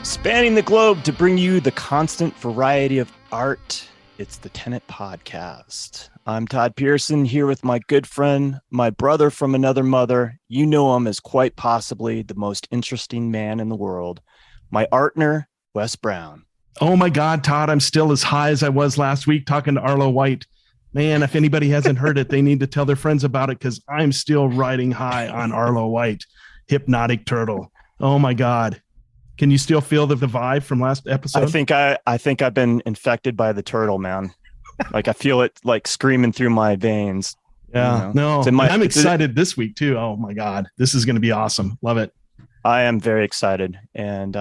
Spanning the globe to bring you the constant variety of art. It's the Tenet Podcast. I'm Todd Pearson here with my good friend, my brother from another mother. You know him as quite possibly the most interesting man in the world. My partner, Wes Brown. Oh my God, Todd, I'm still as high as I was last week talking to Arlo White. Man, if anybody hasn't heard it, they need to tell their friends about it because I'm still riding high on Arlo White, Hypnotic Turtle. Oh my God. Can you still feel the vibe from last episode? I think I've been infected by the turtle, man. Like I feel it like screaming through my veins. Yeah, you know? no, I'm excited this week too. Oh my God, this is going to be awesome. Love it. I am very excited. And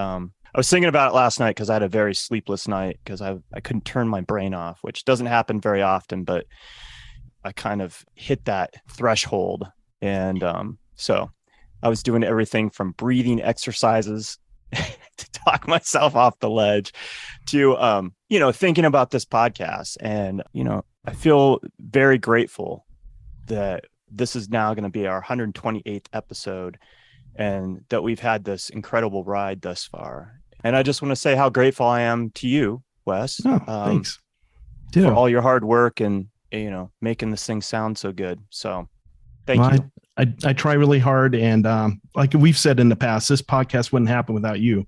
I was thinking about it last night because I had a very sleepless night because I couldn't turn my brain off, which doesn't happen very often, but I kind of hit that threshold. And so I was doing everything from breathing exercises to talk myself off the ledge to, thinking about this podcast. And, I feel very grateful that this is now going to be our 128th episode and that we've had this incredible ride thus far. And I just want to say how grateful I am to you, Wes. Thanks. For all your hard work and, making this thing sound so good. So thank you. I try really hard. And like we've said in the past, this podcast wouldn't happen without you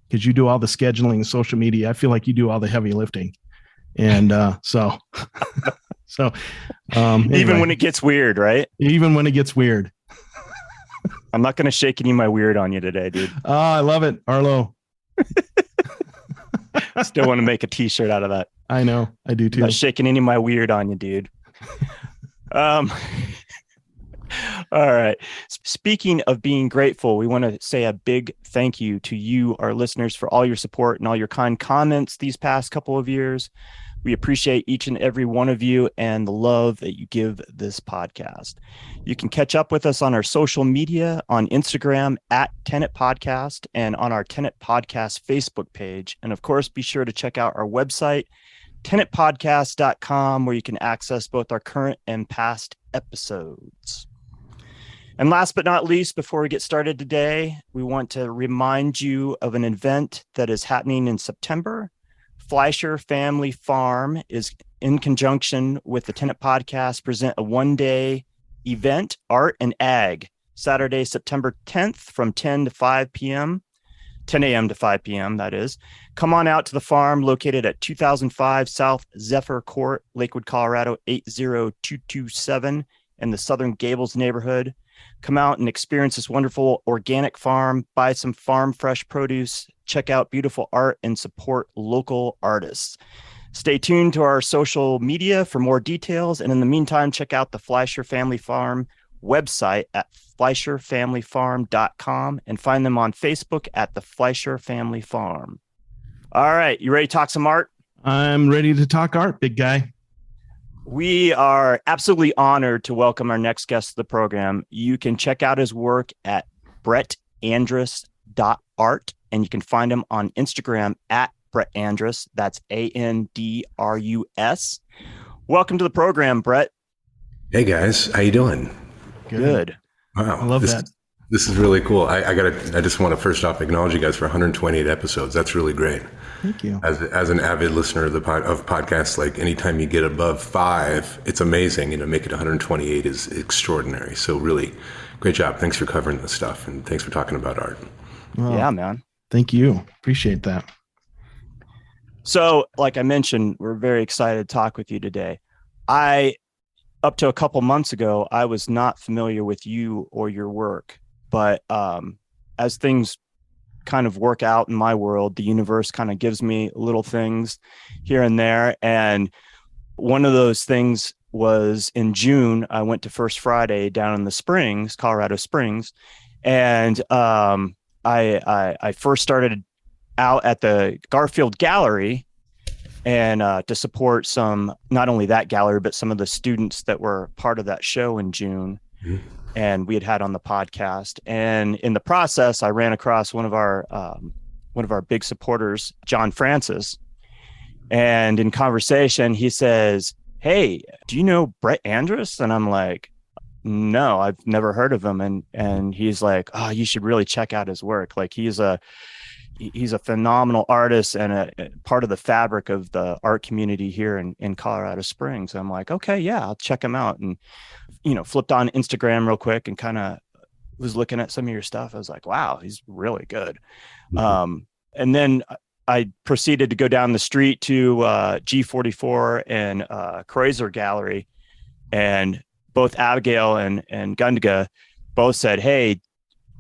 because you do all the scheduling and social media. I feel like you do all the heavy lifting. And anyway. Even when it gets weird, right? Even when it gets weird. I'm not going to shake any of my weird on you today, dude. Oh, I love it. Arlo. Still want to make a t-shirt out of that. I know. I do too. I'm not shaking any of my weird on you, dude. All right. Speaking of being grateful, we want to say a big thank you to you, our listeners, for all your support and all your kind comments these past couple of years. We appreciate each and every one of you and the love that you give this podcast. You can catch up with us on our social media on Instagram at Tenet Podcast and on our Tenet Podcast Facebook page. And of course, be sure to check out our website, tenetpodcast.com, where you can access both our current and past episodes. And last but not least, before we get started today, we want to remind you of an event that is happening in September. Fleischer Family Farm is in conjunction with the Tenet Podcast present a one-day event, Art and Ag, Saturday, September 10th from 10 to 5 p.m., 10 a.m. to 5 p.m., that is. Come on out to the farm located at 2005 South Zephyr Court, Lakewood, Colorado, 80227 in the Southern Gables neighborhood. Come out and experience this wonderful organic farm, buy some farm fresh produce, check out beautiful art, and support local artists. Stay tuned to our social media for more details. And in the meantime, check out the Fleischer Family Farm website at fleischerfamilyfarm.com and find them on Facebook at the Fleischer Family Farm. All right. You ready to talk some art? I'm ready to talk art, big guy. We are absolutely honored to welcome our next guest to the program. You can check out his work at brettandrus.art, and you can find him on Instagram at Brett Andrus. That's Andrus. Welcome to the program, Brett. Hey guys, how you doing? Good. Wow, I love that. This is really cool. I just want to first off acknowledge you guys for 128 episodes. That's really great. Thank you. As an avid listener of podcasts, like anytime you get above 5, it's amazing. Make it 128 is extraordinary. So really, great job. Thanks for covering this stuff, and thanks for talking about art. Well, yeah, man. Thank you. Appreciate that. So, like I mentioned, we're very excited to talk with you today. Up to a couple months ago, I was not familiar with you or your work, but as things kind of work out in my world, the universe kind of gives me little things here and there. And one of those things was in June, I went to First Friday down in the Springs, Colorado Springs. And I first started out at the Garfield Gallery and to support not only that gallery, but some of the students that were part of that show in June. Mm-hmm. And we had on the podcast. And in the process, I ran across one of our big supporters, John Francis. And in conversation, he says, hey, do you know Brett Andrus? And I'm like, no, I've never heard of him. And he's like, oh, you should really check out his work. Like he's a phenomenal artist and a part of the fabric of the art community here in Colorado Springs. I'm like, okay, yeah, I'll check him out. And, flipped on Instagram real quick and kind of was looking at some of your stuff. I was like, wow, he's really good. Mm-hmm. And then I proceeded to go down the street to G44 and Kreuzer Gallery, and both Abigail and Gundiga both said, hey,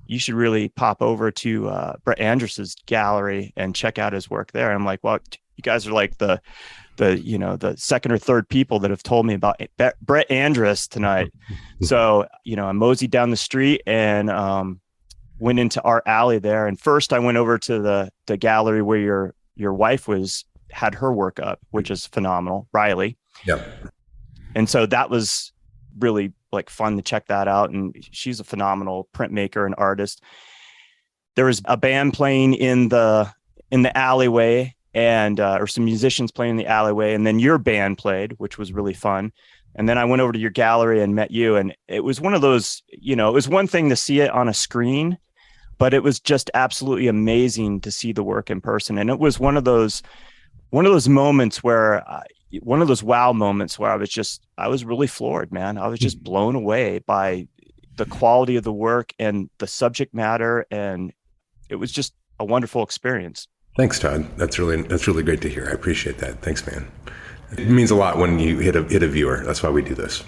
you should really pop over to Brett Andrus's gallery and check out his work there. And I'm like, well, you guys are like the second or third people that have told me about Brett Andrus tonight. So, I moseyed down the street and went into Art Alley there. And first I went over to the gallery where your wife had her work up, which is phenomenal, Riley. Yeah. And so that was really like fun to check that out. And she's a phenomenal printmaker and artist. There was a band playing in the alleyway and or some musicians playing in the alleyway, and then your band played, which was really fun. And then I went over to your gallery and met you, and it was one of those, it was one thing to see it on a screen, but it was just absolutely amazing to see the work in person. And it was one of those moments where one of those wow moments where I was really floored, man. I was just blown away by the quality of the work and the subject matter. And it was just a wonderful experience. Thanks, Todd. That's really great to hear. I appreciate that. Thanks, man. It means a lot when you hit a viewer. That's why we do this.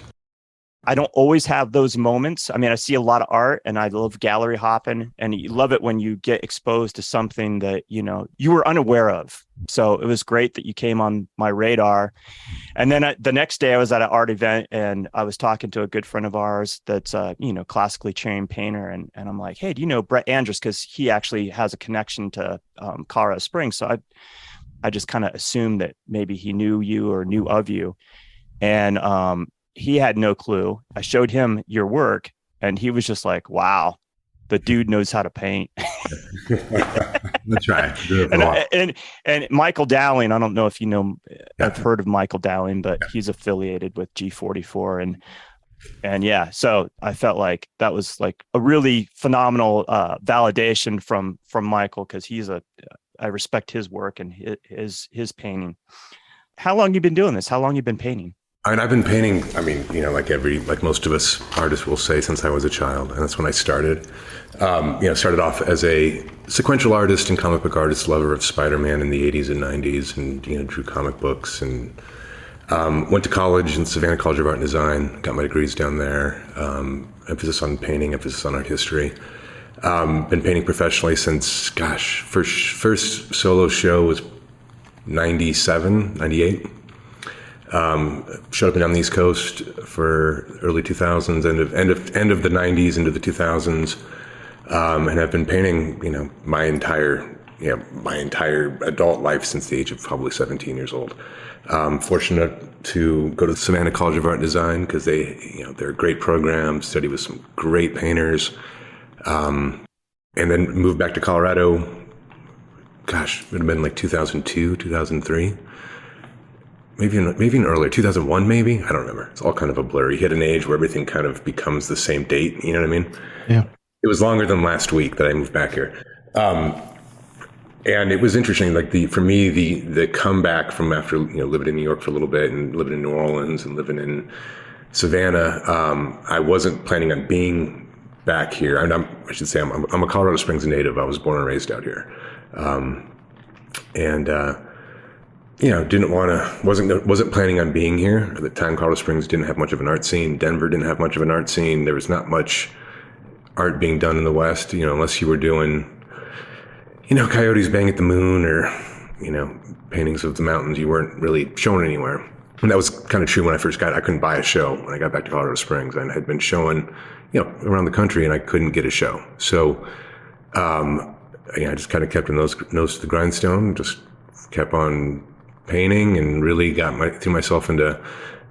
I don't always have those moments. I mean, I see a lot of art and I love gallery hopping, and you love it when you get exposed to something that, you were unaware of. So it was great that you came on my radar. And then the next day I was at an art event and I was talking to a good friend of ours that's classically trained painter. And I'm like, hey, do you know Brett Andrus? Because he actually has a connection to Colorado Springs. So I just kind of assumed that maybe he knew you or knew of you. And he had no clue. I showed him your work and he was just like, wow, the dude knows how to paint. That's right. And Michael Dowling, I don't know if I've heard of Michael Dowling, but he's affiliated with G44 and yeah, so I felt like that was like a really phenomenal validation from Michael, because I respect his work and his painting. How long you been doing this? How long you been painting? I've been painting, like most of us artists will say, since I was a child. And that's when I started. Started off as a sequential artist and comic book artist, lover of Spider-Man in the 80s and 90s, and, drew comic books, and went to college in Savannah College of Art and Design, got my degrees down there, emphasis on painting, emphasis on art history. Been painting professionally since, first solo show was 97, 98. Showed up and down the East Coast for early 2000s, end of the 90s into the 2000s, and I've been painting, my entire adult life since the age of probably 17 years old. Fortunate to go to the Savannah College of Art and Design because they're a great program, study with some great painters, and then moved back to Colorado. Gosh, it would have been like 2002, 2003. Maybe even earlier, 2001 maybe? I don't remember. It's all kind of a blur. You hit an age where everything kind of becomes the same date, you know what I mean? Yeah. It was longer than last week that I moved back here. And it was interesting, like for me, the comeback from after, living in New York for a little bit and living in New Orleans and living in Savannah, I wasn't planning on being back here. I'm a Colorado Springs native. I was born and raised out here. Wasn't planning on being here. At the time, Colorado Springs didn't have much of an art scene. Denver didn't have much of an art scene. There was not much art being done in the West, unless you were doing, Coyotes Bang at the Moon or, paintings of the mountains. You weren't really shown anywhere. And that was kind of true when I couldn't buy a show when I got back to Colorado Springs. I had been showing, around the country and I couldn't get a show. So, I just kind of kept a nose to the grindstone, just kept on painting and really threw myself into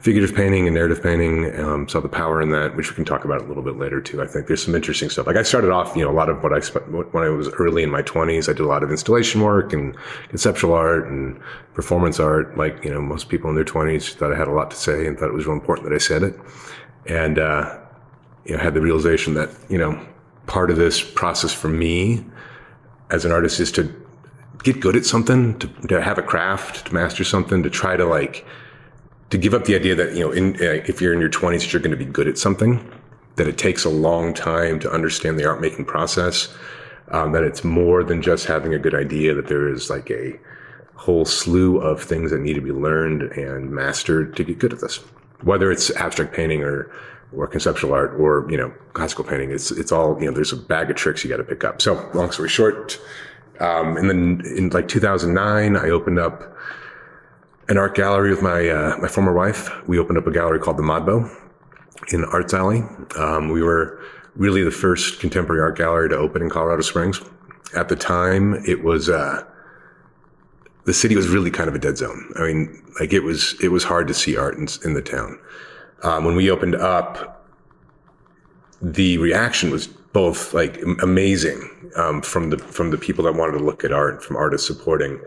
figurative painting and narrative painting. Saw the power in that, which we can talk about a little bit later too. I think there's some interesting stuff. Like I started off, a lot of what I spent when I was early in my 20s, I did a lot of installation work and conceptual art and performance art. Like, most people in their 20s thought I had a lot to say and thought it was real important that I said it. And, had the realization that, part of this process for me as an artist is to get good at something, to have a craft, to master something, to try to give up the idea that, if you're in your 20s, that you're going to be good at something, that it takes a long time to understand the art making process, that it's more than just having a good idea, that there is like a whole slew of things that need to be learned and mastered to get good at this. Whether it's abstract painting or conceptual art or, classical painting, it's all, there's a bag of tricks you got to pick up. So long story short, and then in like 2009, I opened up an art gallery with my former wife. We opened up a gallery called the Modbo in Arts Alley. We were really the first contemporary art gallery to open in Colorado Springs. At the time, it was the city was really kind of a dead zone. I mean, like it was hard to see art in the town. When we opened up, the reaction was both like amazing from the people that wanted to look at art, from artists supporting.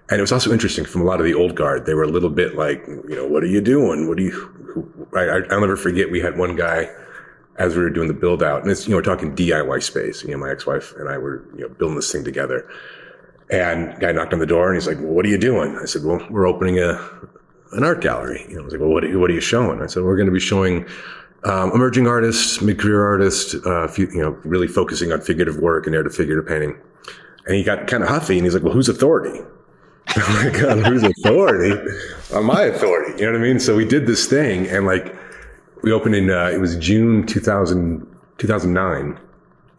And it was also interesting from a lot of the old guard. They were a little bit like, what are you doing? I'll never forget, we had one guy as we were doing the build out, and it's, we're talking DIY space. My ex-wife and I were, building this thing together. And the guy knocked on the door and he's like, well, what are you doing? I said, well, we're opening an art gallery. I was like, well, what are you showing? I said, we're going to be showing emerging artists, mid-career artists, really focusing on figurative work and narrative figurative painting. And he got kind of huffy and he's like, well, whose authority? Oh my God, whose authority? My authority. You know what I mean? So we did this thing and we opened in, it was June 2009.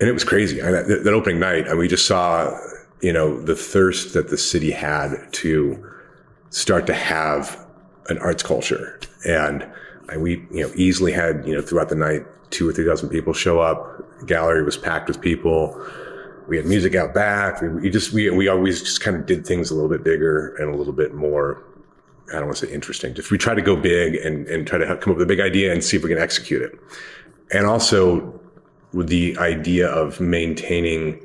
And it was crazy. That opening night, we just saw, the thirst that the city had to start to have an arts culture. And we, easily had, throughout the night, 2,000 or 3,000 people show up. The gallery was packed with people. We had music out back. We always just kind of did things a little bit bigger and a little bit more, I don't want to say interesting. Just we try to go big and try to come up with a big idea and see if we can execute it. And also with the idea of maintaining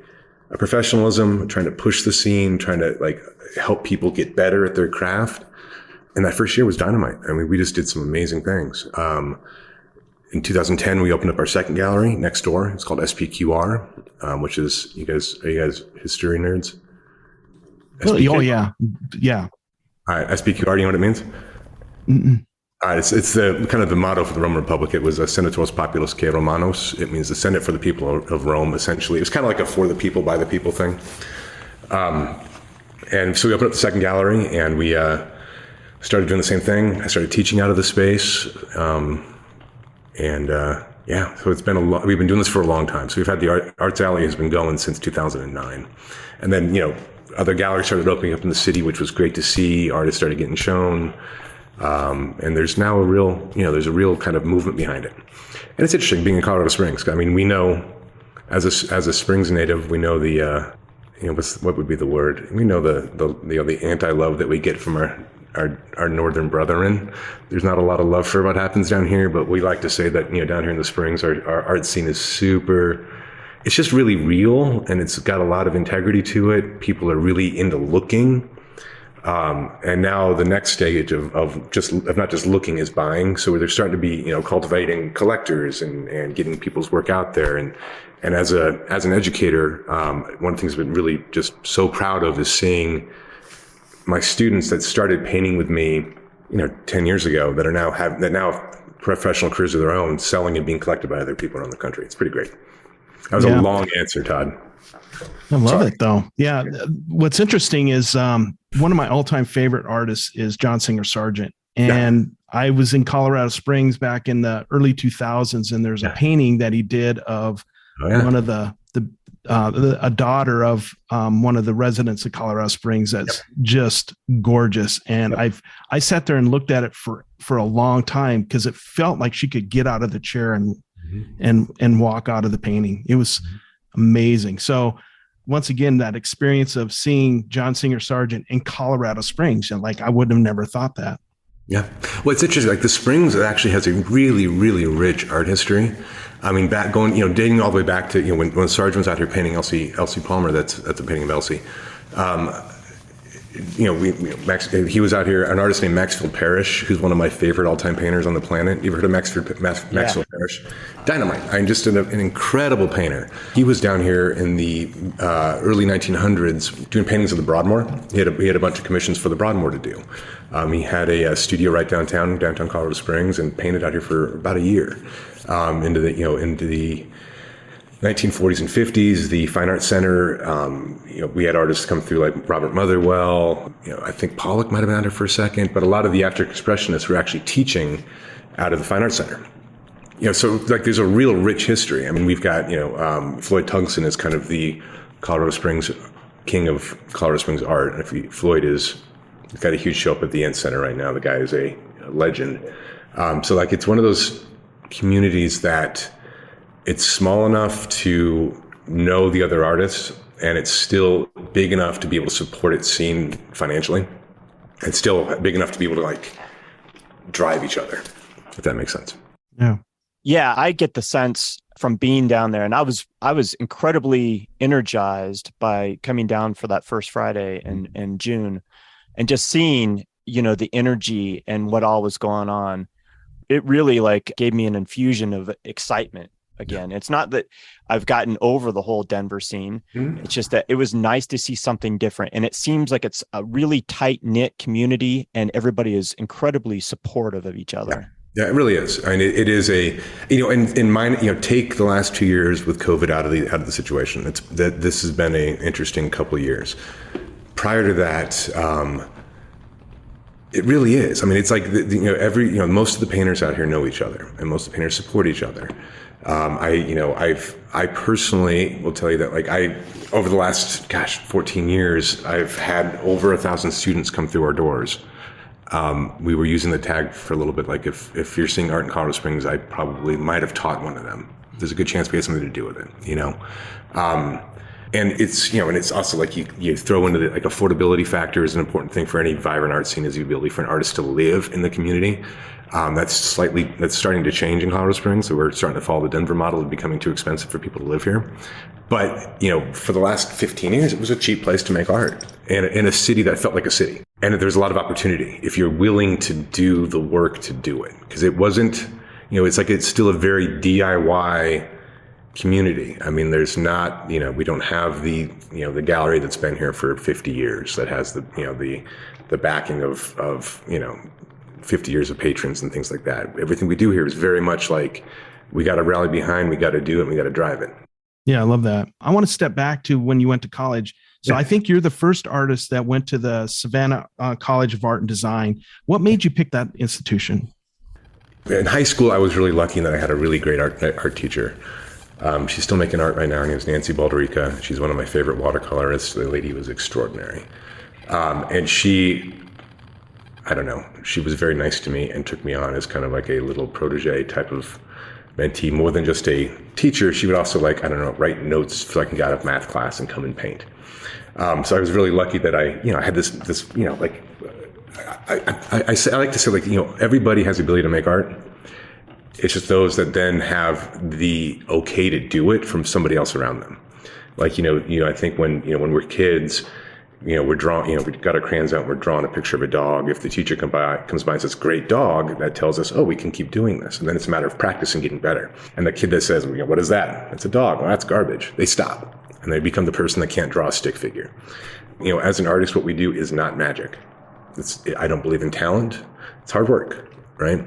a professionalism, trying to push the scene, trying to help people get better at their craft. And that first year was dynamite. We just did some amazing things. In 2010, we opened up our second gallery next door. It's called SPQR, which is, are you guys history nerds? SPQ? Oh, yeah. Yeah. All right. SPQR, do you know what it means? Mm-mm. All right. It's the kind of the motto for the Roman Republic. It was Senators Populos que Romanos. It means the Senate for the people of Rome, essentially. It was kind of like a for the people, by the people thing. And so we opened up the second gallery and we started doing the same thing. I started teaching out of the space. So it's been we've been doing this for a long time. So we've had the Arts Alley has been going since 2009. And then, other galleries started opening up in the city, which was great to see. Artists started getting shown. And there's now a real kind of movement behind it. And it's interesting being in Colorado Springs. We know as a Springs native, we know what would be the word? We know the anti-love that we get from our northern brethren. There's not a lot of love for what happens down here, but we like to say that, down here in the Springs, our art scene is it's just really real and it's got a lot of integrity to it. People are really into looking. And now the next stage of not just looking is buying. So they're starting to be, cultivating collectors and getting people's work out there. And as an educator, one of the things I've been really just so proud of is seeing my students that started painting with me, 10 years ago that now have professional careers of their own, selling and being collected by other people around the country. It's pretty great. That was a long answer, Todd. I love it though. Yeah. What's interesting is, one of my all-time favorite artists is John Singer Sargent. And I was in Colorado Springs back in the early 2000s. And there's a painting that he did of one of a daughter of one of the residents of Colorado Springs that's just gorgeous. And I sat there and looked at it for a long time because it felt like she could get out of the chair and walk out of the painting. It was amazing. So once again, that experience of seeing John Singer Sargent in Colorado Springs, and I wouldn't have never thought that. Yeah. Well, it's interesting. Like the Springs actually has a really, really rich art history. I mean, dating all the way back to, when Sarge was out here painting Elsie Palmer, that's a painting of Elsie. He was out here, an artist named Maxfield Parrish, who's one of my favorite all-time painters on the planet. You ever heard of Maxfield Parrish? Dynamite. I mean, just an incredible painter. He was down here in the early 1900s doing paintings of the Broadmoor. He had a bunch of commissions for the Broadmoor to do. He had a studio right downtown Colorado Springs, and painted out here for about a year. Into the 1940s and 50s, the Fine Arts Center, we had artists come through like Robert Motherwell. I think Pollock might have been out here for a second, but a lot of the abstract expressionists were actually teaching out of the Fine Arts Center. So like there's a real rich history. I mean, we've got, Floyd Tungsten is kind of the Colorado Springs king of Colorado Springs art. And Floyd is got a huge show up at the Ent Center right now. The guy is a legend. So like it's one of those communities that it's small enough to know the other artists, and it's still big enough to be able to support its scene financially. It's still big enough to be able to like drive each other, if that makes sense. Yeah. Yeah, I get the sense from being down there, and I was incredibly energized by coming down for that first Friday in June, and just seeing, the energy and what all was going on. It really like gave me an infusion of excitement again. It's not that I've gotten over the whole Denver scene. It's just that it was nice to see something different. And it seems like it's a really tight knit community, and everybody is incredibly supportive of each other. Yeah, it really is. I mean, it is a, in mine, take the last 2 years with COVID out of the situation. This has been an interesting couple of years. Prior to that, it really is. I mean, it's like, most of the painters out here know each other, and most of the painters support each other. I personally will tell you that, like, over the last, 14 years, I've had over 1,000 students come through our doors. We were using the tag for a little bit, like if you're seeing art in Colorado Springs, I probably might have taught one of them. There's a good chance we had something to do with it, and it's, and it's also like you throw into like affordability factor is an important thing for any vibrant art scene, is the ability for an artist to live in the community. That's starting to change in Colorado Springs. So we're starting to follow the Denver model of becoming too expensive for people to live here. But, for the last 15 years, it was a cheap place to make art in a city that felt like a city. And there's a lot of opportunity if you're willing to do the work to do it. Because it wasn't, it's still a very DIY community. I mean, there's not, we don't have the gallery that's been here for 50 years that has the backing of 50 years of patrons and things like that. Everything we do here is very much like, we got to rally behind, we got to do it, and we got to drive it. Yeah, I love that. I want to step back to when you went to college. So yeah. I think you're the first artist that went to the Savannah College of Art and Design. What made you pick that institution? In high school, I was really lucky in that I had a really great art teacher. She's still making art right now. Her name is Nancy Balderica. She's one of my favorite watercolorists. The lady was extraordinary. And she was very nice to me and took me on as kind of like a little protege type of mentee. More than just a teacher, she would also write notes so I can get out of math class and come and paint. So I was really lucky that I had this I like to say, like, everybody has the ability to make art. It's just those that then have the okay to do it from somebody else around them. Like, I think when we're kids, we're drawing, we got our crayons out and we're drawing a picture of a dog. If the teacher comes by and says, great dog, that tells us, oh, we can keep doing this. And then it's a matter of practice and getting better. And the kid that says, what is that? It's a dog. Well, that's garbage. They stop and they become the person that can't draw a stick figure. As an artist, what we do is not magic. I don't believe in talent. It's hard work, right?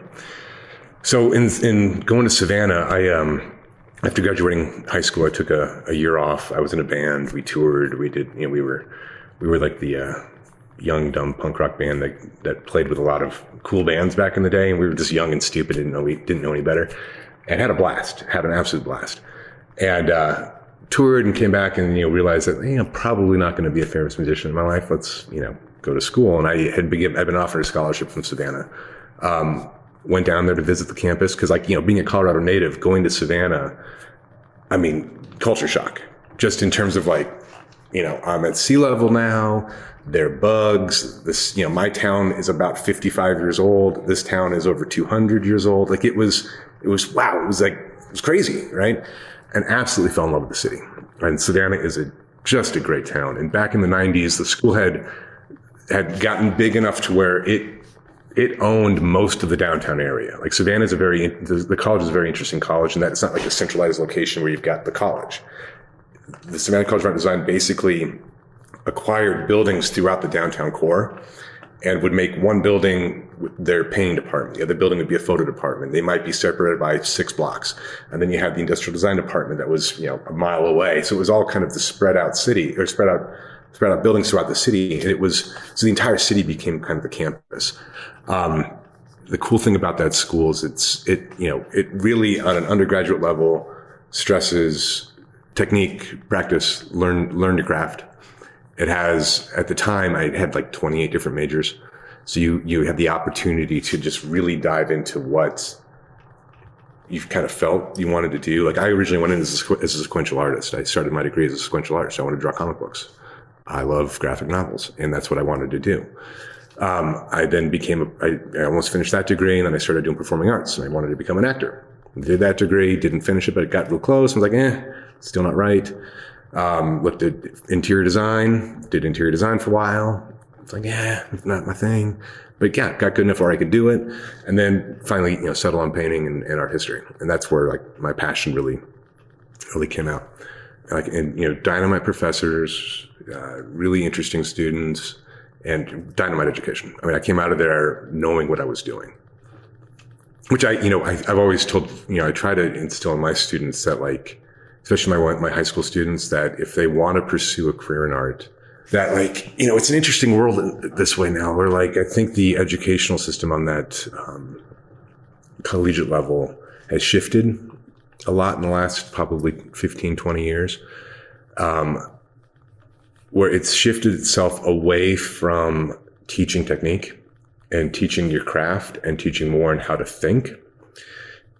So in going to Savannah, after graduating high school, I took a year off. I was in a band. We toured. We did, we were like the young, dumb punk rock band that played with a lot of cool bands back in the day. And we were just young and stupid, didn't know any better, and had an absolute blast. And toured and came back and realized that I'm probably not going to be a famous musician in my life. Let's go to school. And I'd been offered a scholarship from Savannah. Went down there to visit the campus because, being a Colorado native, going to Savannah, culture shock. Just in terms of I'm at sea level now. There are bugs. This, my town is about 55 years old. This town is over 200 years old. Like it was wow. It was crazy, right? And absolutely fell in love with the city. And Savannah is just a great town. And back in the 90s, the school had gotten big enough to where it owned most of the downtown area. Like Savannah is the college is a very interesting college in that it's not like a centralized location where you've got the college. The Savannah College of Art and Design basically acquired buildings throughout the downtown core and would make one building their painting department. The other building would be a photo department. They might be separated by 6 blocks. And then you had the industrial design department that was, a mile away. So it was all kind of the spread out buildings throughout the city. And so the entire city became kind of the campus. The cool thing about that school is it really on an undergraduate level stresses technique, practice, learn to craft. It has, at the time, I had like 28 different majors. So you had the opportunity to just really dive into what you kind of felt you wanted to do. Like I originally went in as a sequential artist. I started my degree as a sequential artist. I wanted to draw comic books. I love graphic novels, and that's what I wanted to do. I then I almost finished that degree, and then I started doing performing arts, and I wanted to become an actor. Did that degree, didn't finish it, but it got real close. I was like, still not right. Looked at interior design, did interior design for a while. It's like, it's not my thing. But got good enough where I could do it. And then finally, settle on painting and art history. And that's where like my passion really came out. Like, and, dynamite professors, really interesting students, and dynamite education. I mean, I came out of there knowing what I was doing. Which I've always told, I try to instill in my students that like, especially my high school students, that if they want to pursue a career in art, that like, it's an interesting world this way now where like, I think the educational system on that collegiate level has shifted a lot in the last probably 15, 20 years, where it's shifted itself away from teaching technique and teaching your craft and teaching more on how to think.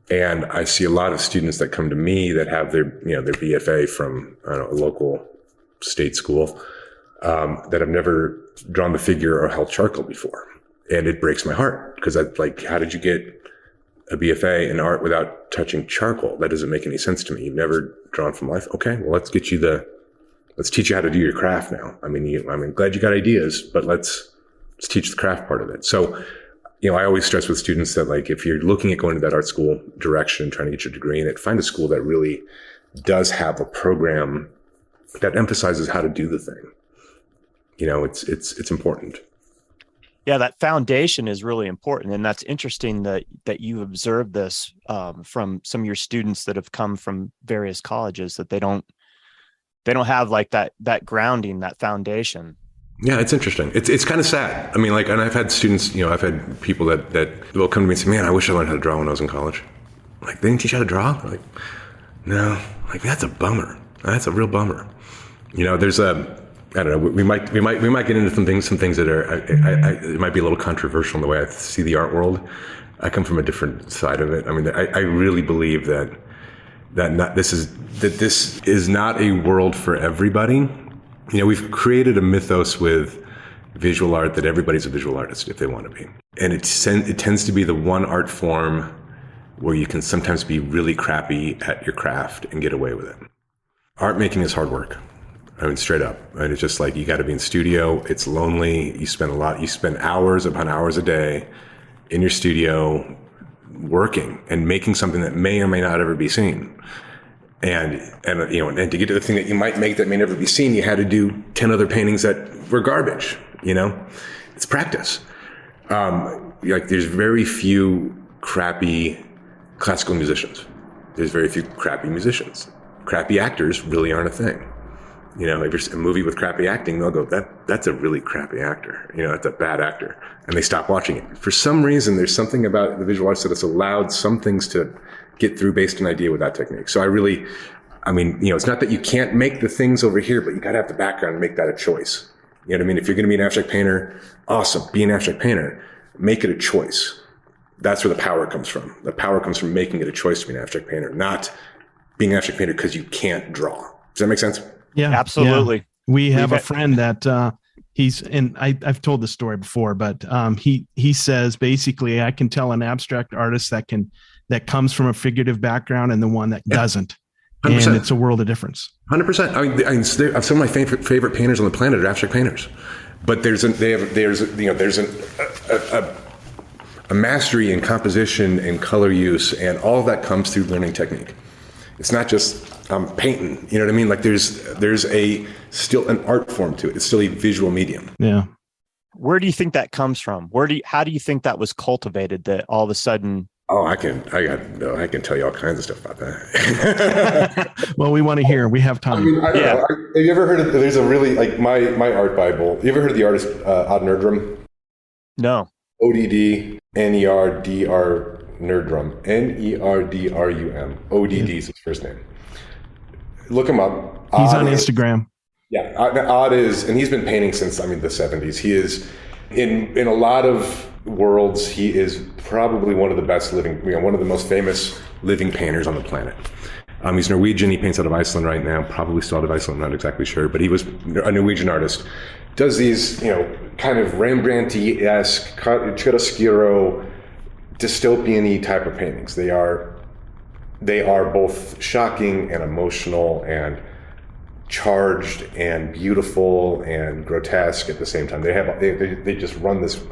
And I see a lot of students that come to me that have their BFA from a local state school that have never drawn the figure or held charcoal before. And it breaks my heart because I'm like, how did you get a BFA in art without touching charcoal? That doesn't make any sense to me. You've never drawn from life. Okay, well, let's teach you how to do your craft now. I'm glad you got ideas, but let's teach the craft part of it. So, I always stress with students that like, if you're looking at going to that art school direction, trying to get your degree in it, find a school that really does have a program that emphasizes how to do the thing. It's important. Yeah, that foundation is really important. And that's interesting that you observed this from some of your students that have come from various colleges, that they don't have like that grounding, that foundation. Yeah, it's interesting. It's kind of sad. I mean, like, and I've had students, I've had people that will come to me and say, man, I wish I learned how to draw when I was in college. Like, they didn't teach you how to draw? Like, no. Like, that's a bummer. That's a real bummer. There's I don't know, we might get into some things that are, it might be a little controversial in the way I see the art world. I come from a different side of it. I mean, I really believe that this is not a world for everybody. We've created a mythos with visual art that everybody's a visual artist if they want to be. And it tends to be the one art form where you can sometimes be really crappy at your craft and get away with it. Art making is hard work. I mean, straight up. And it's just like, you got to be in studio. It's lonely. You spend hours upon hours a day in your studio working and making something that may or may not ever be seen. And to get to the thing that you might make that may never be seen, you had to do 10 other paintings that were garbage. It's practice. Like, there's very few crappy classical musicians. There's very few crappy musicians. Crappy actors really aren't a thing. If there's a movie with crappy acting, they'll go, that's a really crappy actor. That's a bad actor. And they stop watching it. For some reason, there's something about the visual arts that has allowed some things to get through based on idea with that technique. So it's not that you can't make the things over here, but you got to have the background and make that a choice. You know what I mean? If you're going to be an abstract painter, awesome, be an abstract painter. Make it a choice. That's where the power comes from. The power comes from making it a choice to be an abstract painter, not being an abstract painter because you can't draw. Does that make sense? Yeah, absolutely. We have a friend that I've told this story before, but he says basically I can tell an abstract artist that comes from a figurative background and the one that doesn't. 100%. And it's a world of difference. 100%. I mean, some of my favorite painters on the planet are abstract painters, but there's a mastery in composition and color use, and all of that comes through learning technique. It's not just painting, you know what I mean? Like there's still an art form to it. It's still a visual medium. Yeah. Where do you think that comes from? How do you think that was cultivated that all of a sudden? Oh, I can tell you all kinds of stuff about that. Well, we want to hear. We have time. I mean, have you ever heard of? There's a really like my art Bible. You ever heard of the artist Nerdrum? No. ODD NERDR Nerdrum NERDRUM. ODD is his first name. Look him up. He's on Instagram. Yeah, Odd is, and he's been painting since the 70s. He is in a lot of worlds. He is probably one of the best living, one of the most famous living painters on the planet. He's Norwegian. He paints out of Iceland right now, probably still out of Iceland. I'm not exactly sure, but he was a Norwegian artist. Does these, kind of Rembrandt-esque, chiaroscuro, dystopian-y type of paintings. They are both shocking and emotional and charged and beautiful and grotesque at the same time. They just run this,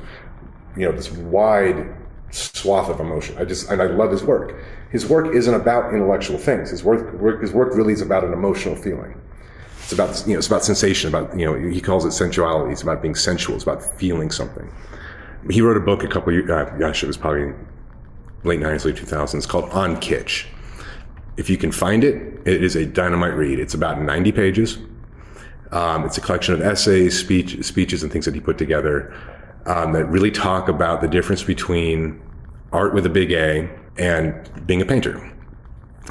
this wide swath of emotion. I love his work. His work isn't about intellectual things. His work really is about an emotional feeling. It's about, it's about sensation, about, he calls it sensuality. It's about being sensual. It's about feeling something. He wrote a book a couple of years, it was probably late 90s, late 2000s, called On Kitsch. If you can find it, it is a dynamite read. It's about 90 pages. It's a collection of essays, speeches, and things that he put together that really talk about the difference between art with a big A and being a painter.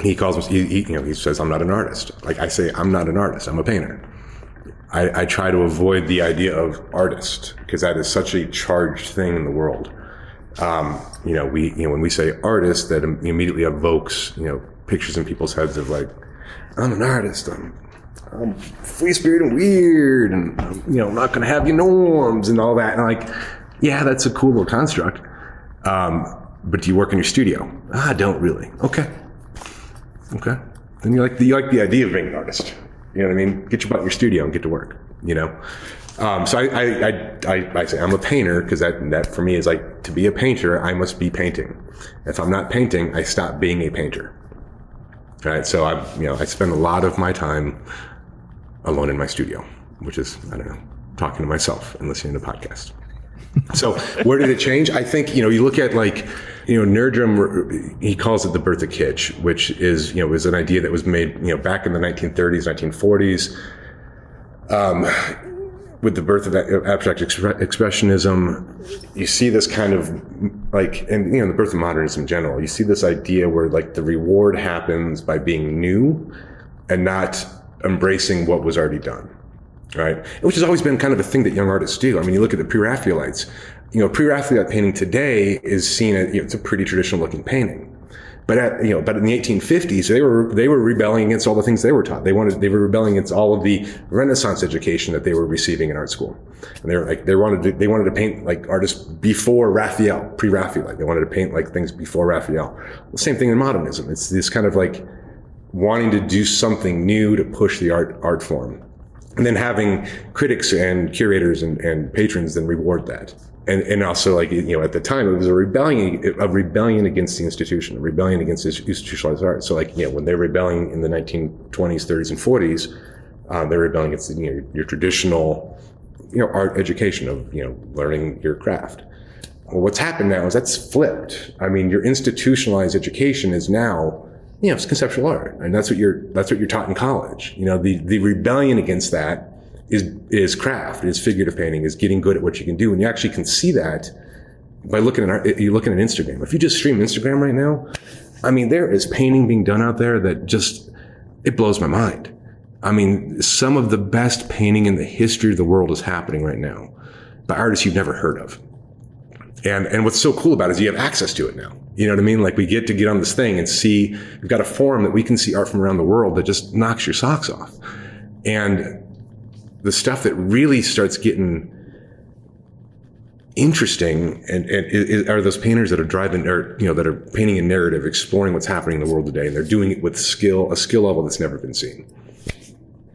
He calls he says, I'm not an artist. Like I say, I'm not an artist, I'm a painter. I try to avoid the idea of artist because that is such a charged thing in the world. When we say artist, that immediately evokes, pictures in people's heads of like, I'm an artist, I'm free spirited and weird, and I'm not gonna have your norms and all that. And I'm like, yeah, that's a cool little construct. But do you work in your studio? I don't really. Okay. Then you like the idea of being an artist. You know what I mean? Get your butt in your studio and get to work. So I say I'm a painter because that for me is like, to be a painter, I must be painting. If I'm not painting, I stop being a painter. Right? So I spend a lot of my time alone in my studio, which is, I don't know, talking to myself and listening to podcasts. So where did it change? I think, you look at like, Nerdrum, he calls it the birth of kitsch, which is an idea that was made, back in the 1930s, 1940s, with the birth of abstract expressionism. You see this kind of like, and the birth of modernism in general, you see this idea where like the reward happens by being new and not embracing what was already done. Right, which has always been kind of a thing that young artists do. I mean, you look at the Pre-Raphaelites. Pre-Raphaelite painting today is seen as it's a pretty traditional looking painting, but in the 1850s they were rebelling against all the things they were taught. They were rebelling against all of the Renaissance education that they were receiving in art school, and they wanted to paint like artists before Raphael, Pre-Raphaelite. They wanted to paint like things before Raphael. The same thing in modernism. It's this kind of like wanting to do something new to push the art form. And then having critics and curators and patrons then reward that. And also like, at the time it was a rebellion against the institution, a rebellion against institutionalized art. So like, when they're rebelling in the 1920s, 30s and 40s, they're rebelling against, your traditional, art education of, learning your craft. Well, what's happened now is that's flipped. I mean, your institutionalized education is now, it's conceptual art, and that's what you're taught in college. The rebellion against that is craft, is figurative painting, is getting good at what you can do, and you actually can see that by looking at Instagram. If you just stream Instagram right now, I mean, there is painting being done out there that just it blows my mind. I mean, some of the best painting in the history of the world is happening right now by artists you've never heard of. And what's so cool about it is you have access to it now. You know what I mean? Like we get to get on this thing and see, we've got a forum that we can see art from around the world that just knocks your socks off. And the stuff that really starts getting interesting are those painters that are driving, or that are painting a narrative, exploring what's happening in the world today, and they're doing it with a skill level that's never been seen.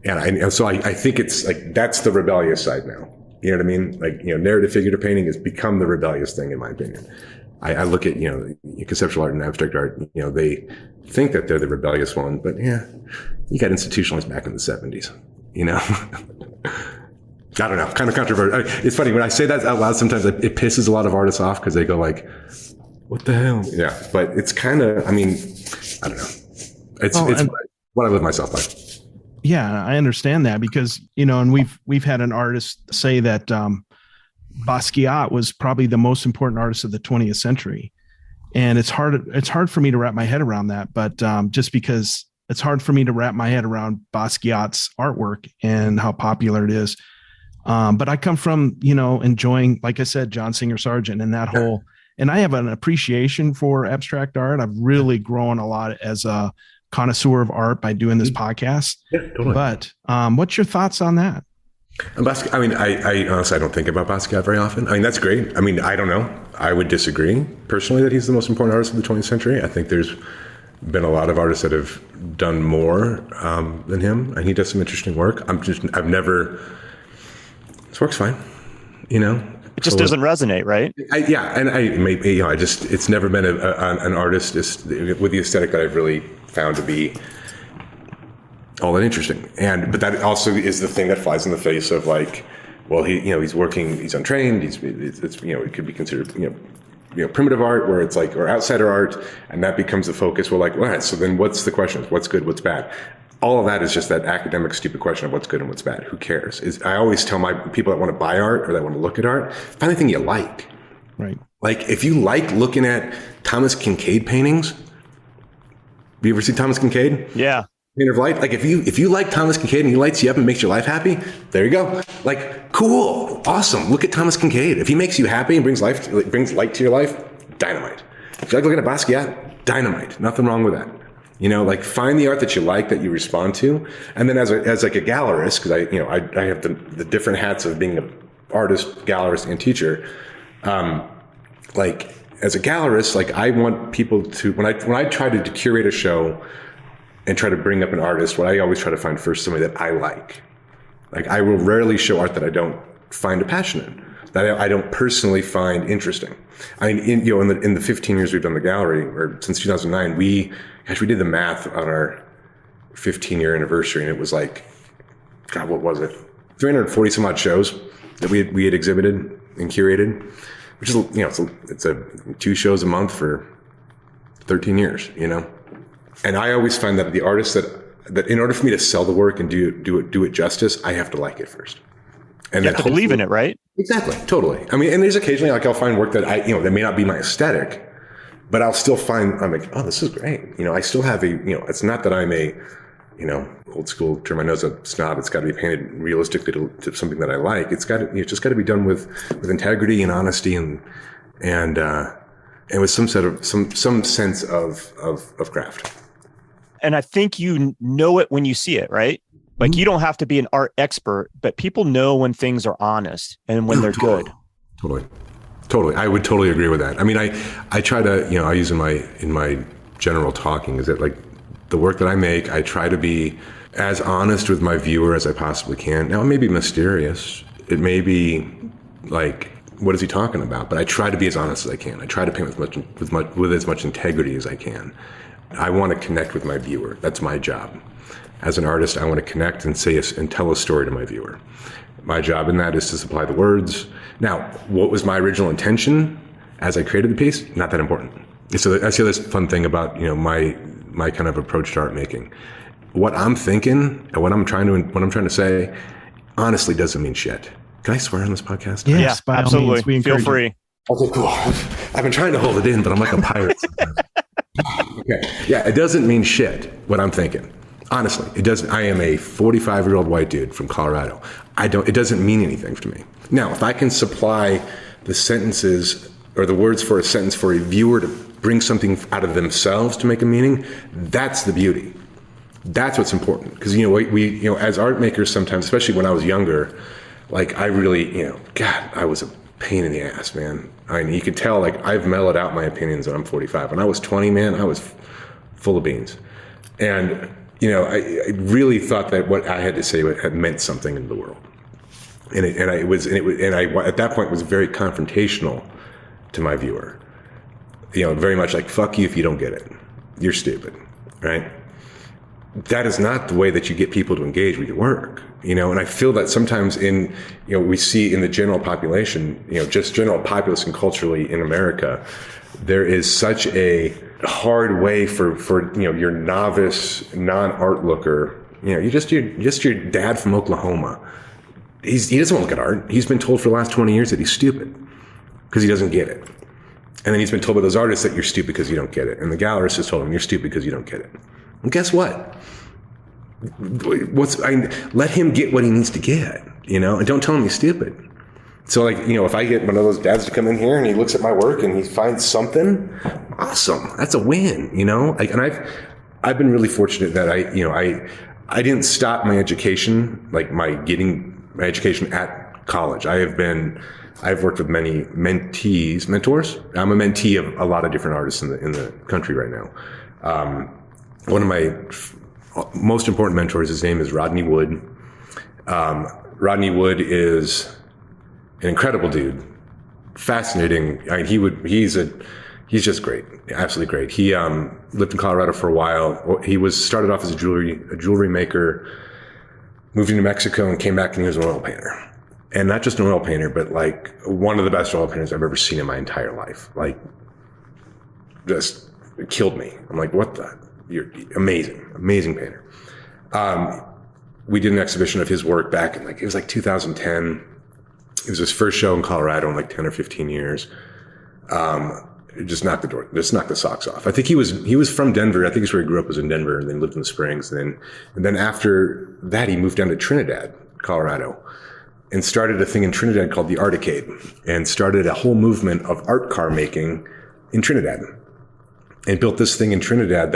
And so I think it's like that's the rebellious side now. You know what I mean? Like, narrative figurative painting has become the rebellious thing, in my opinion. I look at conceptual art and abstract art. They think that they're the rebellious one, but you got institutionalized back in the 70s. I don't know, kind of controversial. It's funny when I say that out loud. Sometimes it pisses a lot of artists off because they go like, "What the hell?" Yeah, but it's kind of. I mean, I don't know. It's what I live myself by. Yeah, I understand that because and we've had an artist say that Basquiat was probably the most important artist of the 20th century, and it's hard for me to wrap my head around that. But just because it's hard for me to wrap my head around Basquiat's artwork and how popular it is. But I come from, enjoying, like I said, John Singer Sargent and that whole, and I have an appreciation for abstract art. I've really grown a lot as a connoisseur of art by doing this podcast. Yeah, totally. But what's your thoughts on that? I honestly, don't think about Basquiat very often. I mean, that's great. I mean, I don't know. I would disagree personally that he's the most important artist of the 20th century. I think there's been a lot of artists that have done more than him, and he does some interesting work. This work's fine, It just doesn't resonate, right? It's never been an artist with the aesthetic that I've really found to be all that interesting. But that also is the thing that flies in the face of like, well, he's working, he's untrained, it could be considered, primitive art where it's like, or outsider art, and that becomes the focus. We're like, all right, so then what's the question? What's good? What's bad? All of that is just that academic, stupid question of what's good and what's bad. Who cares? I always tell my people that want to buy art or that want to look at art, find the thing you like. Right. Like if you like looking at Thomas Kinkade paintings, have you ever seen Thomas Kinkade? Yeah. Painter of Light. Like if you like Thomas Kinkade and he lights you up and makes your life happy, there you go. Like cool, awesome. Look at Thomas Kinkade. If he makes you happy and brings light to your life, dynamite. If you like looking at Basquiat, dynamite. Nothing wrong with that. Like find the art that you like, that you respond to, and then as like a gallerist, because I have the different hats of being an artist, gallerist, and teacher. Like as a gallerist, like I want people to when I try to curate a show and try to bring up an artist, what I always try to find first somebody that I like. Like I will rarely show art that I don't find passionate, that I don't personally find interesting. I mean, in the 15 years we've done the gallery, or since 2009, we did the math on our 15-year anniversary, and it was like, God, what was it? 340 some odd shows that we had exhibited and curated, which is, it's 2 shows a month for 13 years, And I always find that the artists that in order for me to sell the work and do it justice, I have to like it first. And you have to believe in it, right? Exactly, totally. I mean, and there's occasionally like I'll find work that that may not be my aesthetic, but I'll still find, I'm like, oh, this is great. I still have it's not that I'm a, old school, turn my nose up snob. It's got to be painted realistically to something that I like. It's just got to be done with integrity and honesty and with some sense of craft. And I think you know it when you see it, right? Like you don't have to be an art expert, but people know when things are honest and when they're good. Totally. I would totally agree with that. I mean, I try to, I use in my general talking is that like the work that I make, I try to be as honest with my viewer as I possibly can. Now it may be mysterious. It may be like, what is he talking about? But I try to be as honest as I can. I try to paint with as much integrity as I can. I want to connect with my viewer. That's my job. As an artist, I want to connect and and tell a story to my viewer. My job in that is to supply the words. Now, what was my original intention as I created the piece? Not that important. So that's the other fun thing about my kind of approach to art making. What I'm thinking and what I'm trying to say, honestly, doesn't mean shit. Can I swear on this podcast? Yes, yeah, absolutely. Feel free. Okay, cool. I've been trying to hold it in, but I'm like a pirate. Okay. Yeah, it doesn't mean shit what I'm thinking. Honestly, it doesn't. I am a 45-year-old white dude from Colorado. It doesn't mean anything to me. Now, if I can supply the sentences or the words for a sentence for a viewer to bring something out of themselves to make a meaning, that's the beauty. That's what's important. Because, we as art makers sometimes, especially when I was younger, like I really, God, I was a pain in the ass, man. I mean, you could tell, like, I've mellowed out my opinions when I'm 45. When I was 20, man, I was full of beans. And, I really thought that what I had to say had meant something in the world. And I at that point was very confrontational to my viewer. Very much like, fuck you if you don't get it. You're stupid, right? That is not the way that you get people to engage with your work, and I feel that sometimes we see in the general population, just general populace and culturally in America, there is such a hard way for your novice non-art looker, you're just your dad from Oklahoma. He doesn't want to look at art. He's been told for the last 20 years that he's stupid because he doesn't get it. And then he's been told by those artists that you're stupid because you don't get it. And the gallerist has told him you're stupid because you don't get it. And guess what? Let him get what he needs to get, and don't tell him he's stupid. So, like, if I get one of those dads to come in here and he looks at my work and he finds something, awesome. That's a win, and I've been really fortunate that I didn't stop my education, like my education at college. I've worked with many mentors. I'm a mentee of a lot of different artists in the country right now. One of my most important mentors, his name is Rodney Wood. Rodney Wood is an incredible dude, fascinating. He's just great, absolutely great. He lived in Colorado for a while. He started off as a jewelry maker, moved into Mexico, and came back and he was an oil painter. And not just an oil painter, but like one of the best oil painters I've ever seen in my entire life. Like, just killed me. I'm like, what the? You're amazing painter. We did an exhibition of his work back in it was 2010. It was his first show in Colorado in like 10 or 15 years. It just knocked the socks off. I think he was from Denver. I think it's where he grew up, was in Denver, and then lived in the Springs. And then after that, he moved down to Trinidad, Colorado, and started a thing in Trinidad called the Articade, and started a whole movement of art car making in Trinidad. And built this thing in Trinidad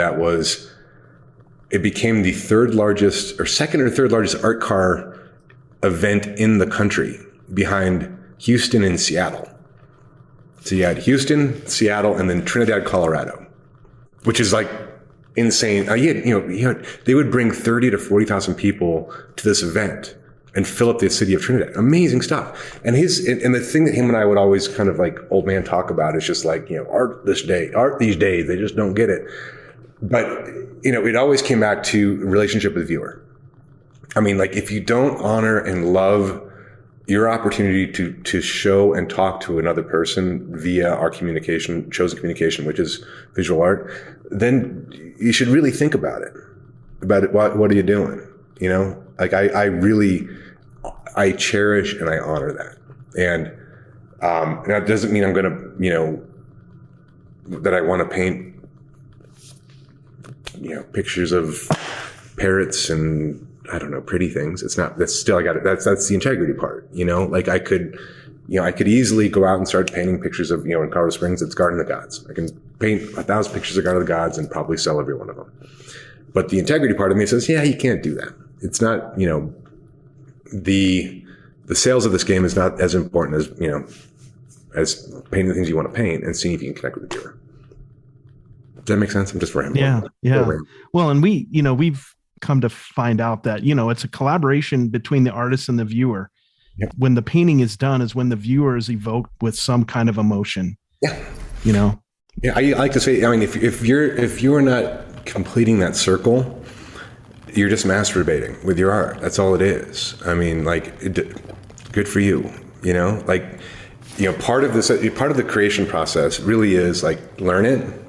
it became the second or third largest art car event in the country, behind Houston and Seattle. So you had Houston, Seattle, and then Trinidad, Colorado, which is like insane. They would bring 30 to 40,000 people to this event and fill up the city of Trinidad. Amazing stuff. And the thing that him and I would always kind of like old man talk about is just like, art these days, they just don't get it. But, it always came back to relationship with viewer. I mean, like, if you don't honor and love your opportunity to show and talk to another person via our chosen communication, which is visual art, then you should really think about it. What are you doing? Like, I cherish and I honor that. And that doesn't mean I'm going to, that I want to paint, pictures of parrots and, I don't know, pretty things. It's not, that's still, that's the integrity part, like I could easily go out and start painting pictures of, in Colorado Springs, it's Garden of the Gods. I can paint 1,000 pictures of Garden of the Gods and probably sell every one of them. But the integrity part of me says, yeah, you can't do that. It's not, the sales of this game is not as important as painting the things you want to paint and seeing if you can connect with the viewer. Does that make sense? I'm just rambling. Yeah. Well, and we've come to find out that, it's a collaboration between the artist and the viewer. Yep. When the painting is done is when the viewer is evoked with some kind of emotion. Yeah. Yeah. I like to say, I mean, if you're not completing that circle, you're just masturbating with your art. That's all it is. I mean, like, good for you. Part of the creation process really is like, learn it,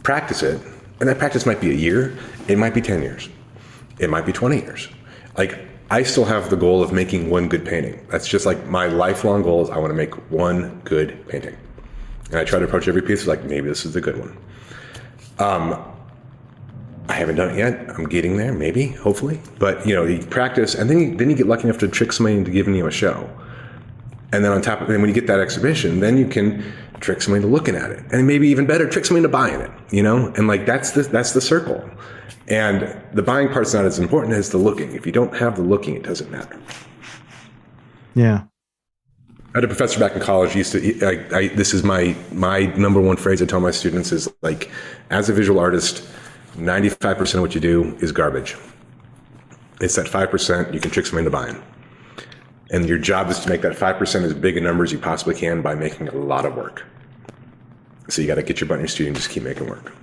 practice it, and that practice might be a year, it might be 10 years, it might be 20 years. Like, I still have the goal of making one good painting. That's just like my lifelong goal is I want to make one good painting. And I try to approach every piece like, maybe this is the good one. I haven't done it yet. I'm getting there, maybe, hopefully. But, you practice, and then you get lucky enough to trick somebody into giving you a show. And then on top of it, when you get that exhibition, then you can trick somebody into looking at it, and maybe even better, trick somebody into buying it, you know? And like, that's the circle. And the buying part's not as important as the looking. If you don't have the looking, it doesn't matter. Yeah. I had a professor back in college used to, this is my number one phrase I tell my students is like, as a visual artist, 95% of what you do is garbage. It's that 5% you can trick somebody into buying. And your job is to make that 5% as big a number as you possibly can by making a lot of work. So you got to get your butt in your studio and just keep making work.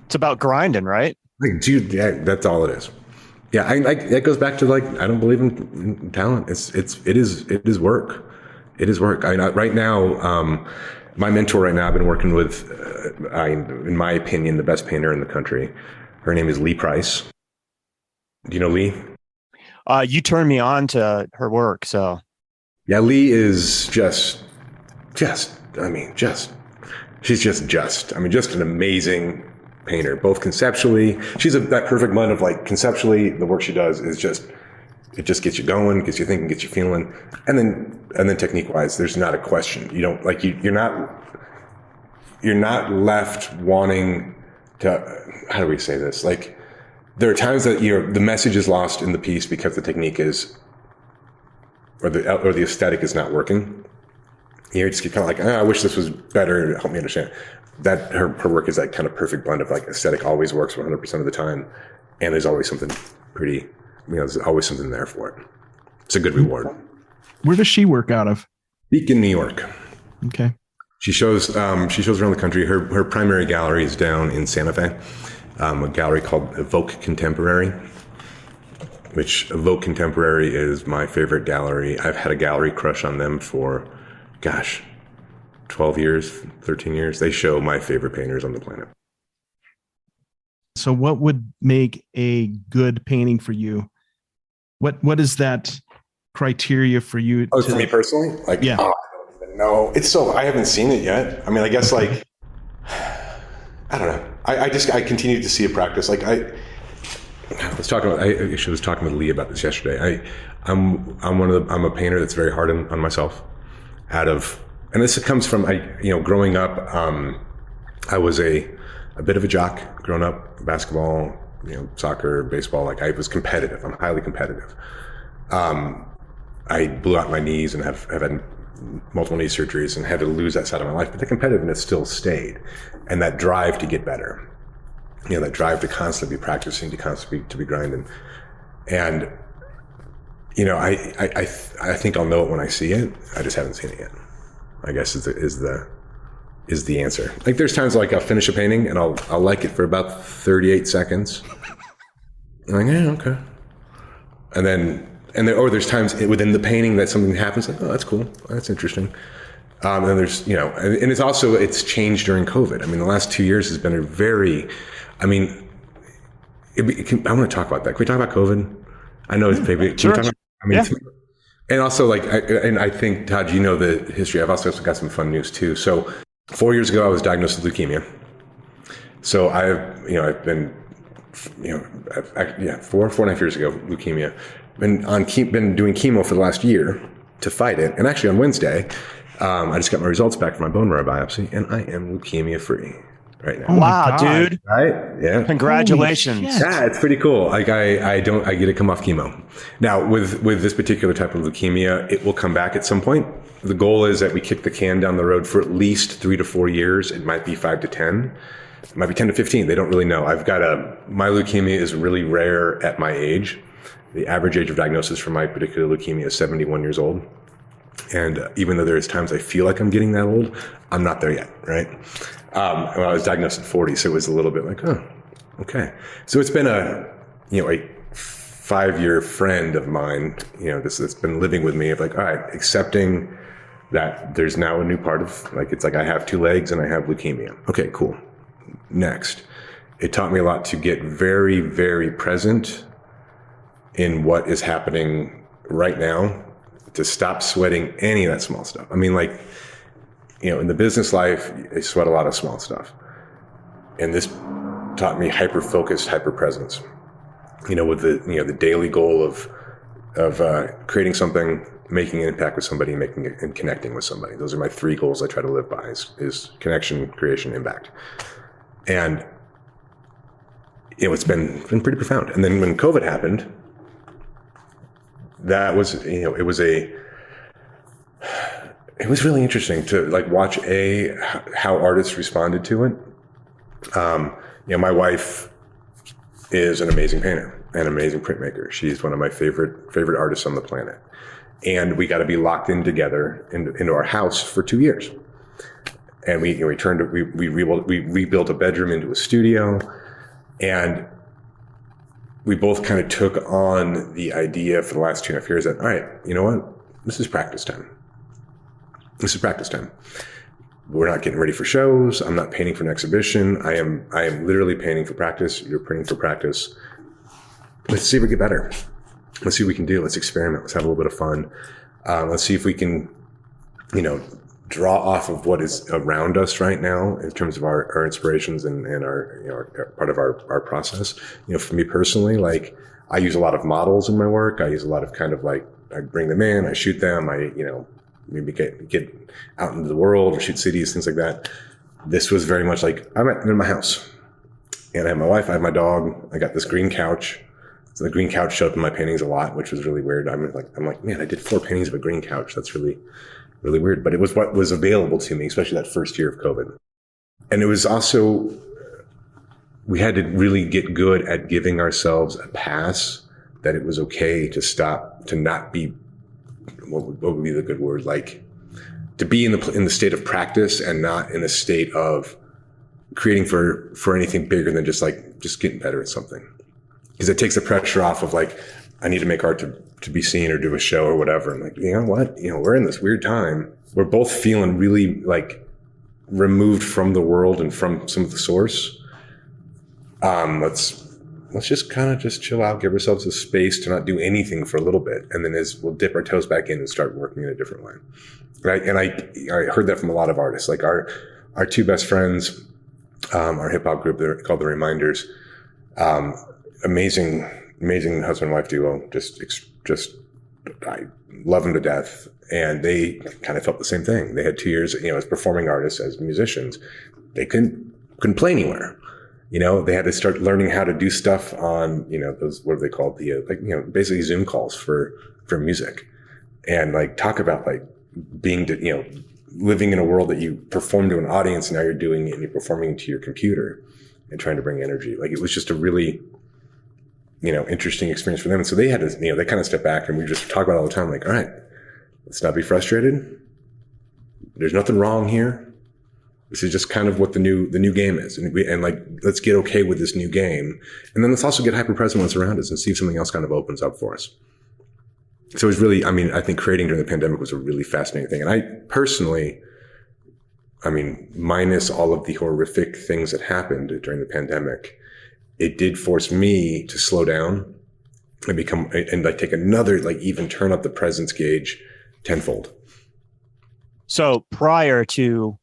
It's about grinding, right? Like, dude, yeah, that's all it is. Yeah, that goes back to like, I don't believe in talent. It is work. It is work. Right now, my mentor right now, I've been working with, in my opinion, the best painter in the country. Her name is Lee Price. Do you know Lee? You turned me on to her work, so. Yeah, Lee is just an amazing painter, both conceptually. She's that perfect blend of like conceptually, the work she does is just, it just gets you going, gets you thinking, gets you feeling. And then technique wise, there's not a question. You don't like, you're not left wanting to, how do we say this? Like, there are times that the message is lost in the piece because the technique is, or the aesthetic is not working. You're just kind of like, I wish this was better. Help me understand. That her work is that kind of perfect blend of like aesthetic always works 100% of the time, and there's always something pretty, there's always something there for it. It's a good reward. Where does she work out of? Beacon, New York. Okay. She shows around the country. Her primary gallery is down in Santa Fe. A gallery called Evoke Contemporary, which Evoke Contemporary is my favorite gallery. I've had a gallery crush on them for, 12 years, 13 years. They show my favorite painters on the planet. So what would make a good painting for you? What is that criteria for you? For me personally? Like, yeah. I don't even know. I haven't seen it yet. I mean, I guess like, I don't know. I continue to see a practice. Like I was talking with Lee about this yesterday. I'm a painter that's very hard on myself. And this comes from growing up. I was a bit of a jock growing up, basketball, soccer, baseball. Like I was competitive. I'm highly competitive. I blew out my knees and have had multiple knee surgeries and had to lose that side of my life, but the competitiveness still stayed. And that drive to get better, that drive to constantly be practicing, to constantly to be grinding. And, I think I'll know it when I see it. I just haven't seen it yet, I guess is the answer. Like there's times like I'll finish a painting and I'll like it for about 38 seconds. I'm like, yeah, okay. Or there's times within the painting that something happens like, oh, that's cool. That's interesting. And then there's, and it's changed during COVID. I mean, the last 2 years has been I want to talk about that. Can we talk about COVID? I know it's maybe, sure. Yeah. And also I think, Todd, the history. I've also got some fun news too. So 4 years ago, I was diagnosed with leukemia. So I've been, 4.5 years ago, leukemia. Been doing chemo for the last year to fight it. And actually on Wednesday, I just got my results back from my bone marrow biopsy, and I am leukemia free right now. Oh wow, dude! Right? Yeah. Congratulations. Yeah, it's pretty cool. Like I get to come off chemo. Now with this particular type of leukemia, it will come back at some point. The goal is that we kick the can down the road for at least 3 to 4 years. It might be 5 to 10. It might be 10 to 15. They don't really know. My leukemia is really rare at my age. The average age of diagnosis for my particular leukemia is 71 years old. And even though there's times I feel like I'm getting that old, I'm not there yet, right? When I was diagnosed at 40, so it was a little bit like, oh, okay. So it's been a 5-year friend of mine, that's been living with me of like, all right, accepting that there's now a new part of, like, it's like I have 2 legs and I have leukemia. Okay, cool. Next. It taught me a lot to get very, very present in what is happening right now, to stop sweating any of that small stuff. I mean, like, in the business life, I sweat a lot of small stuff. And this taught me hyper-focused, hyper-presence. With the daily goal of creating something making an impact with somebody, and connecting with somebody. Those are my 3 goals I try to live by: is connection, creation, impact. And it's been pretty profound. And then when COVID happened, that was, it was really interesting to like watch how artists responded to it. My wife is an amazing painter, an amazing printmaker. She's one of my favorite artists on the planet. And we got to be locked in together into our house for 2 years. And we rebuilt a bedroom into a studio, and we both kind of took on the idea for the last 2.5 years that, all right, you know what? This is practice time. We're not getting ready for shows. I'm not painting for an exhibition. I am literally painting for practice. You're painting for practice. Let's see if we get better. Let's see what we can do. Let's experiment. Let's have a little bit of fun. Let's see if we can, draw off of what is around us right now in terms of our inspirations and our part of our process. For me personally, like I use a lot of models in my work. I use a lot of kind of like, I bring them in, I shoot them, maybe get out into the world or shoot cities, things like that. This was very much like I'm in my house, and I have my wife, I have my dog, I got this green couch. So the green couch showed up in my paintings a lot, which was really weird. I'm like, man, I did 4 paintings of a green couch. That's really, really weird. But it was what was available to me, especially that first year of COVID. And it was also, we had to really get good at giving ourselves a pass that it was okay to stop, to not be, what would be the good word? Like to be in the state of practice and not in a state of creating for anything bigger than just getting better at something. Because it takes the pressure off of like, I need to make art to be seen or do a show or whatever. I'm like, you know what? We're in this weird time. We're both feeling really like removed from the world and from some of the source. Let's just kind of just chill out, give ourselves a space to not do anything for a little bit. And then we'll dip our toes back in and start working in a different way. Right. And I heard that from a lot of artists, like our 2 best friends, our hip hop group, they're called the Reminders. Amazing husband and wife duo. Just I love them to death. And they kind of felt the same thing. They had 2 years, as performing artists, as musicians. They couldn't play anywhere. They had to start learning how to do stuff on, those, what are they called? Basically Zoom calls for music. And like talk about like being, living in a world that you perform to an audience, and now you're doing it and you're performing to your computer and trying to bring energy. Like it was just a really, interesting experience for them. And so they had to, they kind of step back, and we just talk about it all the time. Like, all right, let's not be frustrated. There's nothing wrong here. This is just kind of what the new game is. And let's get okay with this new game. And then let's also get hyper present when it's around us and see if something else kind of opens up for us. So it was really, I think creating during the pandemic was a really fascinating thing. And I personally, minus all of the horrific things that happened during the pandemic, it did force me to slow down and take another, even turn up the presence gauge tenfold. So prior to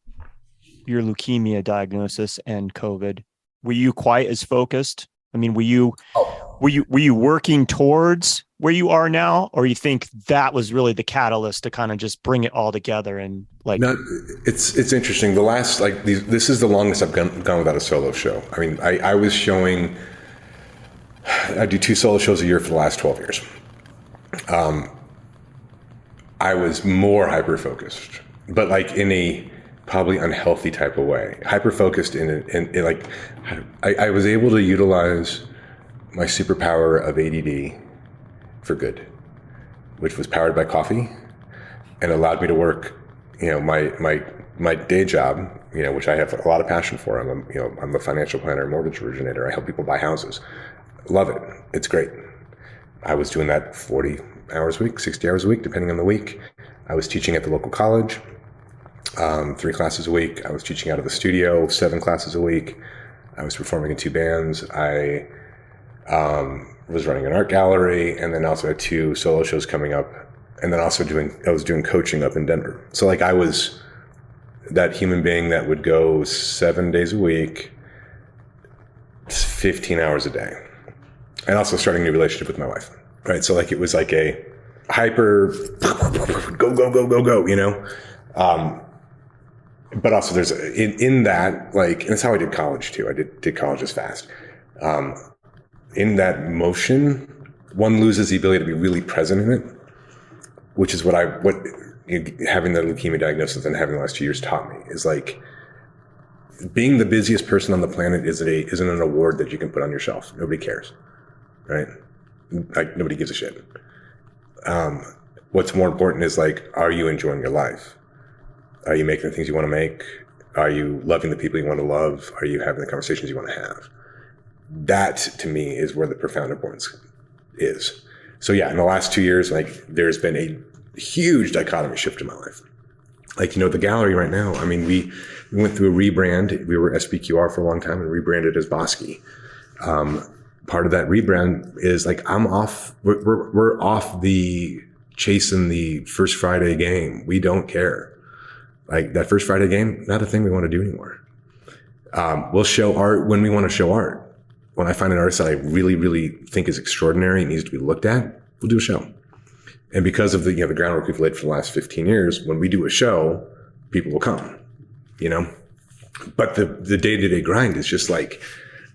your leukemia diagnosis and COVID, were you quite as focused? Were you working towards where you are now, or you think that was really the catalyst to kind of just bring it all together and like? No, it's interesting. The last this is the longest I've gone without a solo show. I was showing. I do 2 solo shows a year for the last 12 years. I was more hyper focused, but in a probably unhealthy type of way. Hyper focused I was able to utilize my superpower of ADD for good, which was powered by coffee and allowed me to work, my day job, which I have a lot of passion for. I'm a financial planner, mortgage originator. I help people buy houses. Love it. It's great. I was doing that 40 hours a week, 60 hours a week, depending on the week. I was teaching at the local college, 3 classes a week. I was teaching out of the studio, 7 classes a week. I was performing in 2 bands. I was running an art gallery, and then also had 2 solo shows coming up, and then also I was doing coaching up in Denver. So I was that human being that would go 7 days a week, 15 hours a day, and also starting a new relationship with my wife. Right. So it was I hyper go, you know? But also there's in that, like, and that's how I did college too. I did college as fast. In that motion, one loses the ability to be really present in it, which is what having the leukemia diagnosis and having the last 2 years taught me, is like being the busiest person on the planet isn't an award that you can put on your shelf. Nobody cares, right? Like, nobody gives a shit. What's more important is, like, are you enjoying your life? Are you making the things you want to make? Are you loving the people you want to love? Are you having the conversations you want to have? That, to me, is where the profound importance is. So yeah, in the last 2 years, like, there's been a huge dichotomy shift in my life. Like, you know, the gallery right now, I mean, we went through a rebrand. We were SBQR for a long time and rebranded as Bosky. Part of that rebrand is, like, we're off the chasing the first Friday game. We don't care. Like, that first Friday game, not a thing we want to do anymore. We'll show art when we want to show art. When I find an artist that I really, really think is extraordinary and needs to be looked at, we'll do a show. And because of the groundwork we've laid for the last 15 years, when we do a show, people will come, you know? But the day-to-day grind is just like,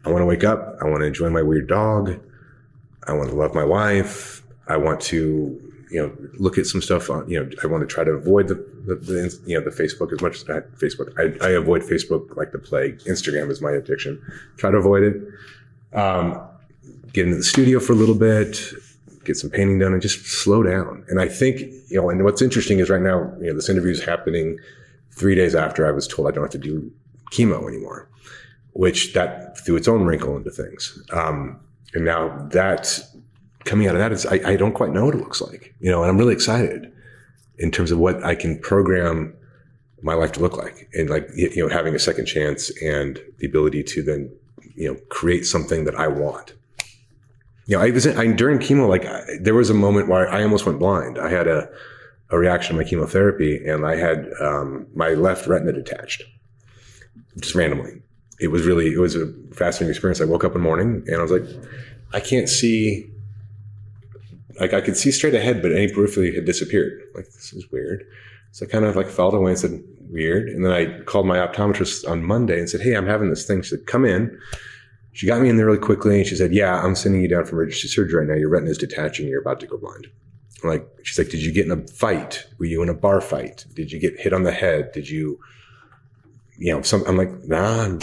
I want to wake up. I want to enjoy my weird dog. I want to love my wife. I want to, look at some stuff on, I want to try to avoid the Facebook as much as Facebook. I avoid Facebook like the plague. Instagram is my addiction. Try to avoid it. Get into the studio for a little bit, get some painting done, and just slow down. And I think, and what's interesting is right now, this interview is happening 3 days after I was told I don't have to do chemo anymore, which that threw its own wrinkle into things. And now that's coming out of that is, I don't quite know what it looks like, and I'm really excited in terms of what I can program my life to look like, and like, having a second chance and the ability to then, create something that I want. During chemo, there was a moment where I almost went blind. I had a reaction to my chemotherapy, and I had my left retina detached, just randomly. It was a fascinating experience. I woke up in the morning and I was like, I can't see. Like, I could see straight ahead, but any periphery had disappeared. Like, this is weird. So I kind of felt away and said, weird. And then I called my optometrist on Monday and said, hey, I'm having this thing. She said, come in. She got me in there really quickly. And she said, yeah, I'm sending you down for emergency surgery right now. Your retina is detaching. You're about to go blind. She's like, did you get in a fight? Were you in a bar fight? Did you get hit on the head? Did you, I'm like, nah, I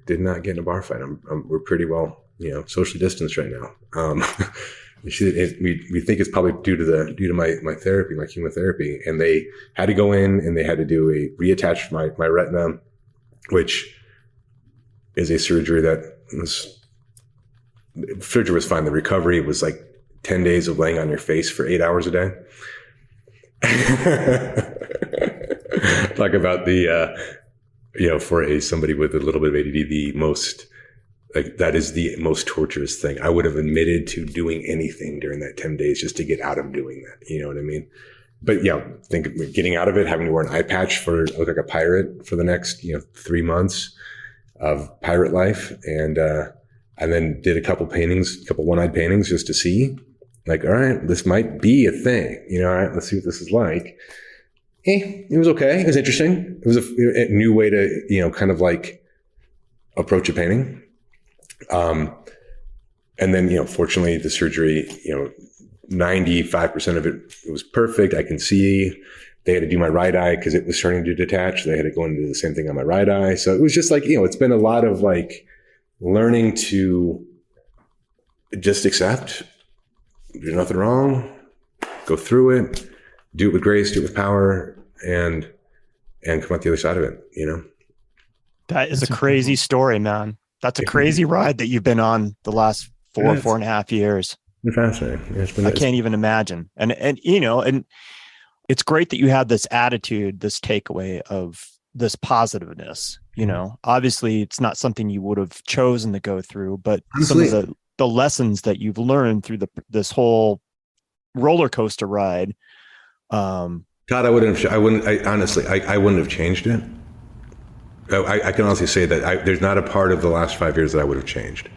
did not get in a bar fight. We're pretty well, socially distanced right now. We think it's probably due to my therapy, my chemotherapy, and they had to go in and they had to reattach my retina, which is a surgery surgery was fine. The recovery was like 10 days of laying on your face for 8 hours a day. Talk about for somebody with a little bit of ADD, that is the most torturous thing. I would have admitted to doing anything during that 10 days just to get out of doing that. You know what I mean? But yeah, think of getting out of it, having to wear an eye patch look like a pirate for the next, 3 months of pirate life. And then did a couple one-eyed paintings just to see, like, all right, this might be a thing, all right, let's see what this is like. It was okay. It was interesting. It was a new way to, kind of like approach a painting. And then, fortunately the surgery, 95% of it was perfect. I can see. They had to do my right eye because it was starting to detach. They had to go and do the same thing on my right eye. So it was just like, it's been a lot of learning to just accept, there's nothing wrong, go through it, do it with grace, do it with power, and come out the other side of it, That is a crazy story, man. That's a crazy ride that you've been on the last 4.5 years. It's fascinating. I can't even imagine. And it's great that you had this attitude, this takeaway of this positiveness. Obviously it's not something you would have chosen to go through, but some of the lessons that you've learned through this whole roller coaster ride. Todd, I wouldn't have changed it. I can honestly say that there's not a part of the last 5 years that I would have changed.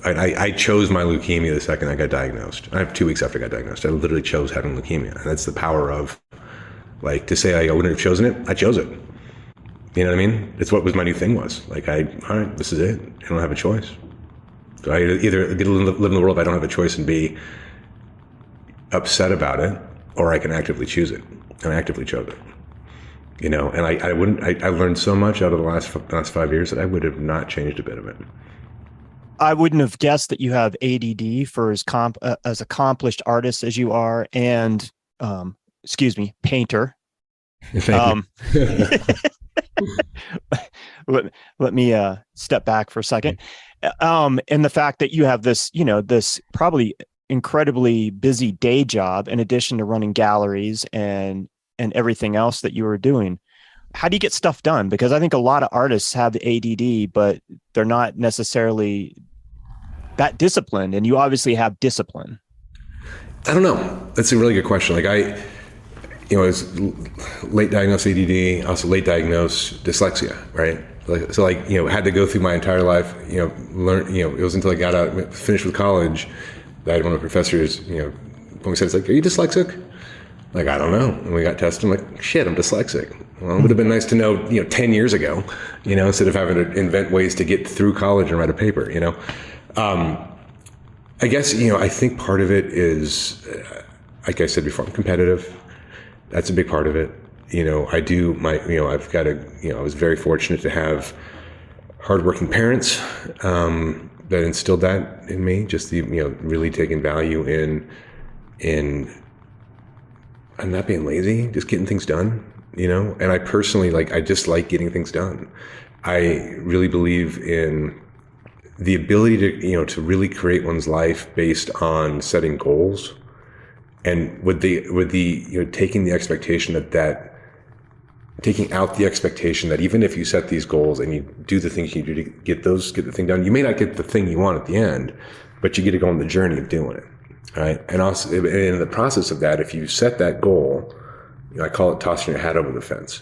I chose my leukemia the second I got diagnosed. I have 2 weeks after I got diagnosed. I literally chose having leukemia. And that's the power of, like, to say I wouldn't have chosen it, I chose it. You know what I mean? It's what was my new thing was. Like, all right, this is it. I don't have a choice. So I either get to live in the world if I don't have a choice and be upset about it, or I can actively choose it. And I actively chose it. You know, and I learned so much out of the last 5 years that I would have not changed a bit of it. I wouldn't have guessed that you have ADD for as accomplished artist as you are, and painter. Let me step back for a second. And the fact that you have this, this probably incredibly busy day job in addition to running galleries and everything else that you were doing. How do you get stuff done? Because I think a lot of artists have the ADD, but they're not necessarily that disciplined. And you obviously have discipline. I don't know. That's a really good question. Like I was late diagnosed ADD, also late diagnosed dyslexia, right? So had to go through my entire life, learn, it was until I got out, finished with college, that I had one of the professors, when we said, it's like, are you dyslexic? Like, I don't know. And we got tested. I'm like, shit, I'm dyslexic. Well, it would have been nice to know, 10 years ago, instead of having to invent ways to get through college and write a paper, I guess, I think part of it is, like I said before, I'm competitive. That's a big part of it. I was very fortunate to have hardworking parents, that instilled that in me, just the, really taking value in I'm not being lazy, just getting things done, and I personally, I just like getting things done. I really believe in the ability to, to really create one's life based on setting goals, and with the taking the expectation taking out the expectation that even if you set these goals and you do the things you do to get the thing done, you may not get the thing you want at the end, but you get to go on the journey of doing it. Right. And also in the process of that, if you set that goal, I call it tossing your hat over the fence.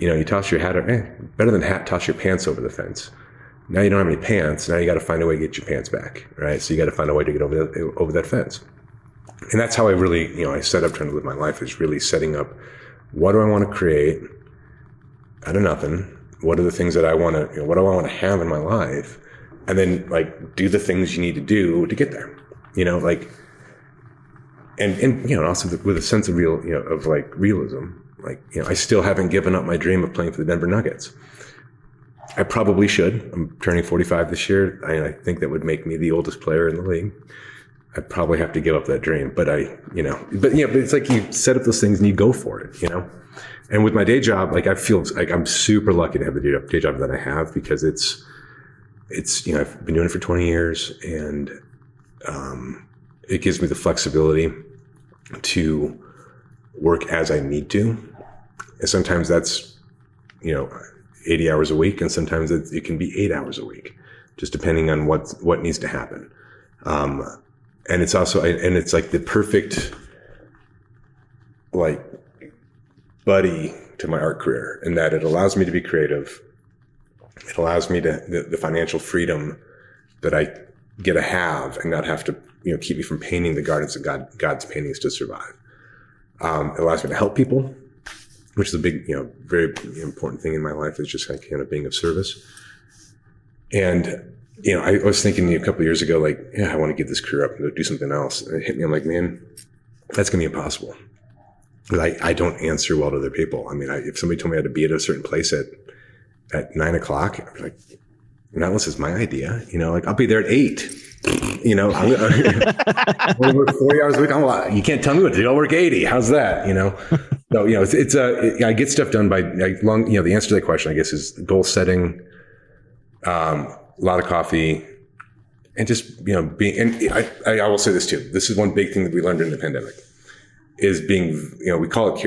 You toss your hat, better than hat, toss your pants over the fence. Now you don't have any pants. Now you got to find a way to get your pants back. Right. So you got to find a way to get over that fence. And that's how I really, I set up trying to live my life, is really setting up, what do I want to create out of nothing? What are the things that I want to, what do I want to have in my life? And then do the things you need to do to get there, and also with a sense of realism. I still haven't given up my dream of playing for the Denver Nuggets. I probably should. I'm turning 45 this year. I think that would make me the oldest player in the league. I'd probably have to give up that dream, but but it's like you set up those things and you go for it, And with my day job, I feel like I'm super lucky to have the day job that I have, because it's I've been doing it for 20 years, and it gives me the flexibility to work as I need to. And sometimes that's, 80 hours a week, and sometimes it can be 8 hours a week, just depending on what needs to happen. And it's also, and it's like the perfect, buddy to my art career, in that it allows me to be creative. It allows me to, the financial freedom that I get to have, and not have to, keep me from painting the gardens of God's paintings to survive. It allows me to help people, which is a big, very important thing in my life, is just kind of being of service. And, I was thinking a couple of years ago, I want to give this career up and go do something else. And it hit me. I'm like, man, that's going to be impossible. I don't answer well to other people. I mean, if somebody told me I had to be at a certain place at 9 o'clock, I'd be like, not unless it's my idea, I'll be there at 8. I work 40 hours a week. You can't tell me what to do. I'll work 80. How's that? So, I get stuff done by the answer to that question, I guess, is goal setting, a lot of coffee, and just, being, and I will say this too. This is one big thing that we learned during the pandemic, is being, we call it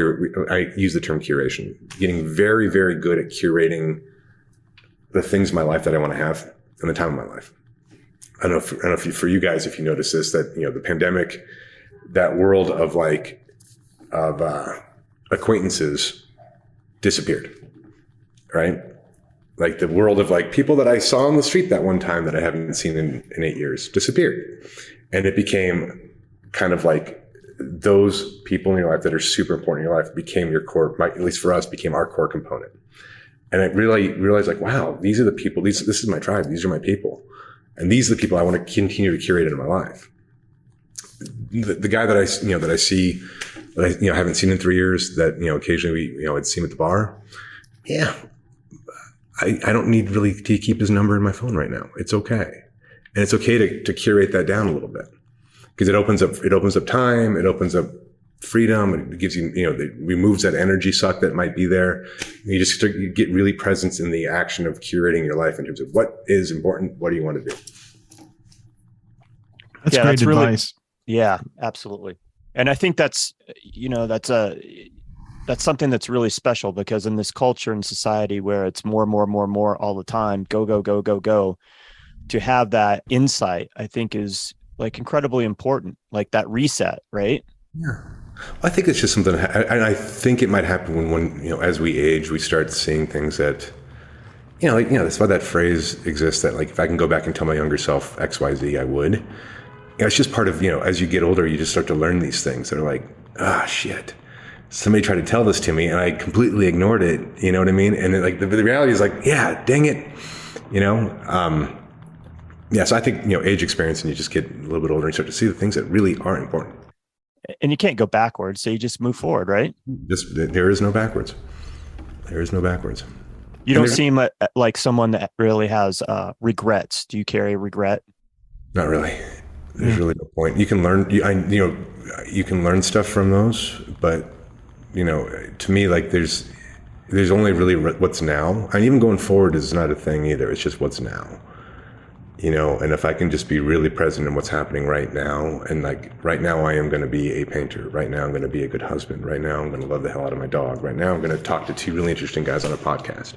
I use the term curation, getting very, very good at curating the things in my life that I want to have and the time of my life. I don't know if for you guys, if you notice this, that, the pandemic, that world of acquaintances disappeared, right? Like the world of like people that I saw on the street that one time that I haven't seen in 8 years disappeared. And it became kind of like those people in your life that are super important in your life became your core, at least for us, became our core component. And I really realized like, wow, these are the people, this is my tribe. These are my people. And these are the people I want to continue to curate in my life. The guy that I see, that I haven't seen in 3 years, that, occasionally I'd see him at the bar. Yeah. I don't need really to keep his number in my phone right now. It's okay. And it's okay to curate that down a little bit, because it opens up time. It opens up freedom. It gives you, it removes that energy suck that might be there. You get really presence in the action of curating your life in terms of what is important. What do you want to do? That's great advice. Yeah, absolutely. And I think that's something that's really special, because in this culture and society where it's more all the time, go, to have that insight, I think is like incredibly important, like that reset, right? Yeah. I think it's just something, and I think it might happen when as we age, we start seeing things that, that's why that phrase exists, that like, if I can go back and tell my younger self X, Y, Z, I would. It's just part of, as you get older, you just start to learn these things that are like, shit. Somebody tried to tell this to me and I completely ignored it. You know what I mean? And then, like the reality is like, yeah, dang it. So I think, age experience, and you just get a little bit older and start to see the things that really are important. And you can't go backwards. So you just move forward, right? There is no backwards. There is no backwards. You don't seem like someone that really has regrets. Do you carry regret? Not really. There's really no point. You can learn, you can learn stuff from those, but to me, like there's only really what's now. And even going forward is not a thing either. It's just what's now, and if I can just be really present in what's happening right now. And like right now I am going to be a painter. Right now I'm going to be a good husband. Right now I'm going to love the hell out of my dog. Right now I'm going to talk to 2 really interesting guys on a podcast.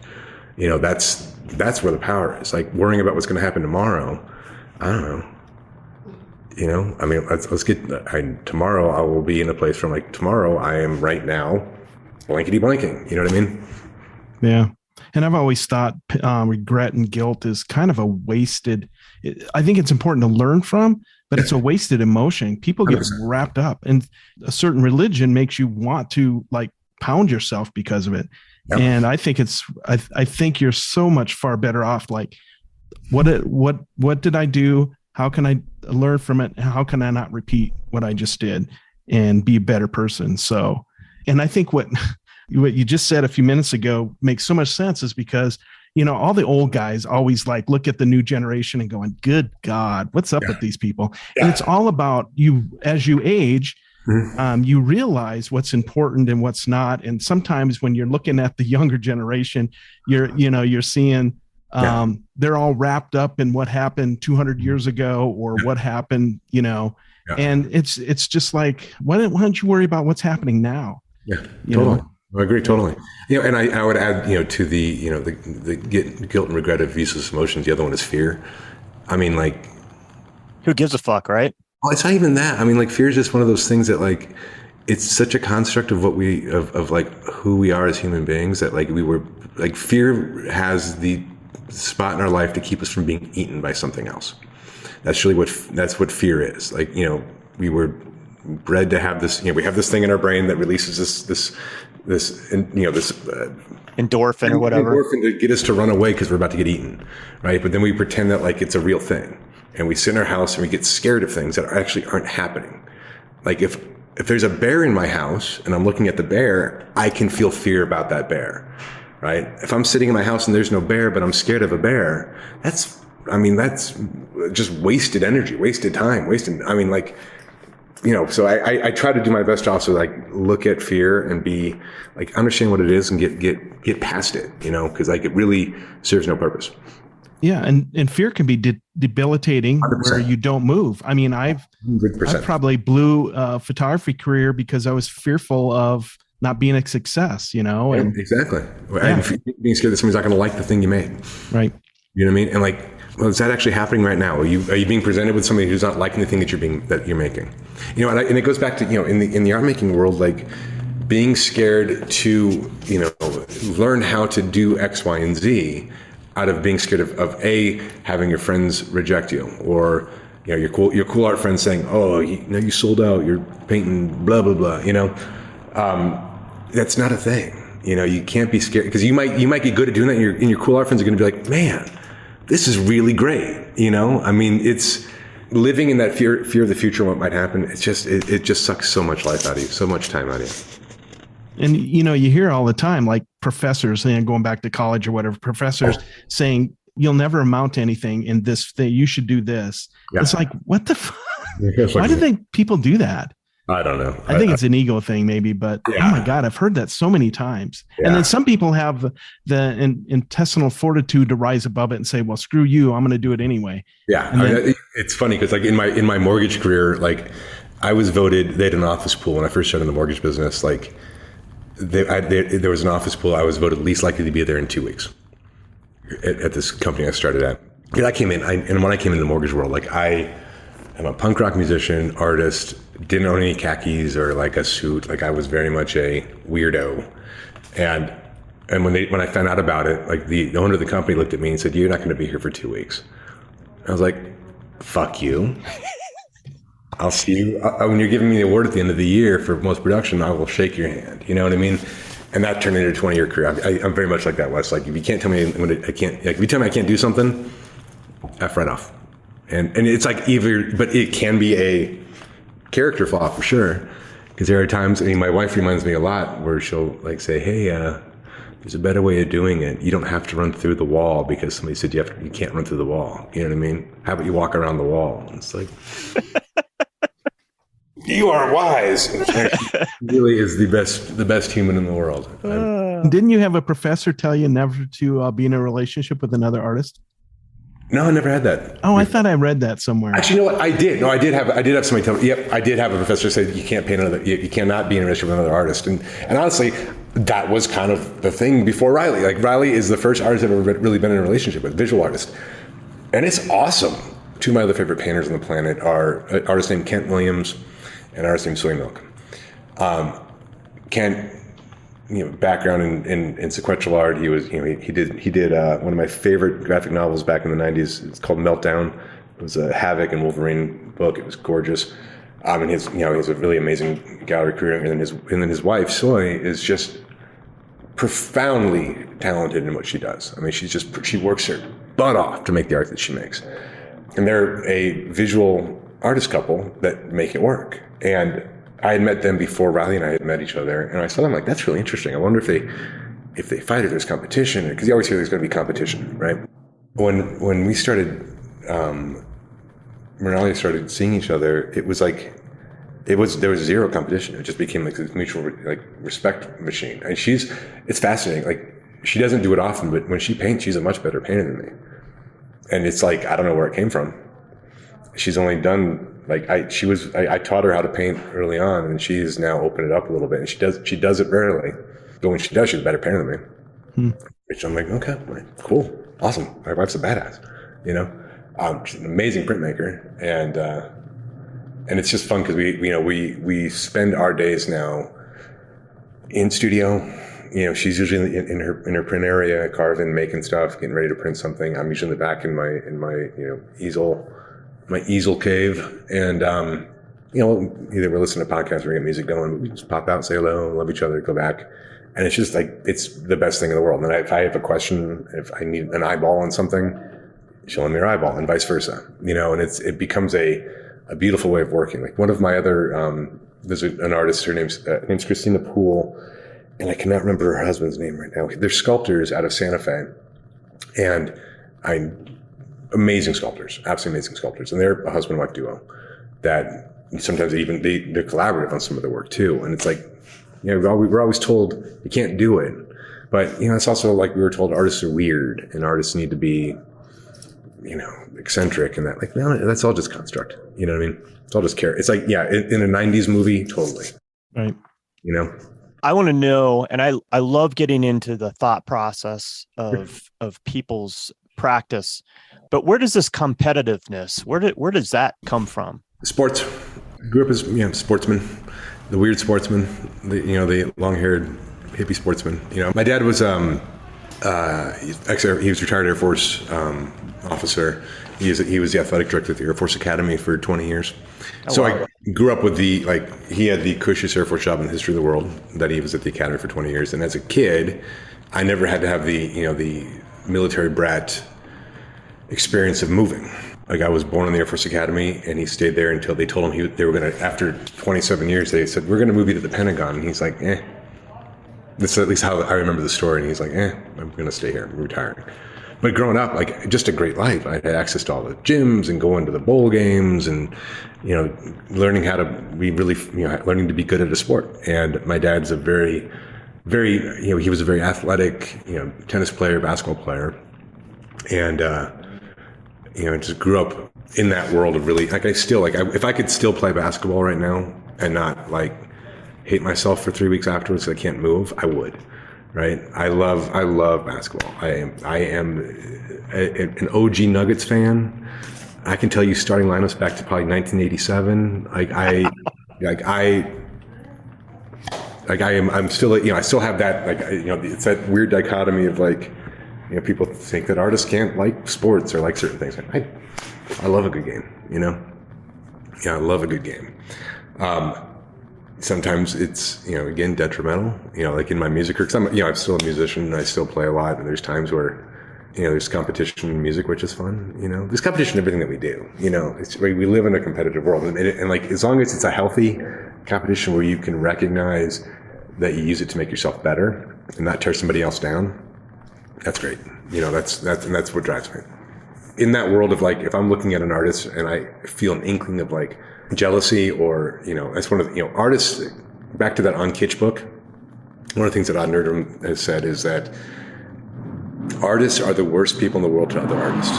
That's where the power is. Like worrying about what's going to happen tomorrow. I don't know. Let's get, tomorrow I will be in a place from like tomorrow I am right now blankety blanking. You know what I mean? Yeah. And I've always thought regret and guilt is kind of a wasted, I think it's important to learn from, but it's a wasted emotion. People get 100%. Wrapped up, and a certain religion makes you want to like pound yourself because of it. Yep. And I think I think you're so much far better off. Like what did I do? How can I learn from it? How can I not repeat what I just did and be a better person? So, and I think what you just said a few minutes ago makes so much sense, is because, all the old guys always like look at the new generation and going, good God, what's up with these people? Yeah. And it's all about you as you age, you realize what's important and what's not. And sometimes when you're looking at the younger generation, you're seeing, they're all wrapped up in what happened 200 years ago or what happened, and it's just like, why don't you worry about what's happening now? Yeah, totally. I agree totally. And I would add, to the guilt and regret of useless emotions. The other one is fear. I mean, like, who gives a fuck, right? Well, it's not even that. I mean, like, fear is just one of those things that, like, it's such a construct of what of like who we are as human beings, that like fear has the spot in our life to keep us from being eaten by something else. That's really that's what fear is. Like, we were bred to have this, we have this thing in our brain that releases this endorphin or whatever. Endorphin to get us to run away because we're about to get eaten, right? But then we pretend that like it's a real thing, and we sit in our house and we get scared of things that actually aren't happening. Like if there's a bear in my house and I'm looking at the bear, I can feel fear about that bear, right? If I'm sitting in my house and there's no bear, but I'm scared of a bear, that's just wasted energy, wasted time, so I try to do my best to also like look at fear and be like, understand what it is and get past it, because like it really serves no purpose. Yeah. And fear can be debilitating 100%. Where you don't move. I mean, I probably blew a photography career because I was fearful of not being a success, and exactly. Being scared that somebody's not going to like the thing you made. Right. You know what I mean? And like, well, is that actually happening right now? Are you being presented with somebody who's not liking the thing that you're making? And it goes back to, in the art making world, like being scared to, learn how to do X, Y, and Z out of being scared of having your friends reject you, or your cool art friends saying, oh, you sold out, you're painting blah blah blah. That's not a thing. You can't be scared, because you might get good at doing that, and your cool art friends are going to be like, man, this is really great. It's living in that fear of the future, what might happen. It's just it just sucks so much life out of you, so much time out of you. And you hear all the time, like professors, going back to college or whatever, professors saying you'll never amount to anything in this thing. You should do this. Yeah. It's like, what the fuck? Why do they people do that? I don't know. I think it's an ego thing maybe, but oh my God, I've heard that so many times. Yeah. And then some people have the intestinal fortitude to rise above it and say, well, screw you, I'm going to do it anyway. Yeah. It's funny because like in my mortgage career, like I was voted, they had an office pool when I first started in the mortgage business. Like there was an office pool. I was voted least likely to be there in 2 weeks at this company I started at. And I came in, and when I came into the mortgage world, like I am a punk rock musician, artist, didn't own any khakis or like a suit. Like I was very much a weirdo. And when I found out about it, like the owner of the company looked at me and said, you're not going to be here for 2 weeks. I was like, fuck you. I'll see you. When you're giving me the award at the end of the year for most production, I will shake your hand. You know what I mean? And that turned into a 20-year career. I'm very much like that, Wes. Like if you can't tell me I can't, like if you tell me I can't do something, F right off. And it's like but it can be a character flaw for sure. Because there are times, my wife reminds me a lot where she'll like say, hey, there's a better way of doing it. You don't have to run through the wall because somebody said you can't run through the wall. You know what I mean? How about you walk around the wall? And it's like, you are wise. Really is the best human in the world. Didn't you have a professor tell you never to be in a relationship with another artist? No, I never had that. Oh, I thought I read that somewhere. Actually, you know what? I did. No, I did have somebody tell me. Yep, I did have a professor say you can't paint you cannot be in a relationship with another artist. And honestly, that was kind of the thing before Riley. Like Riley is the first artist I've ever really been in a relationship with, visual artist, and it's awesome. Two of my other favorite painters on the planet are an artist named Kent Williams and an artist named Soy Milk. Kent, background in sequential art. He was, he did one of my favorite graphic novels back in the 90s. It's called Meltdown. It was a Havoc and Wolverine book. It was gorgeous. And he has a really amazing gallery career. And then his wife, Soy, is just profoundly talented in what she does. I mean, she works her butt off to make the art that she makes. And they're a visual artist couple that make it work. And I had met them before Riley and I had met each other, and I saw them like, that's really interesting. I wonder if they fight, if there's competition, because you always hear there's going to be competition, right? When we started, Riley started seeing each other, there was zero competition. It just became like this mutual respect machine. And it's fascinating. Like she doesn't do it often, but when she paints, she's a much better painter than me. And it's like, I don't know where it came from. She's only done. I taught her how to paint early on, and she's now opened it up a little bit. And she does it rarely, but when she does, she's a better painter than me. Which I'm like, okay, cool, awesome. My wife's a badass, She's an amazing printmaker, and it's just fun because we spend our days now in studio. She's usually in her print area, carving, making stuff, getting ready to print something. I'm usually in the back in my easel cave, and either we're listening to podcasts or we get music going, we just pop out, say hello, love each other, go back, and it's just like it's the best thing in the world. And if I have a question, if I need an eyeball on something, she'll lend me her eyeball, and vice versa. And it becomes a beautiful way of working. Like one of my other there's an artist, her name's Christina Poole, and I cannot remember her husband's name right now. They're sculptors out of Santa Fe, and amazing sculptors, absolutely amazing sculptors. And they're a husband and wife duo that sometimes they're collaborative on some of their work too. And it's like, we're always told you can't do it. But, it's also like we were told artists are weird and artists need to be, eccentric and that. Like, no, that's all just construct. You know what I mean? It's all just care. It's like, yeah, in a 90s movie, totally. Right. I want to know, and I love getting into the thought process of people's practice, but where does this competitiveness, where does that come from? Sports. Grew up as sportsman, the weird sportsman, the long-haired hippie sportsman. My dad was He was retired Air Force officer. He was the athletic director at the Air Force Academy for 20 years. So wow. I grew up with he had the cushiest Air Force job in the history of the world, that he was at the Academy for 20 years. And as a kid, I never had to have the military brat experience of moving. Like, I was born in the Air Force Academy, and he stayed there until they told him they were going to, after 27 years, they said, we're going to move you to the Pentagon. And he's like, This is at least how I remember the story. And he's like, I'm going to stay here. I'm retiring. But growing up, like, just a great life. I had access to all the gyms and going to the bowl games and, learning how to be really, learning to be good at a sport. And my dad's a very, very, he was a very athletic, tennis player, basketball player. And, just grew up in that world of really, if I could still play basketball right now and not hate myself for 3 weeks afterwards because I can't move, I would. Right? I love basketball. I am an OG Nuggets fan. I can tell you starting lineups back to probably 1987. I'm still, I still have that, it's that weird dichotomy of people think that artists can't like sports or like certain things. I love a good game, Yeah, I love a good game. Sometimes it's, again, detrimental, like in my music career, because I'm still a musician and I still play a lot. And there's times where, there's competition in music, which is fun. There's competition in everything that we do. We live in a competitive world. And as long as it's a healthy competition where you can recognize that you use it to make yourself better and not tear somebody else down, that's great. That's what drives me. In that world of if I'm looking at an artist and I feel an inkling of jealousy or, that's one of the, artists, back to that On Kitsch book. One of the things that Nerdrum has said is that artists are the worst people in the world to other artists,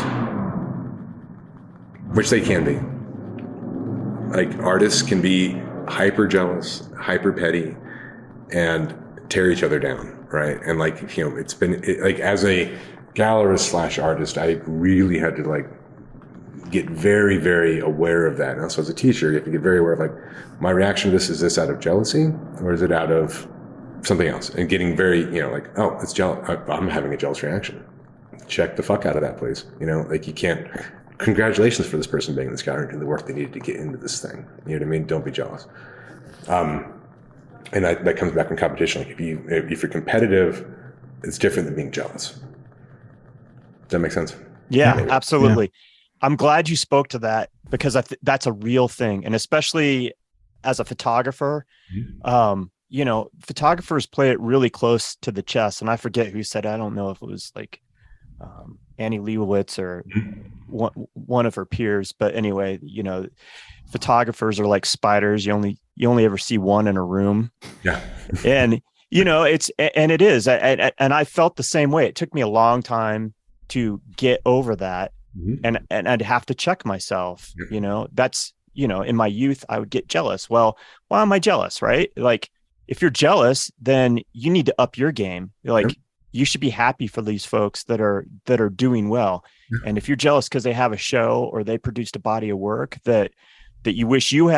which they can be. Artists can be hyper jealous, hyper petty, and tear each other down. Right. And it's been as a gallerist / artist, I really had to get very, very aware of that. And also as a teacher, you have to get very aware of my reaction to this, is this out of jealousy or is it out of something else? And getting very, oh, it's jealous. I'm having a jealous reaction. Check the fuck out of that, please. You can't, congratulations for this person being in this gallery and doing the work they needed to get into this thing. You know what I mean? Don't be jealous. And that comes back in competition. If you're competitive, it's different than being jealous. Does that make sense? Yeah, absolutely. Yeah. I'm glad you spoke to that because that's a real thing. And especially as a photographer, photographers play it really close to the chest. And I forget who said, I don't know if it was Annie Leibovitz or one of her peers. But anyway, photographers are like spiders. You only ever see one in a room. Yeah. And, it is. And I felt the same way. It took me a long time to get over that. Mm-hmm. And I'd have to check myself, that's, in my youth, I would get jealous. Well, why am I jealous? Right? If you're jealous, then you need to up your game. You should be happy for these folks that are doing well. Yeah. And if you're jealous because they have a show or they produced a body of work that you wish you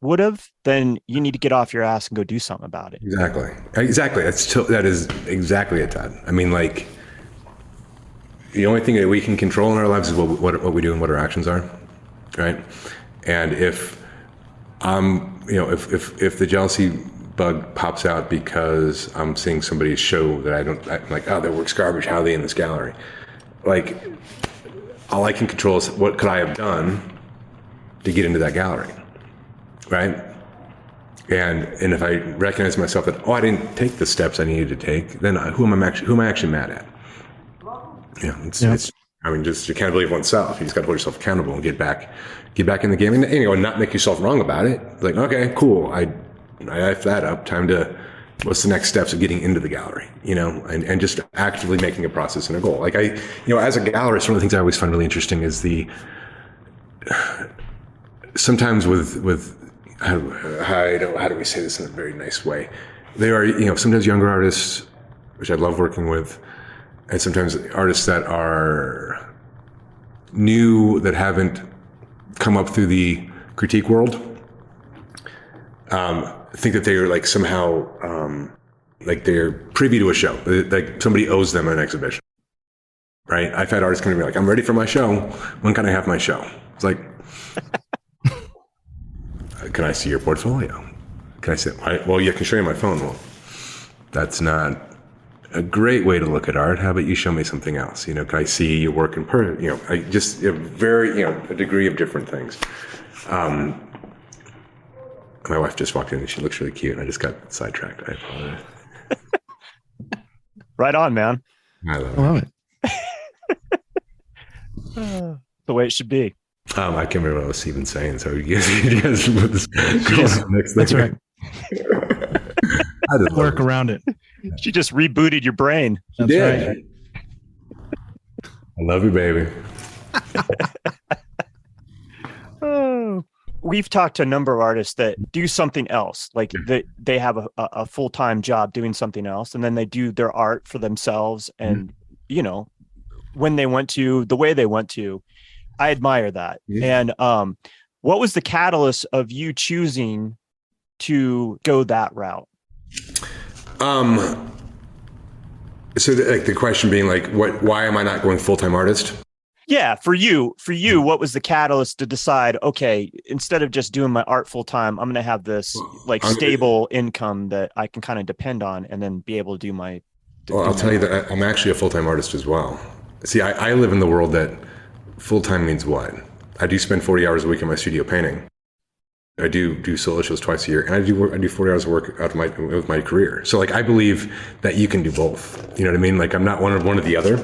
would have, then you need to get off your ass and go do something about it. Exactly. That is exactly it, Todd. I mean, the only thing that we can control in our lives is what we do and what our actions are, right? And if if the jealousy bug pops out because I'm seeing somebody's show that I'm like, oh, their work's garbage. How are they in this gallery? All I can control is what could I have done to get into that gallery, right? And if I recognize myself that, I didn't take the steps I needed to take, then who am I actually mad at? It's just accountability of oneself. You just got to hold yourself accountable and get back in the game and not make yourself wrong about it. Okay, cool. I effed that up. Time to, what's the next steps of getting into the gallery, and just actively making a process and a goal. As a gallerist, one of the things I always find really interesting is sometimes with how do we say this in a very nice way? There are, sometimes younger artists, which I love working with, and sometimes artists that are new, that haven't come up through the critique world, think that they are somehow like they're privy to a show, like somebody owes them an exhibition, right? I've had artists come to me like, I'm ready for my show. When can I have my show? It's like, can I see your portfolio? Can I say, well, you can show you my phone. Well, that's not a great way to look at art. How about you show me something else? Can I see your work in person? I just a degree of different things. My wife just walked in and she looks really cute, and I just got sidetracked. I apologize. Right on, man. I love it. The way it should be. I can't remember what I was even saying. So you guys put this next thing. That's right. I just work around it. She just rebooted your brain. That's right. I love you, baby. We've talked to a number of artists that do something else. Like they have a full-time job doing something else, and then they do their art for themselves. And, when they went to the way they went to, I admire that. Yeah. And what was the catalyst of you choosing to go that route? So the question being like, why am I not going full-time artist? Yeah. For you, what was the catalyst to decide, okay, instead of just doing my art full-time, I'm going to have this stable income that I can kind of depend on and then be able to do my. Well, I'll tell you that I'm actually a full-time artist as well. See, I live in the world that full-time means what? I do spend 40 hours a week in my studio painting. I do solo shows twice a year, and I do 40 hours of work out of my career. So I believe that you can do both. You know what I mean? Like I'm not one or the other.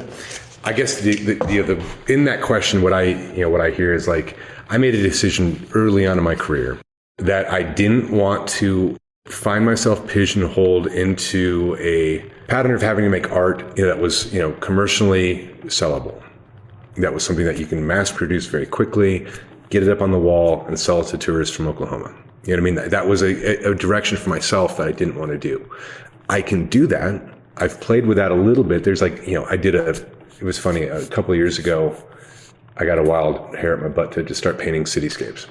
I guess the in that question, what I hear is like, I made a decision early on in my career that I didn't want to find myself pigeonholed into a pattern of having to make art that was, commercially sellable. That was something that you can mass produce very quickly, get it up on the wall and sell it to tourists from Oklahoma. You know what I mean? That was a direction for myself that I didn't want to do. I can do that. I've played with that a little bit. There's it was funny, a couple of years ago, I got a wild hair at my butt to just start painting cityscapes.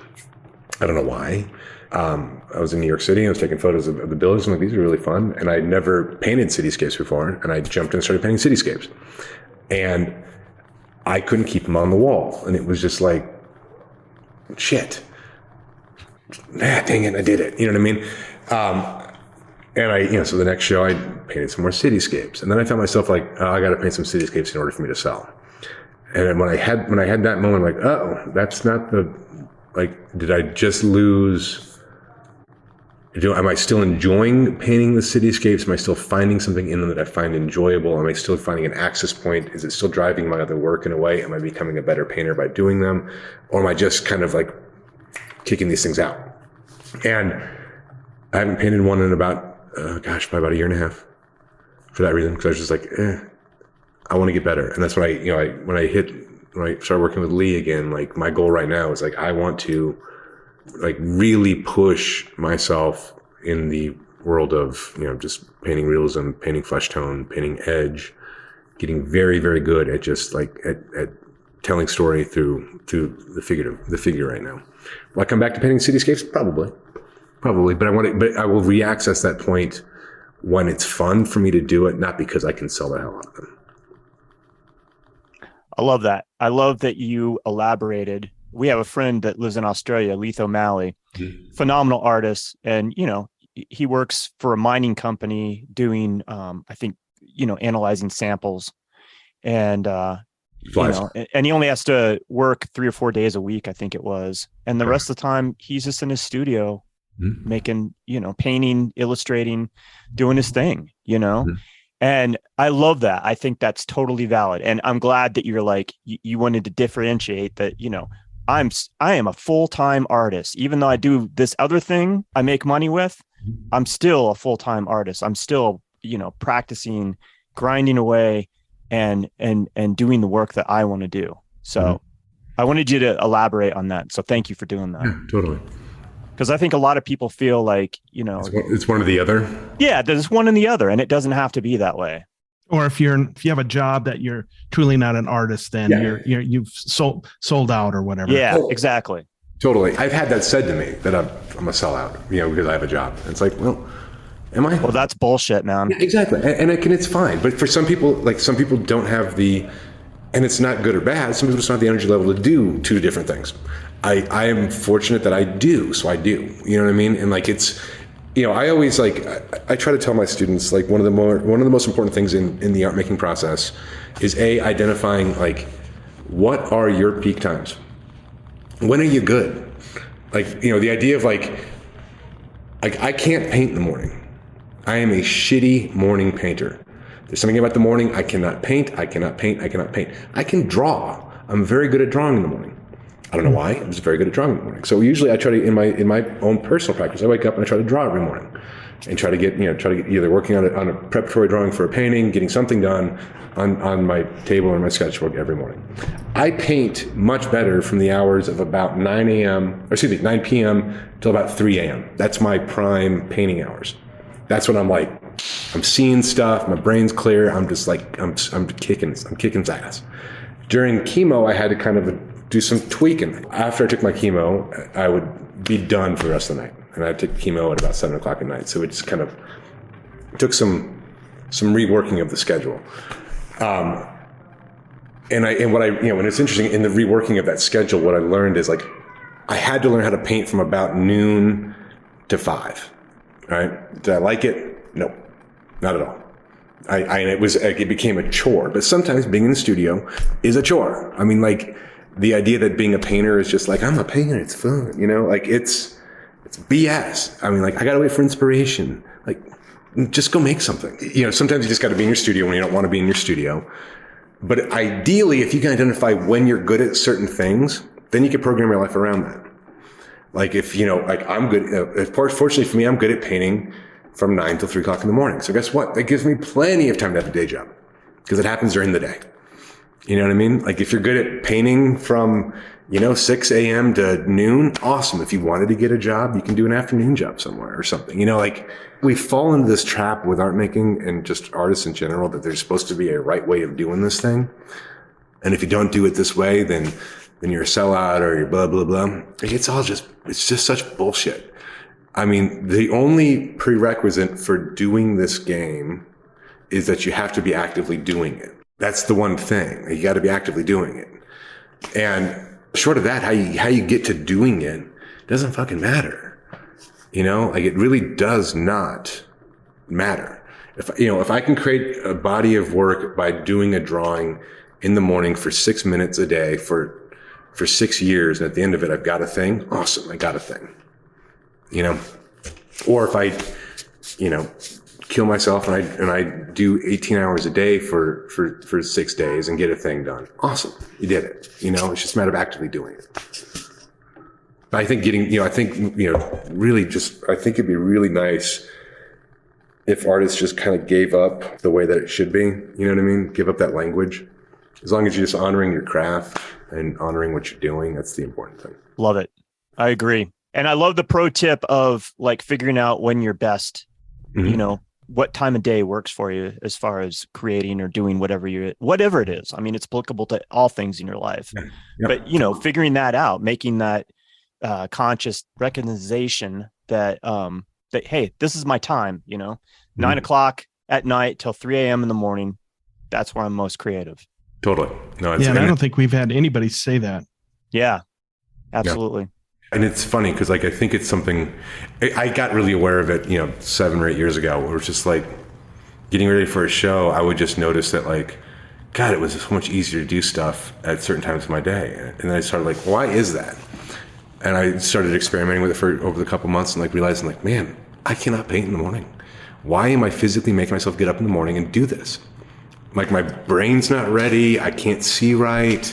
I don't know why. I was in New York City and I was taking photos of the buildings. I'm like, these are really fun. And I'd never painted cityscapes before. And I jumped in and started painting cityscapes. And I couldn't keep them on the wall. And it was just like, shit. Dang it, I did it. You know what I mean? And so the next show I painted some more cityscapes. And then I found myself like, oh, I got to paint some cityscapes in order for me to sell. And then when I had that moment, like, oh, that's not did I just lose? Am I still enjoying painting the cityscapes? Am I still finding something in them that I find enjoyable? Am I still finding an access point? Is it still driving my other work in a way? Am I becoming a better painter by doing them? Or am I just kind of like kicking these things out? And I haven't painted one in probably about a year and a half for that reason. Because I was just like, I want to get better. And that's when when I started working with Lee again, like my goal right now is like, I want to like really push myself in the world of, just painting realism, painting flesh tone, painting edge, getting very, very good at just like at telling story through the figure right now. Will I come back to painting cityscapes? Probably, but I will reaccess that point when it's fun for me to do it, not because I can sell the hell out of them. I love that. I love that you elaborated. We have a friend that lives in Australia, Leith O'Malley, phenomenal artist. And, he works for a mining company doing, analyzing samples. And, and he only has to work 3 or 4 days a week, I think it was. And the rest of the time, he's just in his studio making, painting, illustrating, doing his thing, And I love that. I think that's totally valid. And I'm glad that you're like, you wanted to differentiate that, I am a full-time artist. Even though I do this other thing I make money with, I'm still a full-time artist. I'm still, practicing, grinding away and doing the work that I want to do. So I wanted you to elaborate on that. So thank you for doing that. Yeah, totally. Because I think a lot of people feel like, it's one or the other. Yeah, there's one and the other, and it doesn't have to be that way. Or if you have a job that you're truly not an artist, then you've sold out or whatever. Yeah, exactly. Totally. I've had that said to me that I'm a sellout, because I have a job. And it's like, well, Am I? Well, that's bullshit, man. Yeah, exactly. And it's fine. But for some people, like some people don't have and it's not good or bad. Some people just don't have the energy level to do two different things. I am fortunate that I do. So I do, you know what I mean? And like, it's, I always I try to tell my students, like one of the most important things in the art making process is identifying like, what are your peak times? When are you good? Like, the idea of like I can't paint in the morning. I am a shitty morning painter. There's something about the morning. I cannot paint. I cannot paint. I can draw. I'm very good at drawing in the morning. I don't know why. I'm just very good at drawing in the morning. So usually I try to, in my own personal practice, I wake up and I try to draw every morning and try to get either working on a preparatory drawing for a painting, getting something done on my table or my sketchbook every morning. I paint much better from the hours of about 9 p.m. till about 3 a.m. That's my prime painting hours. That's when I'm seeing stuff. My brain's clear. I'm just like, I'm kicking ass. During chemo, I had to kind of do some tweaking. After I took my chemo, I would be done for the rest of the night. And I took chemo at about 7 o'clock at night. So it just kind of took some reworking of the schedule. And when it's interesting in the reworking of that schedule, what I learned is like, I had to learn how to paint from about noon to 5. Right? Did I like it? No, not at all. It became a chore, but sometimes being in the studio is a chore. I mean, like the idea that being a painter is just like, I'm a painter. It's fun. Like it's BS. I mean, like I got to wait for inspiration. Like just go make something. Sometimes you just got to be in your studio when you don't want to be in your studio. But ideally, if you can identify when you're good at certain things, then you can program your life around that. Like if, I'm good, fortunately for me, I'm good at painting from 9 till 3 o'clock in the morning. So guess what? That gives me plenty of time to have a day job because it happens during the day. You know what I mean? Like if you're good at painting from, 6 a.m. to noon, awesome. If you wanted to get a job, you can do an afternoon job somewhere or something. Like we fall into this trap with art making and just artists in general that there's supposed to be a right way of doing this thing. And if you don't do it this way, then you're a sellout or you're blah, blah, blah. It's just such bullshit. I mean, the only prerequisite for doing this game is that you have to be actively doing it. That's the one thing. You got to be actively doing it. And short of that, how you get to doing it doesn't fucking matter. Like it really does not matter. If I can create a body of work by doing a drawing in the morning for 6 minutes a day for 6 years, and at the end of it, I've got a thing. Awesome. I got a thing, or if I, kill myself and I do 18 hours a day for 6 days and get a thing done. Awesome. You did it. It's just a matter of actively doing it. But I think I think it'd be really nice if artists just kind of gave up the way that it should be. You know what I mean? Give up that language. As long as you're just honoring your craft and honoring what you're doing, that's the important thing. Love it. I agree. And I love the pro tip of like figuring out when you're best, what time of day works for you as far as creating or doing whatever it is. I mean, it's applicable to all things in your life, but figuring that out, making that conscious recognition that, hey, this is my time, 9 o'clock at night till 3 a.m. in the morning. That's where I'm most creative. Totally. No, and I don't think we've had anybody say that. Yeah, absolutely. Yeah. And it's funny because like I think it's something I got really aware of it, 7 or 8 years ago. Where it's just like getting ready for a show. I would just notice that like, God, it was so much easier to do stuff at certain times of my day. And then I started like, why is that? And I started experimenting with it for over the couple months and like realizing like, man, I cannot paint in the morning. Why am I physically making myself get up in the morning and do this? Like my brain's not ready. I can't see right.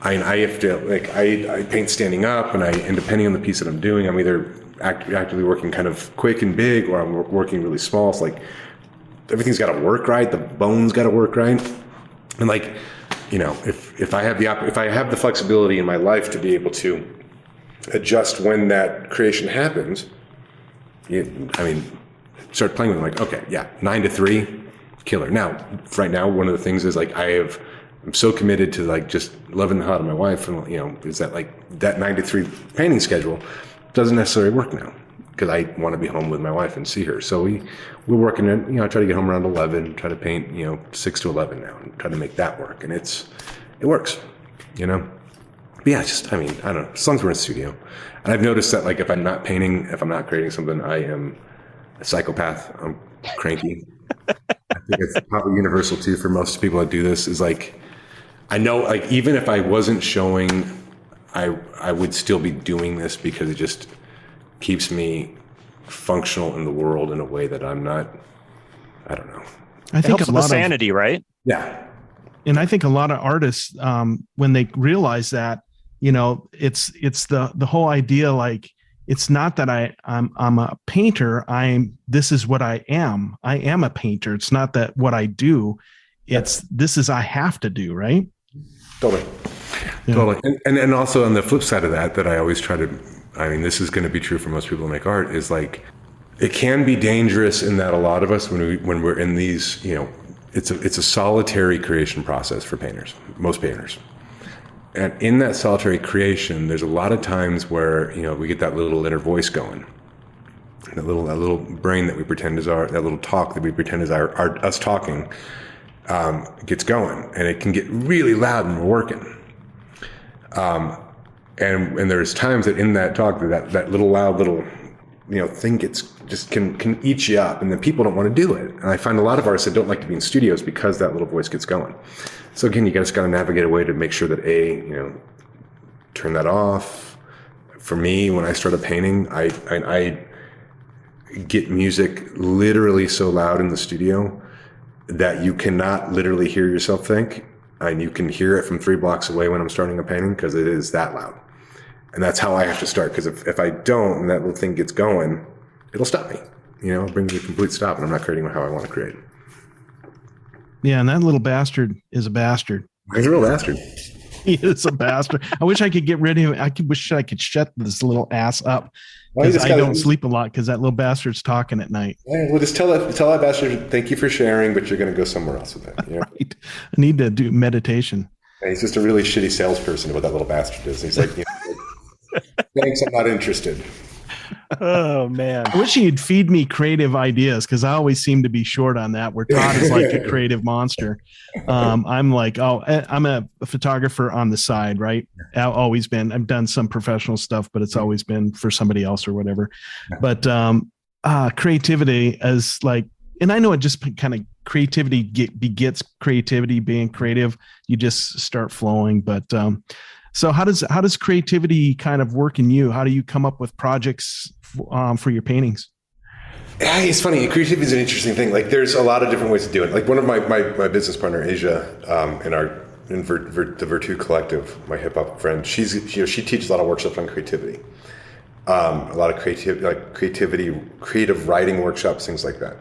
I have to like I paint standing up, and depending on the piece that I'm doing, I'm either actively working kind of quick and big, or I'm working really small. It's like everything's got to work right. The bone's got to work right, and like if I have the flexibility in my life to be able to adjust when that creation happens, start playing with them. Like, okay, yeah, 9 to 3, killer. Now, right now, one of the things is like I'm so committed to like just loving the hell out of my wife, and is that like that 9 to 3 painting schedule doesn't necessarily work now. because I want to be home with my wife and see her. So we're working at, I try to get home around 11, try to paint, 6 to 11 now, and try to make that work. And it works, But yeah, I don't know, as long as we're in the studio. And I've noticed that, like, if I'm not painting, if I'm not creating something, I am a psychopath. I'm cranky. I think it's probably universal too for most people that do this, is like, I know, like, even if I wasn't showing, I would still be doing this because it just keeps me functional in the world in a way that I'm not, I don't know. I think it helps with sanity, right? Yeah. And I think a lot of artists, when they realize that, it's the whole idea, like, it's not that I'm a painter. This is what I am. I am a painter. It's not that what I do. This is I have to do, right? Totally. Yeah. Totally. And also on the flip side of that I always try to, this is going to be true for most people who make art, is like, it can be dangerous in that a lot of us, when we're in these, it's a solitary creation process for painters, most painters. And in that solitary creation, there's a lot of times where, we get that little inner voice going, that little brain that we pretend is that little talk that we pretend is us talking, gets going, and it can get really loud when we're working. And there's times that in that talk, that little loud little, thing can eat you up, and then people don't want to do it. And I find a lot of artists that don't like to be in studios because that little voice gets going. So again, you just got to navigate a way to make sure that turn that off. For me, when I started painting, I get music literally so loud in the studio that you cannot literally hear yourself think, and you can hear it from 3 blocks away when I'm starting a painting, because it is that loud. And that's how I have to start, because if I don't, and that little thing gets going, it'll stop me. It'll bring me to a complete stop, and I'm not creating how I want to create. Yeah, and that little bastard is a bastard. He's a real bastard. He is a bastard. I wish I could get rid of him. I wish I could shut this little ass up, because I don't sleep a lot because that little bastard's talking at night. Yeah, well, just tell that bastard, thank you for sharing, but you're going to go somewhere else with it. Right. I need to do meditation. And he's just a really shitty salesperson, what that little bastard is. He's like, thanks, I'm not interested. Oh man, I wish he'd feed me creative ideas, because I always seem to be short on that, where Todd is like a creative monster. I'm like, I'm a photographer on the side, right? I've always been. I've done some professional stuff, but it's always been for somebody else or whatever. But creativity is like, and I know it just kind of creativity begets creativity. Being creative, you just start flowing. But so how does creativity kind of work in you? How do you come up with projects for your paintings? Yeah, it's funny. Creativity is an interesting thing. Like, there's a lot of different ways to do it. Like, one of my business partner, Asia, in the Virtu Collective, my hip hop friend, she teaches a lot of workshops on creativity. A lot of creative writing workshops, things like that.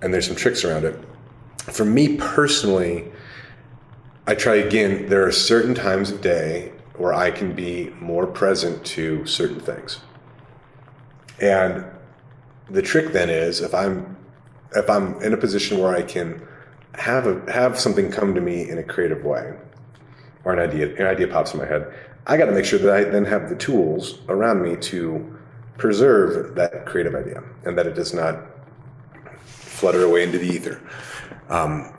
And there's some tricks around it. For me personally, I try again. There are certain times of day where I can be more present to certain things. And the trick then is, if I'm in a position where I can have something come to me in a creative way, or an idea pops in my head, I got to make sure that I then have the tools around me to preserve that creative idea, and that it does not flutter away into the ether,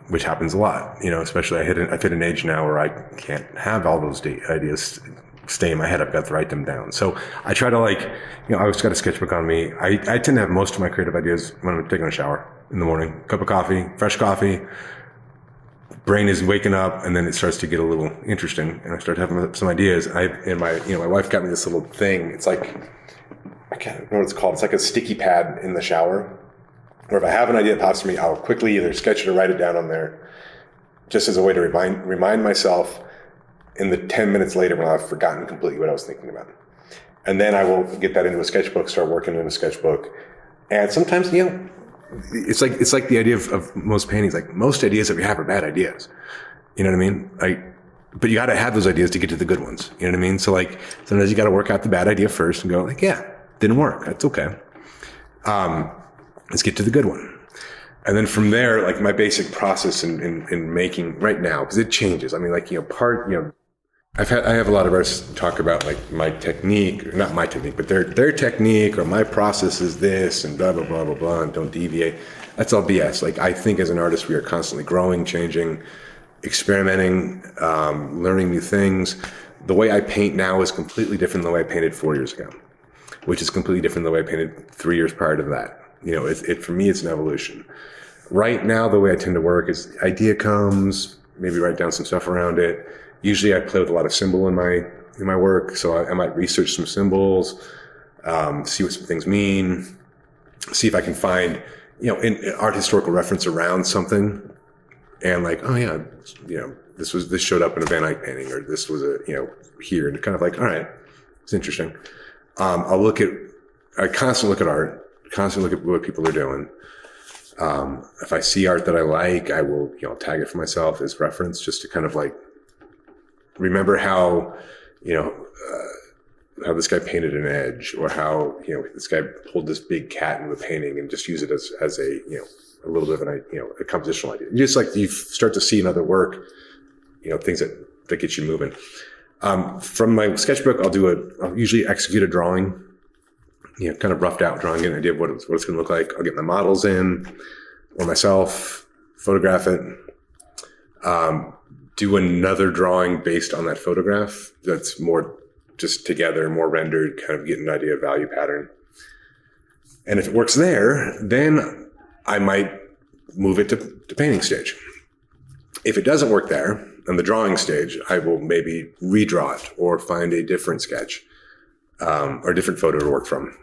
which happens a lot. Especially I've hit an age now where I can't have all those ideas stay in my head. I've got to write them down. So I try to, like, I always got a sketchbook on me. I tend to have most of my creative ideas when I'm taking a shower in the morning. Cup of coffee, fresh coffee. Brain is waking up, and then it starts to get a little interesting, and I start having some ideas. My wife got me this little thing. It's like, I can't remember what it's called. It's like a sticky pad in the shower, or if I have an idea that pops to me, I'll quickly either sketch it or write it down on there, just as a way to remind myself in the 10 minutes later when I've forgotten completely what I was thinking about. And then I will get that into a sketchbook, start working in a sketchbook. And sometimes, it's like the idea of most paintings. Like, most ideas that we have are bad ideas. You know what I mean? But you got to have those ideas to get to the good ones. You know what I mean? So, like, sometimes you got to work out the bad idea first and go, like, yeah, didn't work. That's okay. Let's get to the good one. And then from there, like, my basic process in making right now, because it changes. I mean, like, I have a lot of artists talk about like my technique, or not my technique, but their technique or my process is this and blah, blah, blah, blah, blah, and don't deviate. That's all BS. Like I think as an artist, we are constantly growing, changing, experimenting, learning new things. The way I paint now is completely different than the way I painted 4 years ago, which is completely different than the way I painted 3 years prior to that. You know, for me, it's an evolution. Right now, the way I tend to work is the idea comes, maybe write down some stuff around it. Usually I play with a lot of symbol in my work. So I might research some symbols, see what some things mean, see if I can find, you know, an art historical reference around something. And like, oh yeah, you know, this showed up in a Van Eyck painting, or this was here, and kind of like, all right, it's interesting. I constantly look at art, constantly look at what people are doing. If I see art that I like, I will, you know, tag it for myself as reference, just to kind of like remember how, you know, how this guy painted an edge, or how, you know, this guy pulled this big cat into the painting, and just use it as a, you know, a little bit of a compositional idea. Just like you start to see in other work, you know, things that get you moving. From my sketchbook, I'll usually execute a drawing, you know, kind of roughed out drawing, get an idea of what it's going to look like. I'll get my models in, or myself, photograph it, do another drawing based on that photograph that's more just together, more rendered, kind of get an idea of value pattern. And if it works there, then I might move it to painting stage. If it doesn't work there, on the drawing stage, I will maybe redraw it or find a different sketch or a different photo to work from,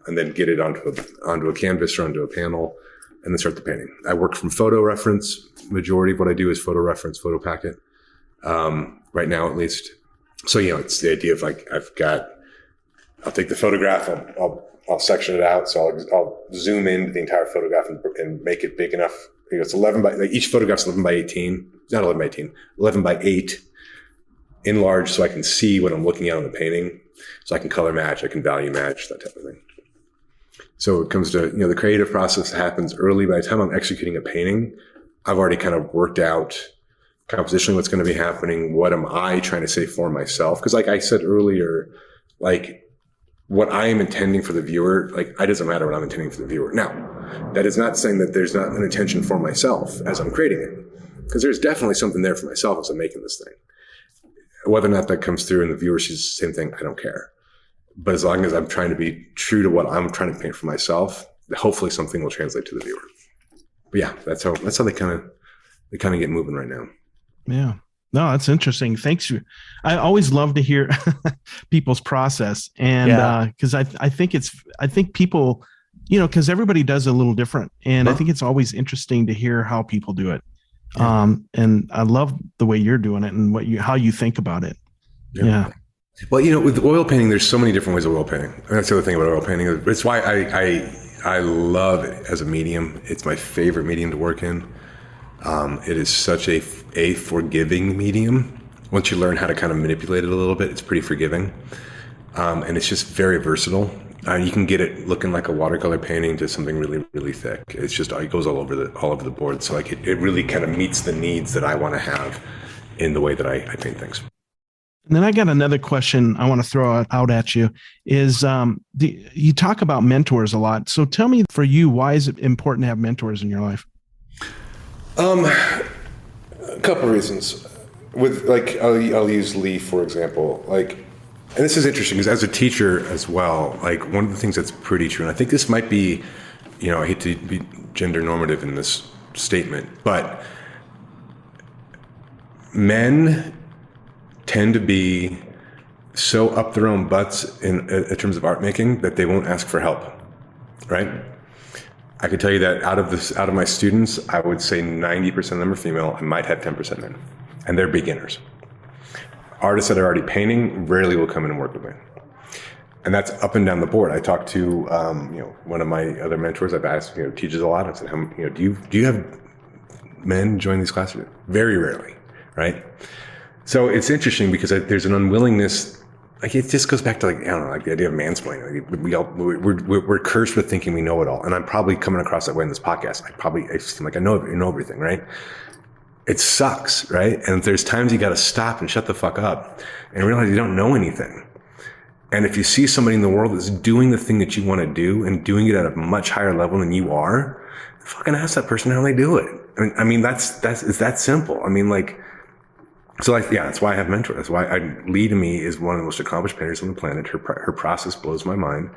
and then get it onto a canvas or onto a panel, and then start the painting. I work from photo reference. Majority of what I do is photo reference, photo packet, right now at least. So, you know, it's the idea of like, I'll take the photograph, I'll section it out. So I'll zoom into the entire photograph and make it big enough. You know, it's 11 by, like each photograph's 11 by 18. It's not 11 by 18, 11 by 8 enlarged, so I can see what I'm looking at on the painting. So I can color match, I can value match, that type of thing. So it comes to, you know, the creative process happens early. By the time I'm executing a painting, I've already kind of worked out compositionally what's going to be happening. What am I trying to say for myself? Because like I said earlier, like what I am intending for the viewer, like it doesn't matter what I'm intending for the viewer. Now, that is not saying that there's not an intention for myself as I'm creating it, because there's definitely something there for myself as I'm making this thing. Whether or not that comes through and the viewer sees the same thing, I don't care. But as long as I'm trying to be true to what I'm trying to paint for myself, hopefully something will translate to the viewer. But yeah, that's how they kind of get moving right now. Yeah. No, that's interesting. Thanks. I always love to hear people's process. And because I think people, you know, because everybody does a little different. And I think it's always interesting to hear how people do it. Yeah. And I love the way you're doing it and how you think about it. Yeah. Well, you know, with oil painting, there's so many different ways of oil painting. And that's the other thing about oil painting. It's why I love it as a medium. It's my favorite medium to work in. It is such a forgiving medium. Once you learn how to kind of manipulate it a little bit, it's pretty forgiving. And it's just very versatile. You can get it looking like a watercolor painting to something really, really thick. It's just, it goes all over the board. So like it really kind of meets the needs that I want to have in the way that I paint things. And then I got another question I want to throw out at you is, you talk about mentors a lot. So tell me, for you, why is it important to have mentors in your life? A couple of reasons. With like, I'll use Lee, for example, like, and this is interesting because as a teacher as well, like one of the things that's pretty true, and I think this might be, you know, I hate to be gender normative in this statement, but men tend to be so up their own butts in terms of art making that they won't ask for help, right? I could tell you that out of my students, I would say 90% of them are female. I might have 10% men, and they're beginners. Artists that are already painting rarely will come in and work with me, and that's up and down the board. I talked to you know, one of my other mentors. I've asked, you know, teaches a lot. I said, you know, do you have men join these classes? Very rarely, right? So it's interesting because there's an unwillingness. Like it just goes back to like, I don't know, like the idea of mansplaining. Like we're cursed with thinking we know it all, and I'm probably coming across that way in this podcast. I seem like I know everything, right? It sucks, right? And there's times you got to stop and shut the fuck up and realize you don't know anything. And if you see somebody in the world that's doing the thing that you want to do and doing it at a much higher level than you are, fucking ask that person how they do it. I mean, it's that simple. I mean, like, so like, yeah, that's why I have mentors. That's why Lee to me is one of the most accomplished painters on the planet. Her process blows my mind.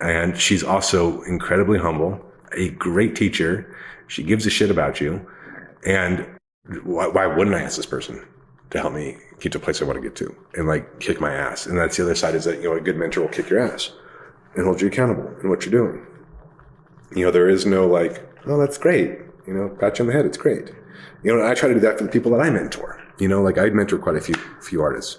And she's also incredibly humble, a great teacher. She gives a shit about you. And why wouldn't I ask this person to help me get to a place I want to get to and like kick my ass? And that's the other side, is that, a good mentor will kick your ass and hold you accountable in what you're doing. There is no like, oh, that's great. Pat you on the head. It's great. I try to do that for the people that I mentor. Like I mentor quite a few artists.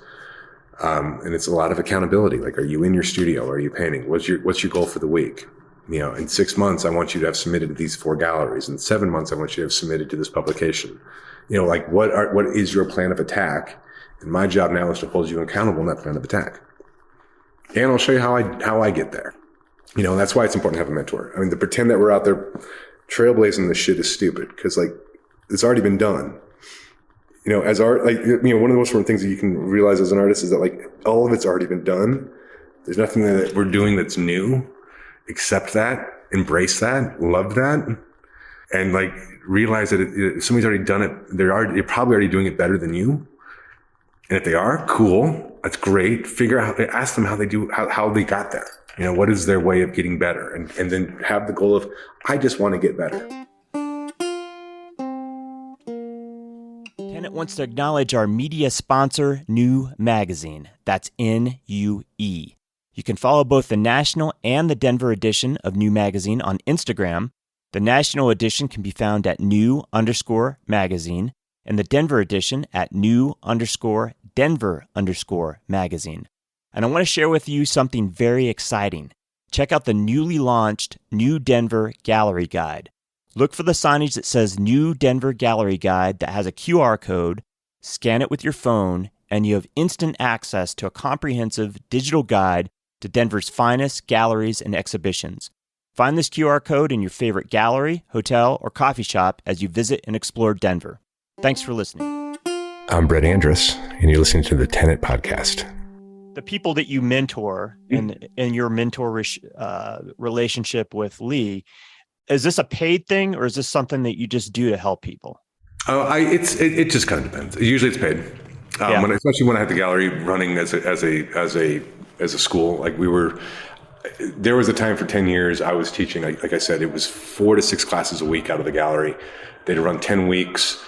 And it's a lot of accountability. Like, are you in your studio? Are you painting? What's your goal for the week? In 6 months, I want you to have submitted to these 4 galleries. In 7 months, I want you to have submitted to this publication. Like what is your plan of attack? And my job now is to hold you accountable in that plan of attack. And I'll show you how I get there. That's why it's important to have a mentor. I mean, to pretend that we're out there trailblazing this shit is stupid, because like it's already been done. As art, like, one of the most important things that you can realize as an artist is that like all of it's already been done. There's nothing that we're doing that's new. Accept that, embrace that, love that, and like realize that if somebody's already done it, they're probably already doing it better than you. And if they are, cool, that's great. Ask them how they do, how they got there. What is their way of getting better? And then have the goal of, I just want to get better. Tenet wants to acknowledge our media sponsor, New Magazine. That's NUE. You can follow both the national and the Denver edition of New Magazine on Instagram. The national edition can be found at new_magazine, and the Denver edition at new_Denver_magazine. And I want to share with you something very exciting. Check out the newly launched New Denver Gallery Guide. Look for the signage that says New Denver Gallery Guide that has a QR code. Scan it with your phone, and you have instant access to a comprehensive digital guide to Denver's finest galleries and exhibitions. Find this QR code in your favorite gallery, hotel, or coffee shop as you visit and explore Denver. Thanks for listening. I'm Brett Andrus, and you're listening to the Tenet Podcast. The people that you mentor in your mentorish relationship with Lee, is this a paid thing, or is this something that you just do to help people? It just kind of depends. Usually it's paid. Especially when I had the gallery running as a school. Like there was a time for 10 years I was teaching. Like I said, it was 4 to 6 classes a week out of the gallery. They'd run 10 weeks,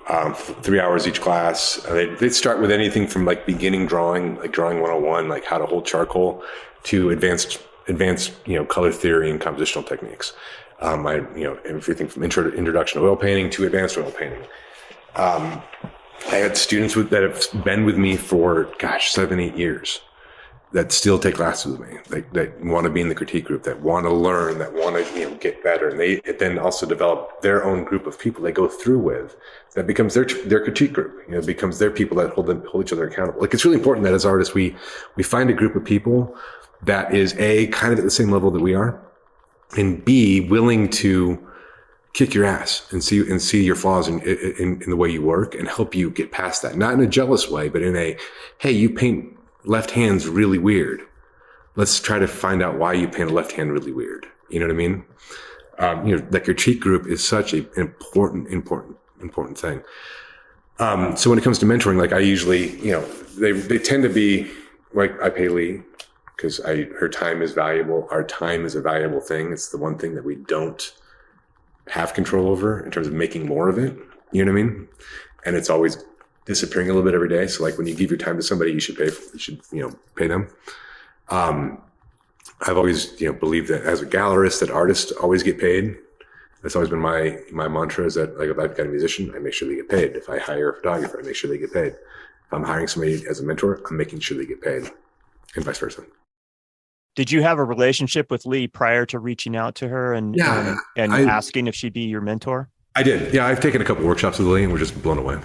3 hours each class. They'd start with anything from like beginning drawing, like drawing 101, like how to hold charcoal, to advanced color theory and compositional techniques. Everything from introduction to oil painting to advanced oil painting. I had students that have been with me for 7-8 years that still take classes with me, that want to be in the critique group, that want to learn, that want to get better, and they then also develop their own group of people they go through with. That becomes their critique group. It becomes their people that hold each other accountable. Like, it's really important that as artists we find a group of people that is A, kind of at the same level that we are, and B, willing to kick your ass and see your flaws in the way you work and help you get past that. Not in a jealous way, but in a, hey, you paint left hand's really weird. Let's try to find out why you paint a left hand really weird. You know what I mean? Like your critique group is such an important thing. So when it comes to mentoring, like I usually, they tend to be like, I pay Lee because her time is valuable. Our time is a valuable thing. It's the one thing that we don't have control over in terms of making more of it. You know what I mean? And it's always disappearing a little bit every day. So like when you give your time to somebody, you should pay them. I've always, believed that as a gallerist, that artists always get paid. That's always been my mantra, is that like if I've got a musician, I make sure they get paid. If I hire a photographer, I make sure they get paid. If I'm hiring somebody as a mentor, I'm making sure they get paid, and vice versa. Did you have a relationship with Lee prior to reaching out to her and asking if she'd be your mentor? I did. Yeah, I've taken a couple workshops with Lee, and we're just blown away.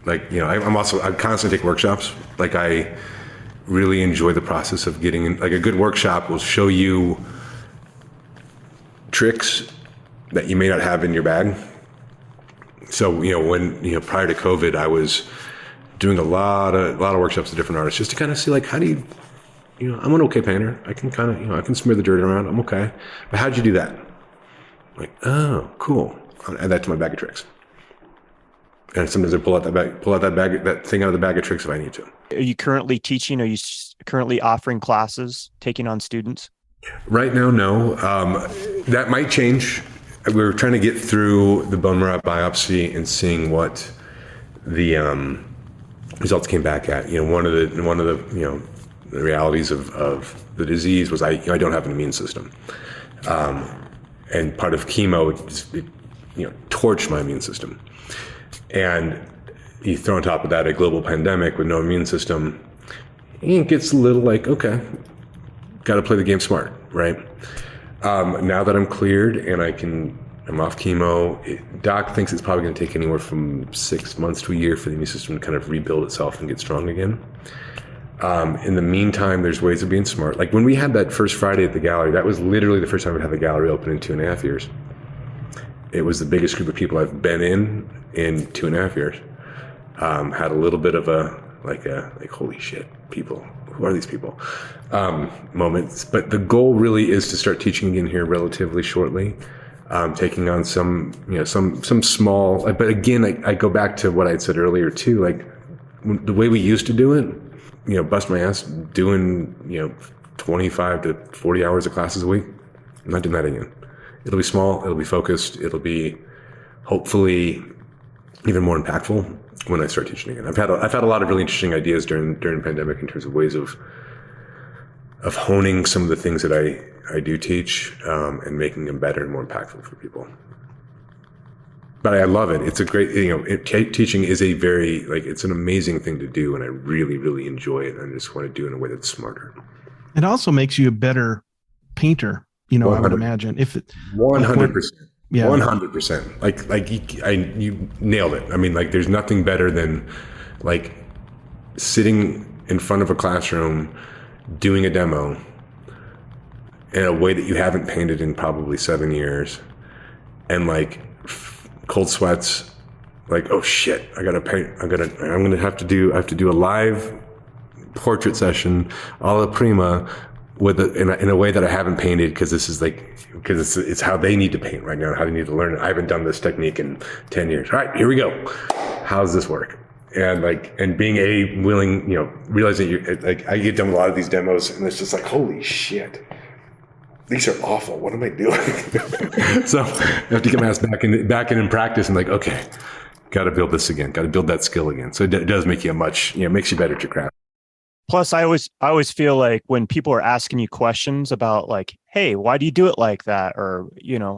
Like, I constantly take workshops. Like, I really enjoy the process of getting in. Like, a good workshop will show you tricks that you may not have in your bag. So, when, prior to COVID, I was doing a lot of workshops with different artists just to kind of see like, how do you, I'm an okay painter. I can kind of, I can smear the dirt around. I'm okay. But how'd you do that? Like, oh, cool. I'll add that to my bag of tricks. And sometimes I pull out that thing out of the bag of tricks if I need to. Are you currently teaching? Are you currently offering classes, taking on students? Right now, no. That might change. We're trying to get through the bone marrow biopsy and seeing what the results came back at. One of the the realities of the disease was I don't have an immune system, and part of chemo it torched my immune system. And you throw on top of that a global pandemic with no immune system, it gets a little like, okay, got to play the game smart, right? Now that I'm cleared and I'm off chemo, doc thinks it's probably going to take anywhere from 6 months to a year for the immune system to kind of rebuild itself and get strong again. In the meantime, there's ways of being smart. Like when we had that first Friday at the gallery, that was literally the first time we had the gallery open in 2.5 years. It was the biggest group of people I've been in 2.5 years. Had a little bit of a holy shit, people, who are these people? Moments. But the goal really is to start teaching again here relatively shortly. Taking on some small, but again, I go back to what I'd said earlier too, like the way we used to do it, bust my ass doing, 25 to 40 hours of classes a week. I'm not doing that again. It'll be small, it'll be focused, it'll be hopefully even more impactful when I start teaching again. I've had a lot of really interesting ideas during the pandemic in terms of ways of honing some of the things that I do teach, and making them better and more impactful for people. But I love it. It's a great, teaching is a very, it's an amazing thing to do. And I really, really enjoy it. And I just want to do it in a way that's smarter. It also makes you a better painter. I would imagine 100%. Yeah. 100%. You nailed it. I mean, there's nothing better than sitting in front of a classroom, doing a demo in a way that you haven't painted in probably 7 years, and cold sweats, oh shit, I have to do a live portrait session a la prima in a way that I haven't painted because it's how they need to paint right now, how they need to learn it. I haven't done this technique in 10 years. All right, here we go. How does this work? And and being willing, realizing I get done with a lot of these demos and it's just holy shit, these are awful. What am I doing? So I have to get my ass back in practice and okay, got to build this again. Got to build that skill again. So it does make you makes you better at your craft. Plus, I always feel like when people are asking you questions about hey, why do you do it like that? Or,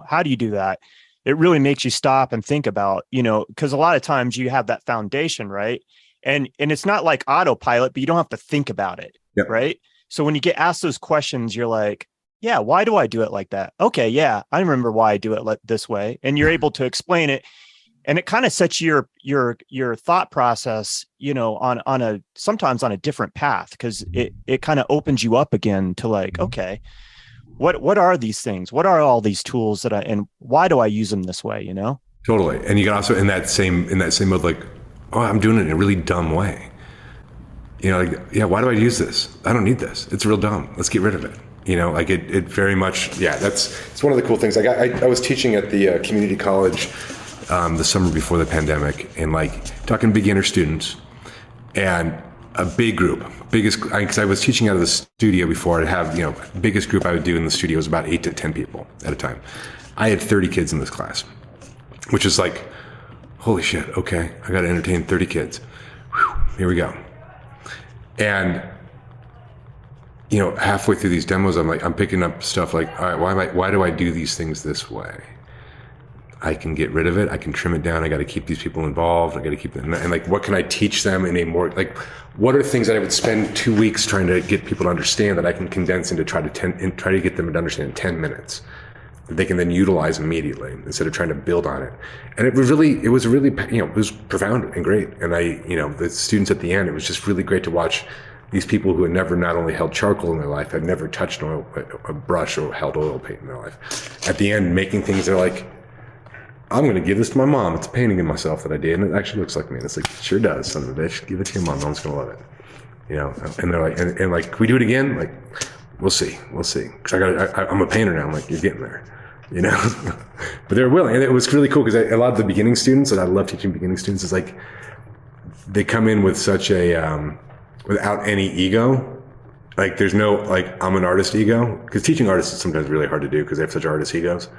how do you do that? It really makes you stop and think about, because a lot of times you have that foundation, right? And it's not like autopilot, but you don't have to think about it. Yep. Right. So when you get asked those questions, you're like, yeah, why do I do it like that? Okay. Yeah. I remember why I do it this way. And you're able to explain it. And it kind of sets your thought process, sometimes on a different path, because it kind of opens you up again to okay, what are these things? What are all these tools and why do I use them this way? Totally. And you can also in that same mode, oh, I'm doing it in a really dumb way. Yeah, why do I use this? I don't need this. It's real dumb. Let's get rid of it. It very much, it's one of the cool things. I was teaching at the community college the summer before the pandemic, and talking beginner students, and a big group, because I was teaching out of the studio before. I'd have, biggest group I would do in the studio was about 8 to 10 people at a time. I had 30 kids in this class, which is holy shit, okay, I got to entertain 30 kids. Whew, here we go. And, halfway through these demos, I'm picking up stuff all right, why do I do these things this way? I can get rid of it. I can trim it down. I got to keep these people involved. I got to keep them. And what can I teach them in a more, what are things that I would spend 2 weeks trying to get people to understand that I can condense into try to get them to understand in 10 minutes that they can then utilize immediately instead of trying to build on it. And it was really, it was profound and great. And the students at the end, it was just really great to watch these people who had never not only held charcoal in their life, had never touched a brush or held oil paint in their life. At the end, making things that are I'm going to give this to my mom. It's a painting of myself that I did, and it actually looks like me. And it's like, it sure does, son of a bitch. Give it to your mom. Mom's going to love it. You know, and they're like, and like, can we do it again? Like, we'll see. Cause I'm a painter now. I'm like, you're getting there, you know, but they're willing. And it was really cool because a lot of the beginning students, and I love teaching beginning students, is like, they come in with such a, without any ego. Like there's no, like, I'm an artist ego, because teaching artists is sometimes really hard to do because they have such artist egos.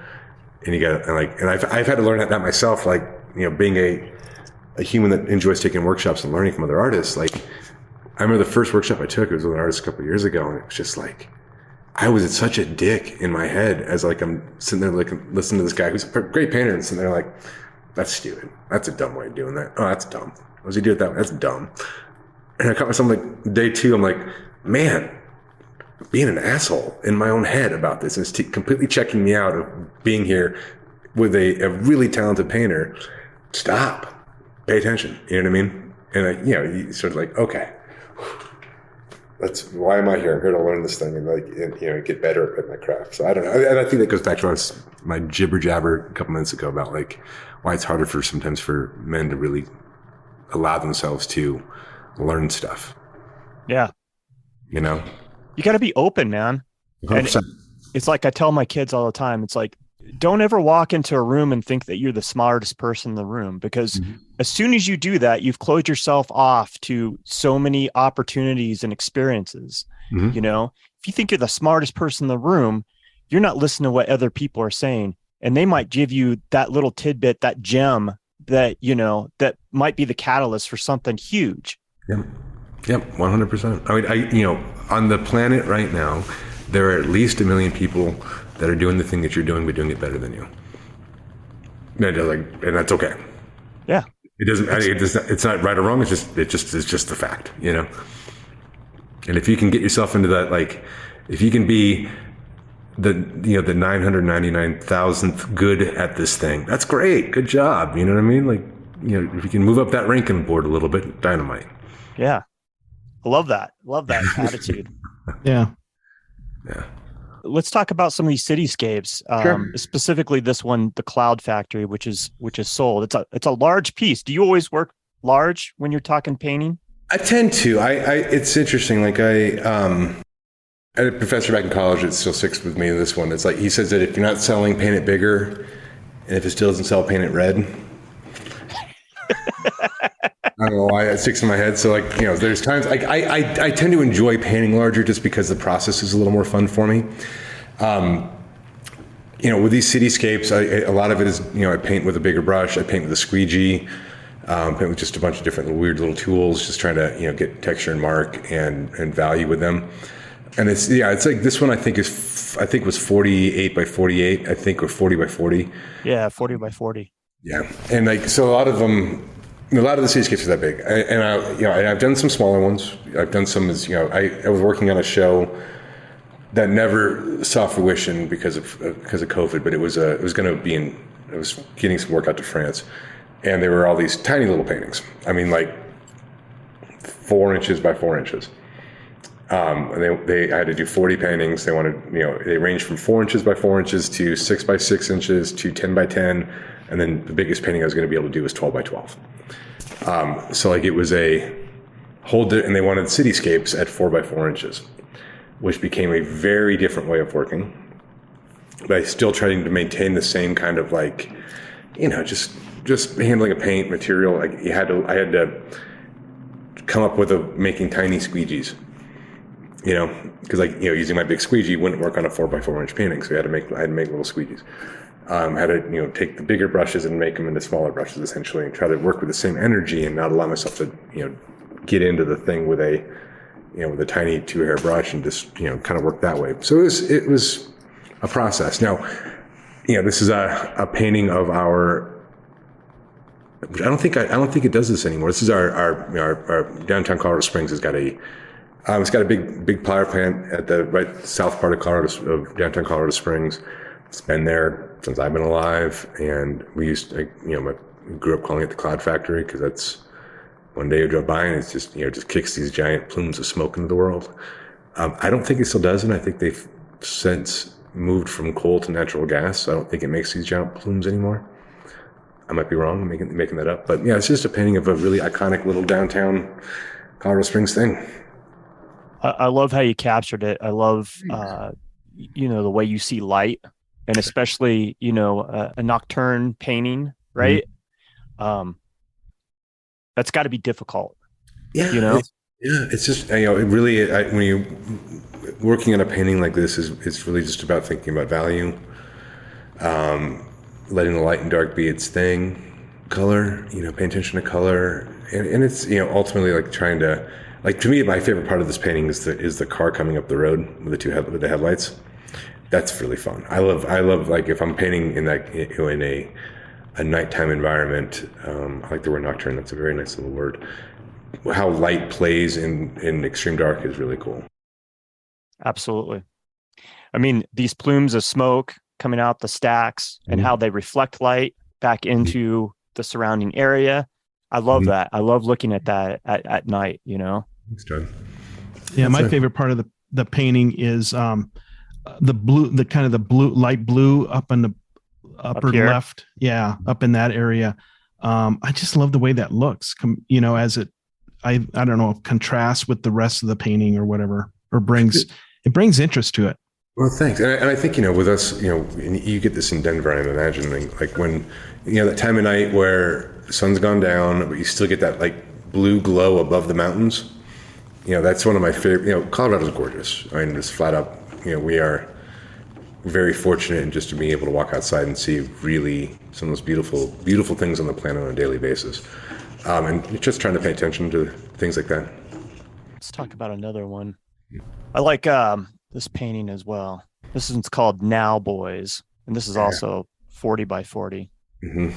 And you got, and I've had to learn that myself, like, you know, being a human that enjoys taking workshops and learning from other artists. Like, I remember the first workshop I took, it was with an artist a couple of years ago, and it was just like, I was such a dick in my head as like, I'm sitting there like listening to this guy who's a great painter, and sitting there like, that's stupid. That's a dumb way of doing that. Oh, that's dumb. Why does he do it that way? That's dumb. And I caught myself like day 2, I'm like, man, being an asshole in my own head about this, and it's completely checking me out of being here with a really talented painter. Stop. Pay attention. You know what I mean? And you sort of like, okay, why am I here? I'm going to learn this thing and get better at my craft. So I don't know. And I think that goes back to my jibber jabber a couple minutes ago about like why it's harder sometimes for men to really allow themselves to learn stuff. Yeah. You know, you got to be open, man. 100%. And it's like I tell my kids all the time, it's like, don't ever walk into a room and think that you're the smartest person in the room, because as soon as you do that, you've closed yourself off to so many opportunities and experiences. You know, if you think you're the smartest person in the room, you're not listening to what other people are saying, and they might give you that little tidbit, that gem that, you know, that might be the catalyst for something huge. Yep, 100%. I mean, on the planet right now, there are at least 1 million people that are doing the thing that you're doing, but doing it better than you. And that's okay. Yeah. It's not right or wrong. It's just the fact, you know? And if you can get yourself into that, like, if you can be the 999,000th good at this thing, that's great. Good job. You know what I mean? Like, you know, if you can move up that ranking board a little bit, dynamite. Yeah. I love that. Love that attitude. Yeah. Let's talk about some of these cityscapes. Sure. Specifically this one, the Cloud Factory, which is sold. It's a large piece. Do you always work large when you're talking painting? I tend to. It's interesting. Like I had a professor back in college that still sticks with me. This one, it's like he says that if you're not selling, paint it bigger, and if it still doesn't sell, paint it red. I don't know why that sticks in my head. So, like, you know, there's times I tend to enjoy painting larger just because the process is a little more fun for me. You know, with these cityscapes, a lot of it is, you know, I paint with a bigger brush. I paint with a squeegee. Paint with just a bunch of different weird little tools, just trying to, you know, get texture and mark and value with them. And it's like this one I think was 48 by 48, I think, or 40 by 40. Yeah, 40 by 40. Yeah, and like so, a lot of the cityscapes are that big, I've done some smaller ones. I've done some as, you know, I was working on a show that never saw fruition because of COVID, but it was I was getting some work out to France, and there were all these tiny little paintings. I mean, like 4 inches by 4 inches. And I had to do 40 paintings. They wanted, you know, they ranged from 4 inches by 4 inches to 6 by 6 inches to 10 by 10. And then the biggest painting I was going to be able to do was 12 by 12. So like it was and they wanted cityscapes at 4 by 4 inches, which became a very different way of working. But I still trying to maintain the same kind of, like, you know, just handling a paint material. Like I had to come up with making tiny squeegees, you know, because, like, you know, using my big squeegee wouldn't work on a 4 by 4 inch painting. So I had to make little squeegees. I had to, you know, take the bigger brushes and make them into smaller brushes, essentially, and try to work with the same energy and not allow myself to, you know, get into the thing with a tiny 2-hair brush and just, you know, kind of work that way. So it was a process. Now, you know, this is a painting of our, which I don't think it does this anymore. This is our downtown Colorado Springs has got it's got a big flower plant at the right south part of downtown Colorado Springs. It's been there since I've been alive, and we used to, you know, I grew up calling it the Cloud Factory because that's, one day I drove by and it's just, you know, just kicks these giant plumes of smoke into the world. I don't think it still does, and I think they've since moved from coal to natural gas. So I don't think it makes these giant plumes anymore. I might be wrong, making that up. But yeah, it's just a painting of a really iconic little downtown Colorado Springs thing. I love how you captured it. I love, the way you see light, and especially, a nocturne painting, right? Mm-hmm. That's got to be difficult. Yeah. It's just, it really, when you're working on a painting like this, it's really just about thinking about value, letting the light and dark be its thing, color, pay attention to color. And it's, ultimately like trying to, like, to me, my favorite part of this painting is the car coming up the road with the headlights. That's really fun. I love like if I'm painting in that, in a nighttime environment, I like the word nocturne. That's a very nice little word. How light plays in extreme dark is really cool. Absolutely. I mean, these plumes of smoke coming out the stacks and how they reflect light back into the surrounding area. I love that. I love looking at that at night, Thanks, John. Yeah, my favorite part of the painting is the blue, the kind of the blue, light blue up in the upper left. Yeah, up in that area. I just love the way that looks, as it, I don't know, contrasts with the rest of the painting or whatever, or brings interest to it. Well, thanks. And I think, with us, you get this in Denver, I'm imagining, like when, that time of night where the sun's gone down, but you still get that like blue glow above the mountains. That's one of my favorite, Colorado's gorgeous. I mean, just flat up, we are very fortunate in just to be able to walk outside and see really some of those beautiful, beautiful things on the planet on a daily basis. And just trying to pay attention to things like that. Let's talk about another one. I like this painting as well. This one's called Now Boys, and this is also 40 by 40. Mm-hmm.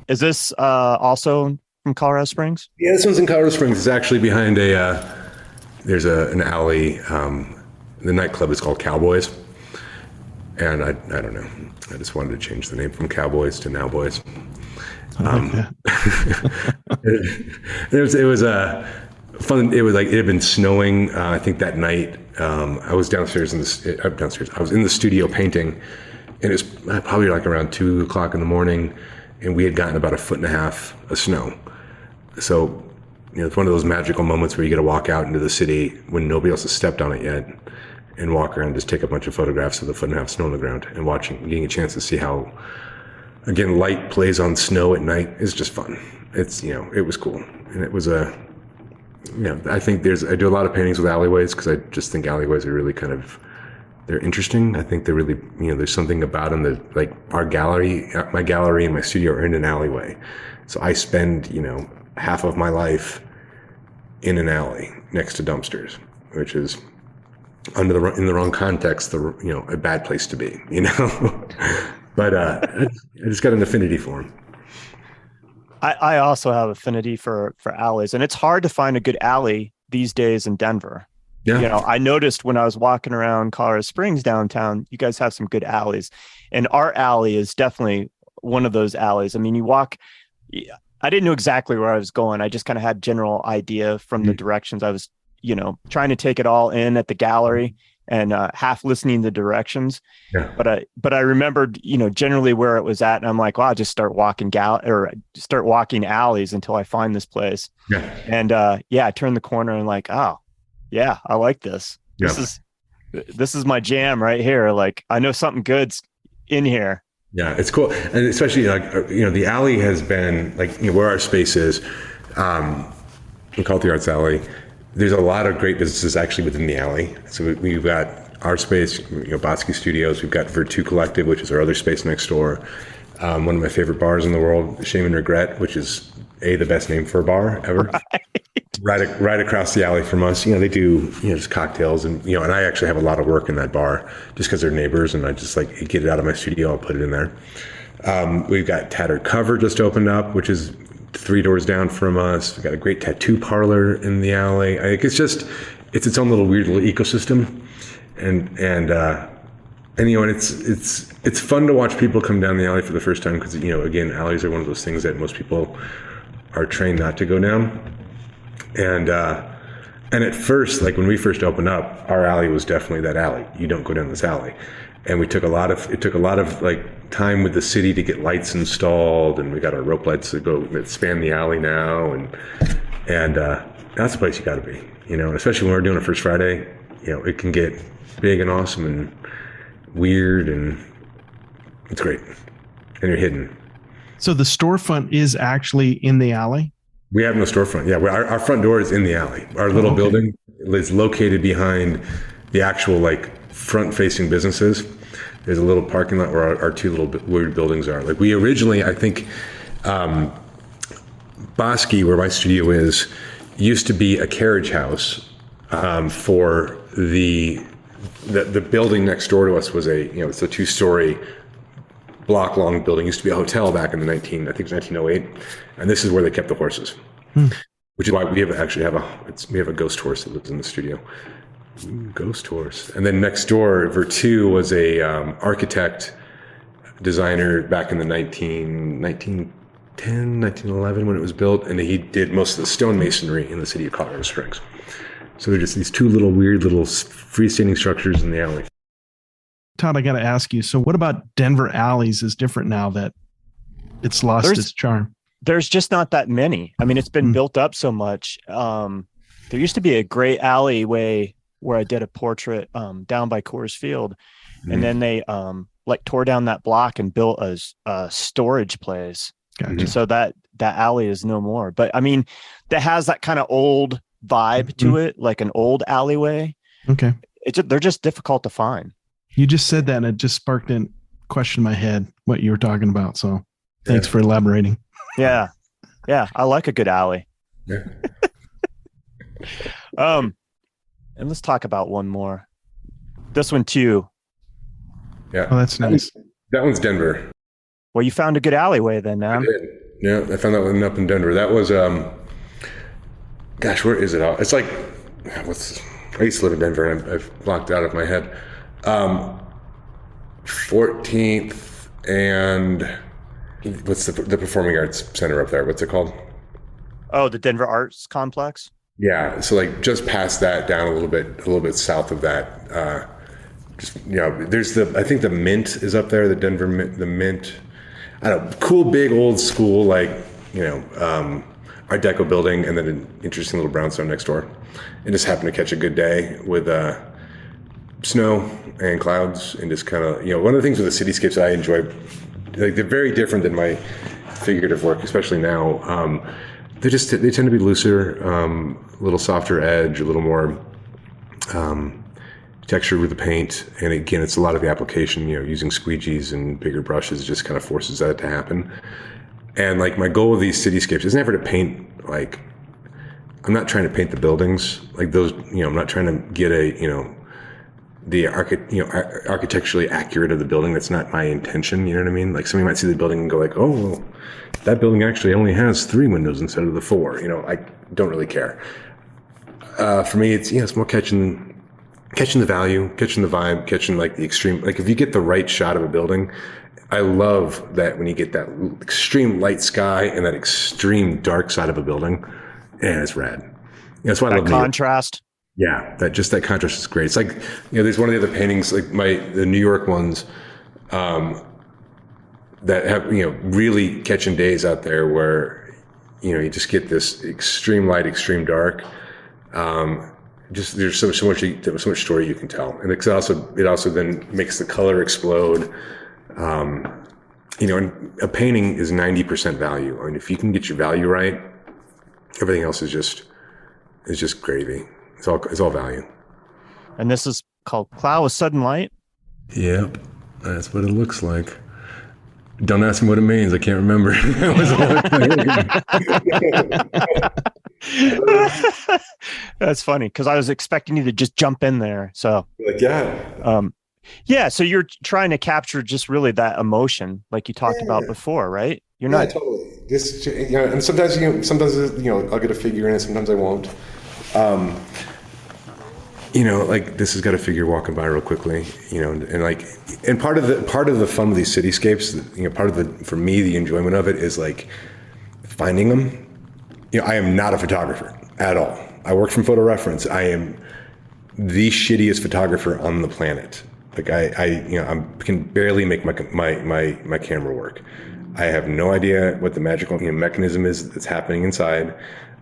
Is this also from Colorado Springs? Yeah, this one's in Colorado Springs. It's actually behind there's an alley. The nightclub is called Cowboys. And I don't know. I just wanted to change the name from Cowboys to Now Boys. It was fun. It was like it had been snowing. I think that night I was downstairs I was in the studio painting, and it's probably like around 2:00 in the morning, and we had gotten about 1.5 feet of snow. So, it's one of those magical moments where you get to walk out into the city when nobody else has stepped on it yet, and walk around and just take a bunch of photographs of the 1.5 feet of snow on the ground and getting a chance to see how, again, light plays on snow at night is just fun. It's, it was cool. And it was I think I do a lot of paintings with alleyways because I just think alleyways are really they're interesting. I think they're really, there's something about them that, like, my gallery and my studio are in an alleyway. So I spend, half of my life in an alley next to dumpsters, which is in the wrong context, a bad place to be, But I just got an affinity for them. I also have affinity for alleys, and it's hard to find a good alley these days in Denver. Yeah. I noticed when I was walking around Colorado Springs downtown, you guys have some good alleys, and our alley is definitely one of those alleys. I mean, you walk, I didn't know exactly where I was going. I just kind of had general idea from the directions. I was, trying to take it all in at the gallery and half listening to directions. Yeah. But I remembered, generally where it was at, and I'm like, well, I'll just start walking alleys until I find this place. Yeah. And I turned the corner and like, oh, yeah, I like this. Yeah. This is my jam right here. Like, I know something good's in here. Yeah, it's cool. And especially the alley has been like, where our space is, we call it the Arts Alley. There's a lot of great businesses actually within the alley. So we've got our space, Bosky Studios. We've got Virtu Collective, which is our other space next door. One of my favorite bars in the world, Shame and Regret, which is the best name for a bar ever. Right across the alley from us. They do just cocktails, and and I actually have a lot of work in that bar just because they're neighbors, and I just like get it out of my studio. I'll put it in there. We've got Tattered Cover just opened up, which is 3 doors down from us. We've got a great tattoo parlor in the alley. I think it's its own little weird little ecosystem, and it's fun to watch people come down the alley for the first time because again, alleys are one of those things that most people are trained not to go down. And And at first, like when we first opened up, our alley was definitely that alley. You don't go down this alley. And it took a lot of like time with the city to get lights installed, and we got our rope lights that span the alley now, and that's the place you got to be, and especially when we're doing a First Friday, it can get big and awesome and weird, and it's great, and you're hidden. So the storefront is actually in the alley? We have no storefront. Yeah, our front door is in the alley. Our little building is located behind the actual like front-facing businesses. There's a little parking lot where our two little weird buildings are. Like we originally, I think, Bosky, where my studio is, used to be a carriage house for the building next door to us was it's a 2-story block long building. It used to be a hotel back in the 1908, and this is where they kept the horses, which is why we have a ghost horse that lives in the studio. Ghost horse. And then next door, Virtu was a architect, designer back in the 1910, 1911 when it was built, and he did most of the stonemasonry in the city of Colorado Springs. So they're just these two weird little freestanding structures in the alley. Todd, I got to ask you, so what about Denver alleys is different now that it's lost its charm? There's just not that many. I mean, it's been built up so much. There used to be a great alleyway where I did a portrait down by Coors Field. And then they tore down that block and built a storage place. Gotcha. So that alley is no more. But I mean, that has that kind of old vibe to it, like an old alleyway. Okay. They're just difficult to find. You just said that and it just sparked a question in my head, what you were talking about. So thanks for elaborating. Yeah. Yeah. I like a good alley. Yeah. And let's talk about one more. This one too. Yeah. Oh, that's nice. That one's Denver. Well, you found a good alleyway then, man. I did. Yeah, I found that one up in Denver. That was, gosh, where is it? It's like, I used to live in Denver, and I've blocked it out of my head. 14th and what's the Performing Arts Center up there? What's it called? Oh, the Denver Arts Complex. Yeah, so like just past that, down a little bit south of that. There's I think the Mint is up there. The Denver Mint, the Mint. I don't know, cool, big, old school, like Art Deco building, and then an interesting little brownstone next door. And just happened to catch a good day with snow and clouds, and just kind of one of the things with the cityscapes that I enjoy, like they're very different than my figurative work, especially now. They tend to be looser, a little softer edge, a little more texture with the paint. And again, it's a lot of the application, using squeegees and bigger brushes just kind of forces that to happen. And like my goal with these cityscapes is never to paint, like, I'm not trying to paint the buildings like those, I'm not trying to get the architecturally accurate of the building. That's not my intention. You know what I mean? Like somebody might see the building and go like, oh, well, that building actually only has 3 windows instead of the 4. I don't really care. For me, it's more catching the value, catching the vibe, catching like the extreme. Like if you get the right shot of a building, I love that when you get that extreme light sky and that extreme dark side of a building, and it's rad. That's why I love contrast. Yeah, that contrast is great. It's like, there's one of the other paintings, like the New York ones, that have, really catching days out there where, you just get this extreme light, extreme dark. There's so much story you can tell. And it also then makes the color explode. And a painting is 90% value. I mean, if you can get your value right, everything else is just gravy. It's all value. And this is called Cloud with Sudden Light? Yep. That's what it looks like. Don't ask me what it means. I can't remember. That's funny because I was expecting you to just jump in there. So yeah. So you're trying to capture just really that emotion like you talked about before, right? You're not totally. This, and sometimes I'll get a figure in it. Sometimes I won't. Like this has got a figure walking by real quickly, and part of the fun of these cityscapes, for me, the enjoyment of it is like finding them. I am not a photographer at all. I work from photo reference. I am the shittiest photographer on the planet. Like I can barely make my camera work. I have no idea what the magical mechanism is that's happening inside.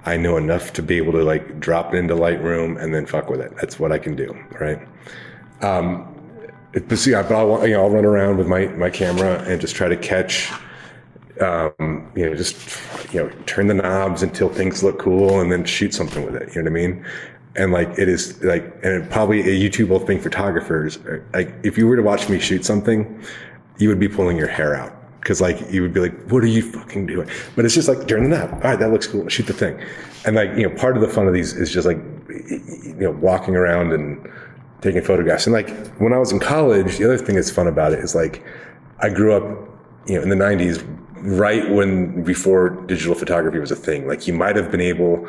I know enough to be able to like drop it into Lightroom and then fuck with it. That's what I can do, right? But I'll run around with my camera and just try to catch, turn the knobs until things look cool and then shoot something with it. You know what I mean? And like, it is like, and probably a YouTube will think photographers, like if you were to watch me shoot something, you would be pulling your hair out. Cause like, you would be like, what are you fucking doing? But it's just like, turn the knob. All right, that looks cool. Shoot the thing. And like, part of the fun of these is just like, walking around and taking photographs. And like, when I was in college, the other thing that's fun about it is like, I grew up, in the 90s, right before digital photography was a thing. Like you might have been able,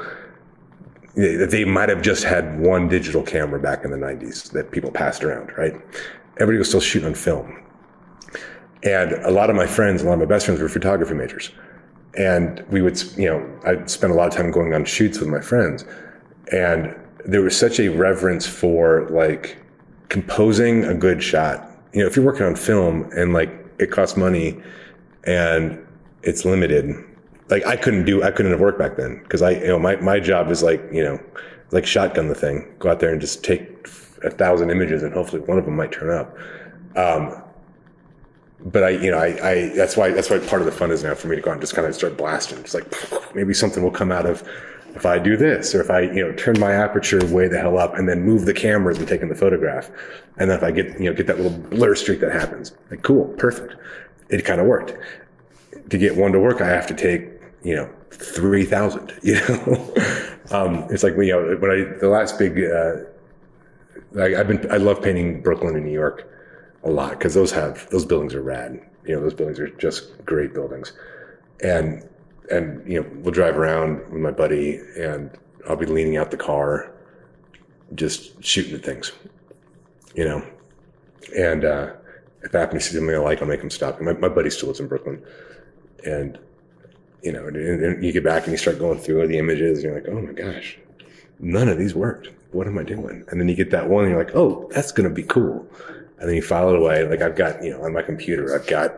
they might have just had one digital camera back in the 90s that people passed around, right? Everybody was still shooting on film. And a lot of my best friends were photography majors. And we would, I'd spend a lot of time going on shoots with my friends. And there was such a reverence for like composing a good shot. If you're working on film and like it costs money and it's limited, like I couldn't have worked back then because my job is like, like shotgun the thing, go out there and just take 1,000 images and hopefully one of them might turn up. But that's why part of the fun is now for me to go out and just kind of start blasting. Just like maybe something will come out of if I do this, or if I, turn my aperture way the hell up and then move the cameras and taking the photograph. And then if I get that little blur streak that happens, like cool, perfect. It kind of worked. To get one to work, I have to take, 3,000, it's like, the last big, I love painting Brooklyn and New York a lot because those buildings are rad. Those buildings are just great buildings. And we'll drive around with my buddy and I'll be leaning out the car, just shooting at things, and, if I happen to see something I like, I'll make him stop. And my buddy still lives in Brooklyn. And, and you get back and you start going through the images and you're like, oh my gosh, none of these worked. What am I doing? And then you get that one and you're like, oh, that's going to be cool. And then you file it away. Like I've got, on my computer, I've got,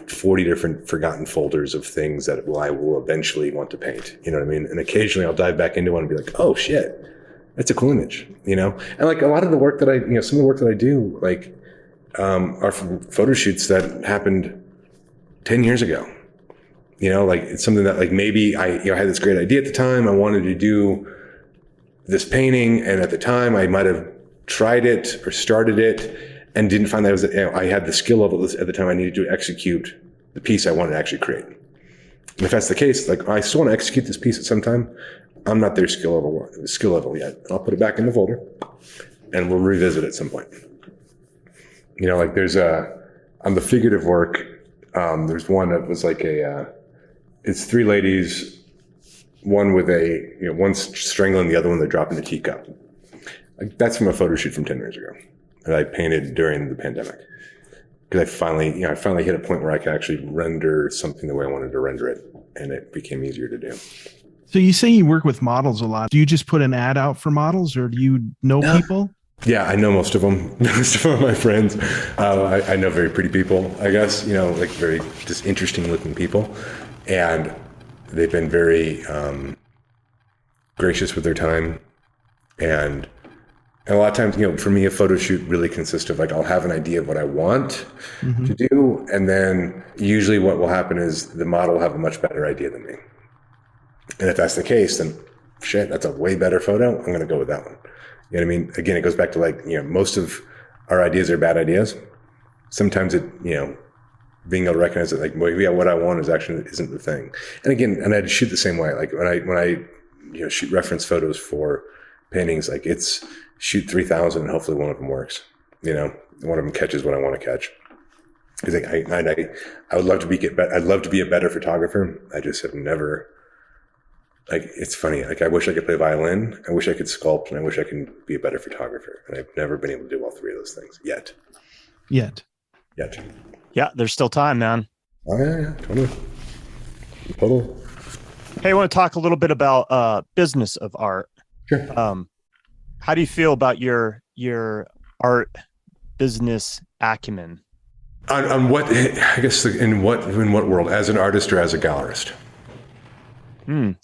40 different forgotten folders of things that I will eventually want to paint. You know what I mean? And occasionally I'll dive back into one and be like, oh shit, that's a cool image, And like a lot of the work that some of the work that I do, like, are photo shoots that happened 10 years ago. Like it's something that like maybe I had this great idea at the time. I wanted to do this painting. And at the time I might have tried it or started it and didn't find that I had the skill level at the time I needed to execute the piece I wanted to actually create. And if that's the case, like I still want to execute this piece at some time. I'm not there skill level yet. I'll put it back in the folder and we'll revisit it at some point. Like there's on the figurative work, there's one that was like it's three ladies, one with one's strangling the other one, they're dropping a teacup. Like that's from a photo shoot from 10 years ago that I painted during the pandemic. Cause I finally hit a point where I could actually render something the way I wanted to render it. And it became easier to do. So you say you work with models a lot. Do you just put an ad out for models or do you know people? Yeah, I know most of them. Most of them are my friends. I know very pretty people, I guess, like very just interesting looking people. And they've been very gracious with their time. And a lot of times, for me, a photo shoot really consists of like, I'll have an idea of what I want to do. And then usually what will happen is the model will have a much better idea than me. And if that's the case, then shit, that's a way better photo. I'm going to go with that one. You know what I mean? Again, it goes back to like, most of our ideas are bad ideas. Sometimes being able to recognize that like, well, yeah, what I want isn't the thing. And again, and I shoot the same way. Like when I shoot reference photos for paintings, like it's shoot 3,000 and hopefully one of them works. One of them catches what I want to catch. Because I would love to I'd love to be a better photographer. I just have never. Like, it's funny. Like, I wish I could play violin. I wish I could sculpt, and I wish I could be a better photographer. And I've never been able to do all three of those things yet. Yeah, there's still time, man. Oh yeah, totally. Hey, I want to talk a little bit about business of art. Sure. How do you feel about your art business acumen? On what, I guess, in what world? As an artist or as a gallerist?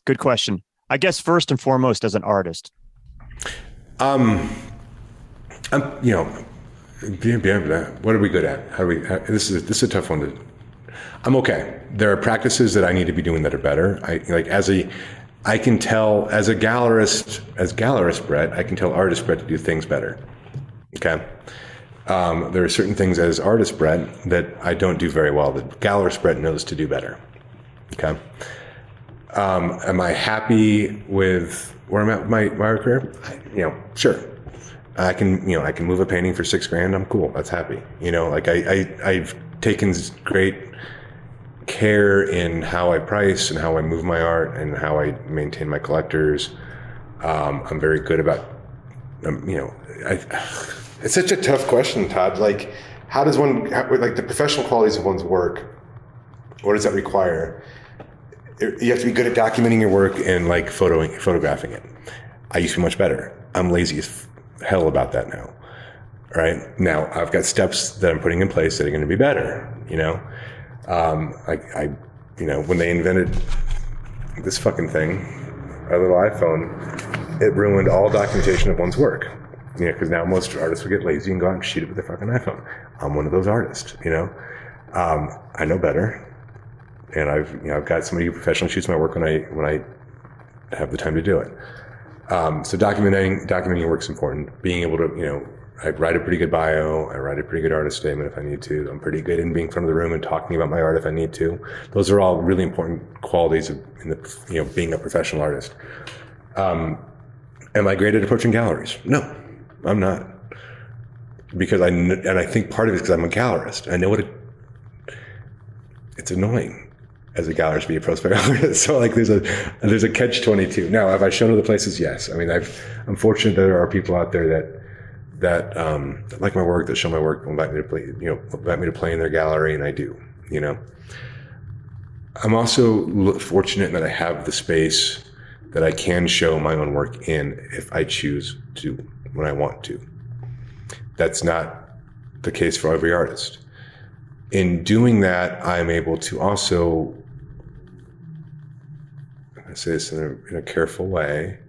Good question. I guess first and foremost as an artist. What are we good at? This is a tough one I'm okay. There are practices that I need to be doing that are better. I can tell as a gallerist, Brett, I can tell artist Brett to do things better. Okay. There are certain things as artist Brett that I don't do very well that gallerist Brett knows to do better. Okay. Am I happy with where I'm at with my career? Sure. I can move a painting for $6,000. I'm cool. That's happy. I've taken great care in how I price and how I move my art and how I maintain my collectors. I'm very good about, it's such a tough question, Todd. Like, how does one, like the professional qualities of one's work, what does that require? You have to be good at documenting your work and like photographing it. I used to be much better. I'm lazy as hell about that now. Right now, I've got steps that I'm putting in place that are going to be better. When they invented this fucking thing, our little iPhone, it ruined all documentation of one's work. Because now most artists will get lazy and go out and shoot it with their fucking iPhone. I'm one of those artists. I know better. And I've got somebody who professionally shoots my work when I have the time to do it. So documenting your work's important. Being able to, I write a pretty good bio. I write a pretty good artist statement if I need to. I'm pretty good in being in front of the room and talking about my art if I need to. Those are all really important qualities of being a professional artist. Am I great at approaching galleries? No, I'm not. Because I think part of it is because I'm a gallerist. I know it's annoying as a gallerist to be approached by artists. So like there's a catch-22. Now, have I shown other places? Yes. I mean, I'm fortunate that there are people out there that like my work, that show my work, invite me to play in their gallery, and I do. I'm also fortunate that I have the space that I can show my own work in if I choose to, when I want to. That's not the case for every artist. In doing that, I'm able to also, I say this in a careful way,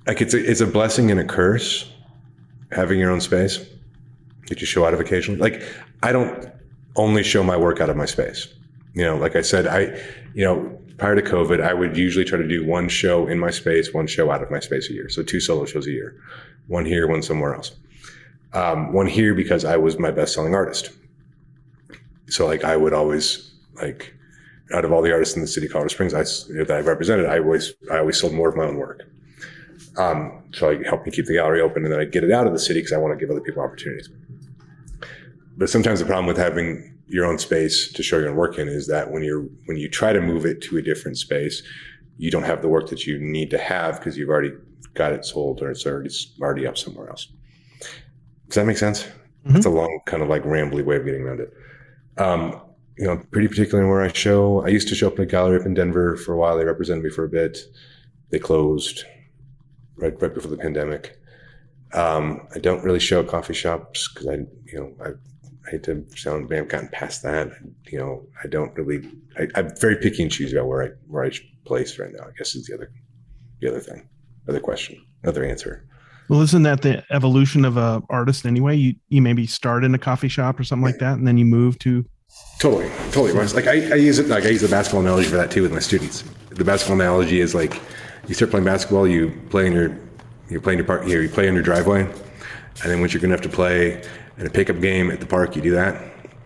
it's a blessing and a curse having your own space that you show out of occasionally. Like, I don't only show my work out of my space. Like I said, prior to COVID, I would usually try to do one show in my space, one show out of my space a year. So 2 solo shows a year, one here, one somewhere else. One here because I was my best selling artist. So like I would always, like, out of all the artists in the city of Colorado Springs that I represented, I always sold more of my own work. So it helped me keep the gallery open, and then I'd get it out of the city because I want to give other people opportunities. But sometimes the problem with having your own space to show your own work in is that when you try to move it to a different space, you don't have the work that you need to have because you've already got it sold or it's already up somewhere else. Does that make sense? Mm-hmm. It's a long kind of like rambly way of getting around it. Pretty particularly where I show. I used to show up at a gallery up in Denver for a while. They represented me for a bit. They closed right before the pandemic. I don't really show at coffee shops because I hate to sound bad. I've gotten past that. I don't really. I'm very picky and choosy about where I place right now. I guess is the other thing, other question, other answer. Well, isn't that the evolution of a artist anyway? You maybe start in a coffee shop or something like that, and then you move to. Totally. Like I use it. Like I use the basketball analogy for that too with my students. The basketball analogy is like you start playing basketball, you play in your park, you play in your driveway, and then once you're good enough to play in a pickup game at the park, you do that.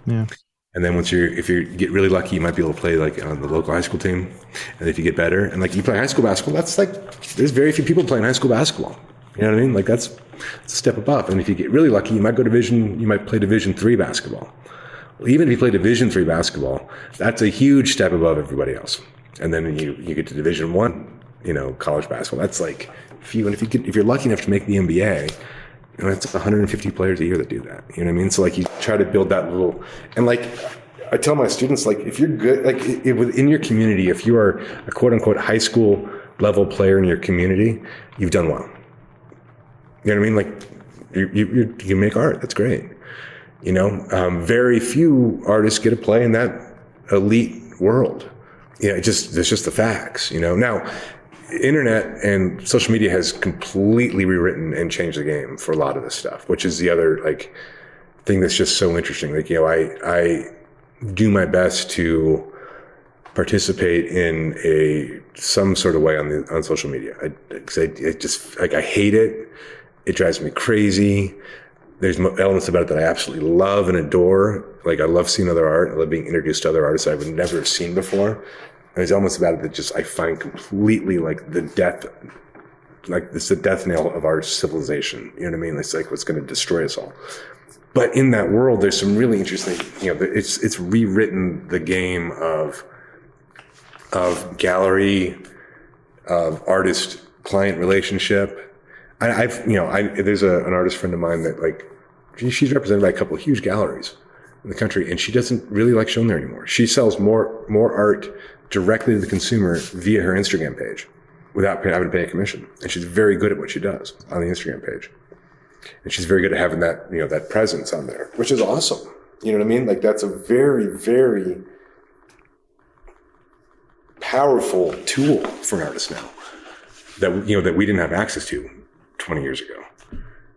Yeah. And then if you get really lucky, you might be able to play like on the local high school team. And if you get better, and like you play high school basketball, that's like there's very few people playing high school basketball. You know what I mean? Like that's a step above. And if you get really lucky, you might play Division III basketball. Well, even if you play Division III basketball, that's a huge step above everybody else. And then you get to Division I, college basketball. That's like few. And if you're lucky enough to make the NBA, it's 150 players a year that do that. You know what I mean? So like you try to build that little, and like I tell my students, like, if you're good, like within your community, if you are a quote unquote high school level player in your community, you've done well. You know what I mean? Like you make art. That's great. You know, very few artists get to play in that elite world. You know, it's just the facts, you know. Now, internet and social media has completely rewritten and changed the game for a lot of this stuff, which is the other like thing that's just so interesting. Like, you know, I do my best to participate in some sort of way on social media. I just like, I hate it. It drives me crazy. There's elements about it that I absolutely love and adore. Like, I love seeing other art. I love being introduced to other artists I would never have seen before. And there's elements about it that just I find completely like the death knell of our civilization. You know what I mean? It's like what's going to destroy us all. But in that world, there's some really interesting, you know, it's rewritten the game of gallery, of artist-client relationship. There's an artist friend of mine that, like, she's represented by a couple of huge galleries in the country, and she doesn't really like shown there anymore. She sells more art directly to the consumer via her Instagram page without having to pay a commission. And she's very good at what she does on the Instagram page. And she's very good at having that, you know, that presence on there, which is awesome. You know what I mean? Like, that's a very, very powerful tool for an artist now that, you know, that we didn't have access to 20 years ago.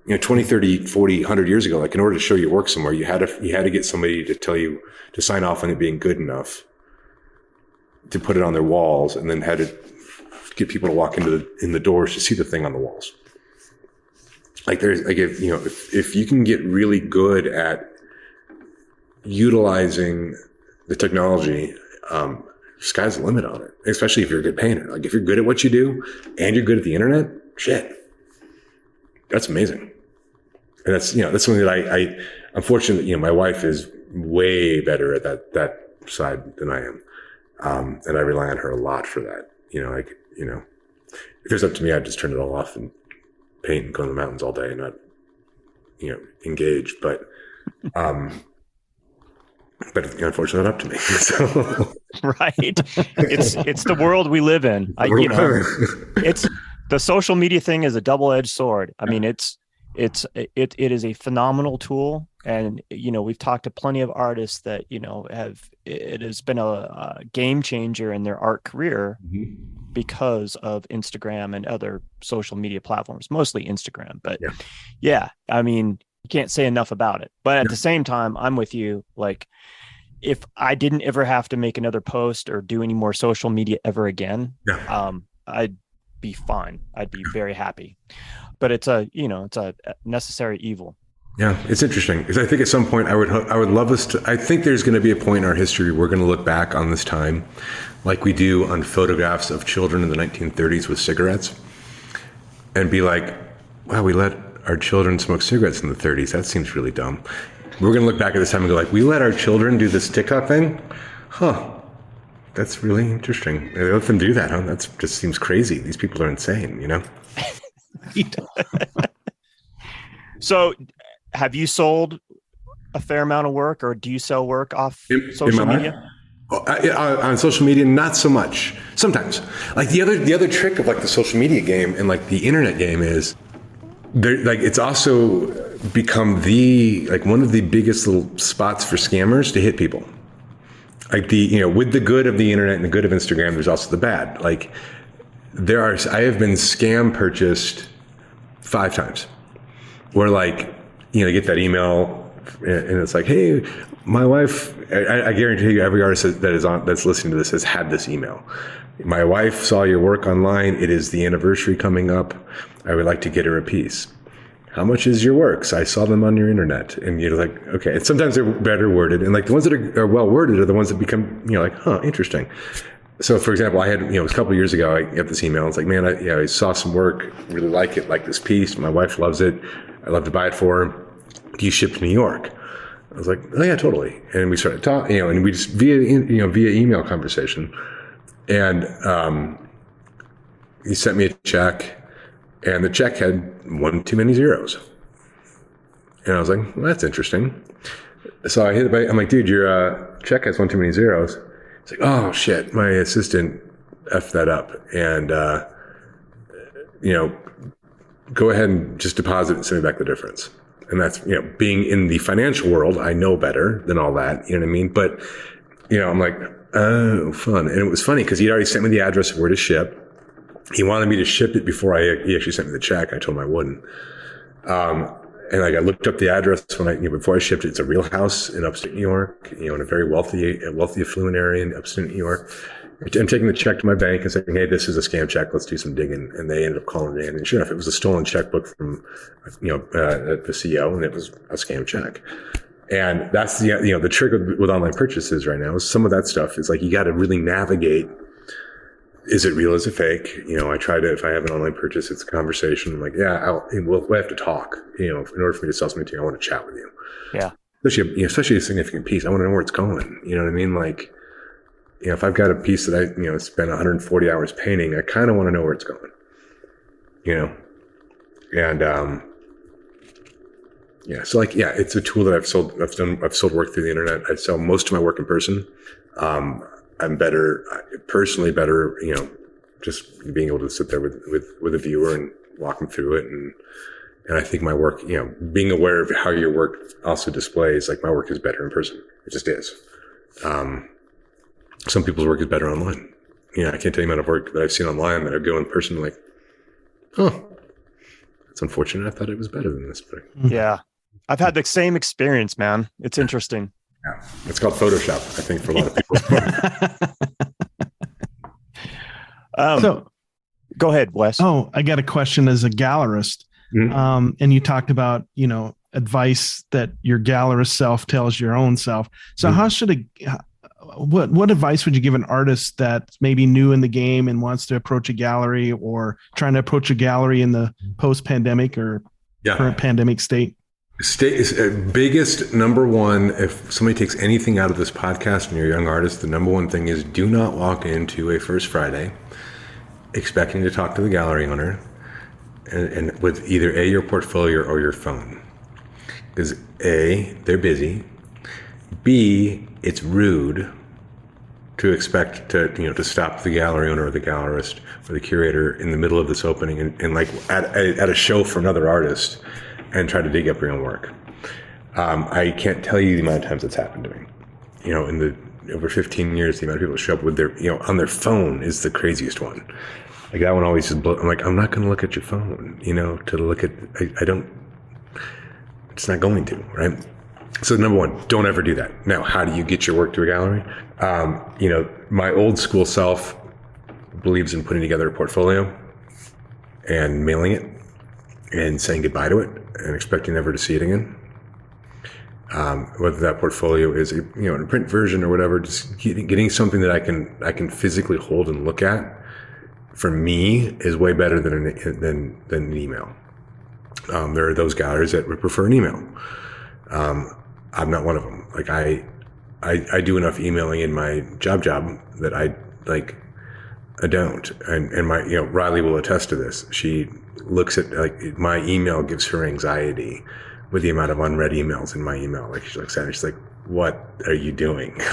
You know, 20, 30, 40, 100 years ago, like, in order to show your work somewhere, you had to get somebody to tell you to sign off on it being good enough to put it on their walls, and then had to get people to walk in the doors to see the thing on the walls. Like, there's, like, if you can get really good at utilizing the technology, sky's the limit on it, especially if you're a good painter. Like, if you're good at what you do and you're good at the internet, shit, that's amazing. And that's, you know, that's something that I unfortunately, you know, my wife is way better at that side than I am. And I rely on her a lot for that. You know, like, you know, if it was up to me, I'd just turn it all off and paint and go in the mountains all day and not, you know, engage. But unfortunately, not up to me. So. Right. It's the world we live in. It's the social media thing is a double-edged sword. I mean, it is a phenomenal tool. And, you know, we've talked to plenty of artists that, you know, it has been a game changer in their art career because of Instagram and other social media platforms, mostly Instagram. But yeah, I mean, you can't say enough about it. But at the same time, I'm with you. Like, if I didn't ever have to make another post or do any more social media ever again, I'd be fine. I'd be very happy. But it's a necessary evil. Yeah, it's interesting because I think at some point I would love us to. I think there's going to be a point in our history we're going to look back on this time, like we do on photographs of children in the 1930s with cigarettes, and be like, "Wow, we let our children smoke cigarettes in the 30s. That seems really dumb." We're going to look back at this time and go like, "We let our children do this TikTok thing? Huh? That's really interesting. They let them do that, huh? That just seems crazy. These people are insane, you know?" So, have you sold a fair amount of work, or do you sell work off social media? On social media, not so much. Sometimes, like the other trick of like the social media game and like the internet game is, like, it's also become one of the biggest little spots for scammers to hit people. Like with the good of the internet and the good of Instagram, there's also the bad. Like I have been scam purchased 5 times, where like, you get that email and it's like, "Hey, my wife," I guarantee you every artist that's listening to this has had this email. "My wife saw your work online. It is the anniversary coming up. I would like to get her a piece. How much is your works? I saw them on your internet." And you're like, okay. And sometimes they're better worded. And like the ones that are well worded are the ones that become, like, huh, interesting. So for example, I had, it was a couple of years ago, I got this email. It's like, "Man, I saw some work, really like it, like this piece. My wife loves it. I'd love to buy it for her. Do you ship to New York?" I was like, "Oh yeah, totally." And we started talking, and we just via email conversation. And he sent me a check, and the check had one too many zeros. And I was like, "Well, that's interesting." So I hit the bank. I'm like, dude, your check has one too many zeros. It's like, oh shit, my assistant effed that up, and go ahead and just deposit and send me back the difference. And that's, being in the financial world, I know better than all that. You know what I mean? But I'm like, oh, fun. And it was funny because he'd already sent me the address of where to ship. He wanted me to ship it before he actually sent me the check. I told him I wouldn't. And like I looked up the address before I shipped it. It's a real house in upstate New York, in a very wealthy, affluent area in upstate New York. I'm taking the check to my bank and saying, hey, this is a scam check. Let's do some digging. And they ended up calling me in. And sure enough, it was a stolen checkbook from, the CEO, and it was a scam check. And that's the trick with online purchases right now is some of that stuff is like, you got to really navigate. Is it real? Is it fake? I try to, if I have an online purchase, it's a conversation. I'm like, yeah, we'll have to talk, in order for me to sell something to you, I want to chat with you. Yeah. Especially a significant piece. I want to know where it's going. You know what I mean? Like, if I've got a piece that I, spent 140 hours painting, I kind of want to know where it's going, and, so like, it's a tool that I've sold work through the internet. I sell most of my work in person. I'm personally better, just being able to sit there with a viewer and walk them through it. And I think my work, being aware of how your work also displays, like my work is better in person. It just is. Some people's work is better online. I can't tell you the amount of work that I've seen online that I go in person like, oh, it's unfortunate. I thought it was better than this. But yeah. I've had the same experience, man. It's interesting. Yeah. It's called Photoshop, I think, for a lot of people. So go ahead, Wes. Oh, I got a question as a gallerist. Mm-hmm. And you talked about, advice that your gallerist self tells your own self. So Mm-hmm. what advice would you give an artist that's maybe new in the game and wants to approach a gallery or trying to approach a gallery in the post-pandemic or current pandemic state? Biggest number one, if somebody takes anything out of this podcast and you're a young artist, the number one thing is do not walk into a First Friday expecting to talk to the gallery owner and with either your portfolio or your phone. Because A, they're busy. B, it's rude to expect to stop the gallery owner or the gallerist or the curator in the middle of this opening and like at a show for another artist and try to dig up your own work. I can't tell you the amount of times that's happened to me. In the over 15 years, the amount of people that show up with their, on their phone is the craziest one. Like that one always just I'm like, I'm not going to look at your phone, to look at, I don't, it's not going to, right? So number one, don't ever do that. Now, how do you get your work to a gallery? My old school self believes in putting together a portfolio and mailing it and saying goodbye to it and expecting never to see it again. Whether that portfolio is, in a print version or whatever, just getting something that I can physically hold and look at, for me, is way better than an email. There are those galleries that would prefer an email. I'm not one of them. Like I do enough emailing in my job that I don't. And my, Riley will attest to this. She looks at my email gives her anxiety with the amount of unread emails in my email. Like she looks at it, she's like, what are you doing? I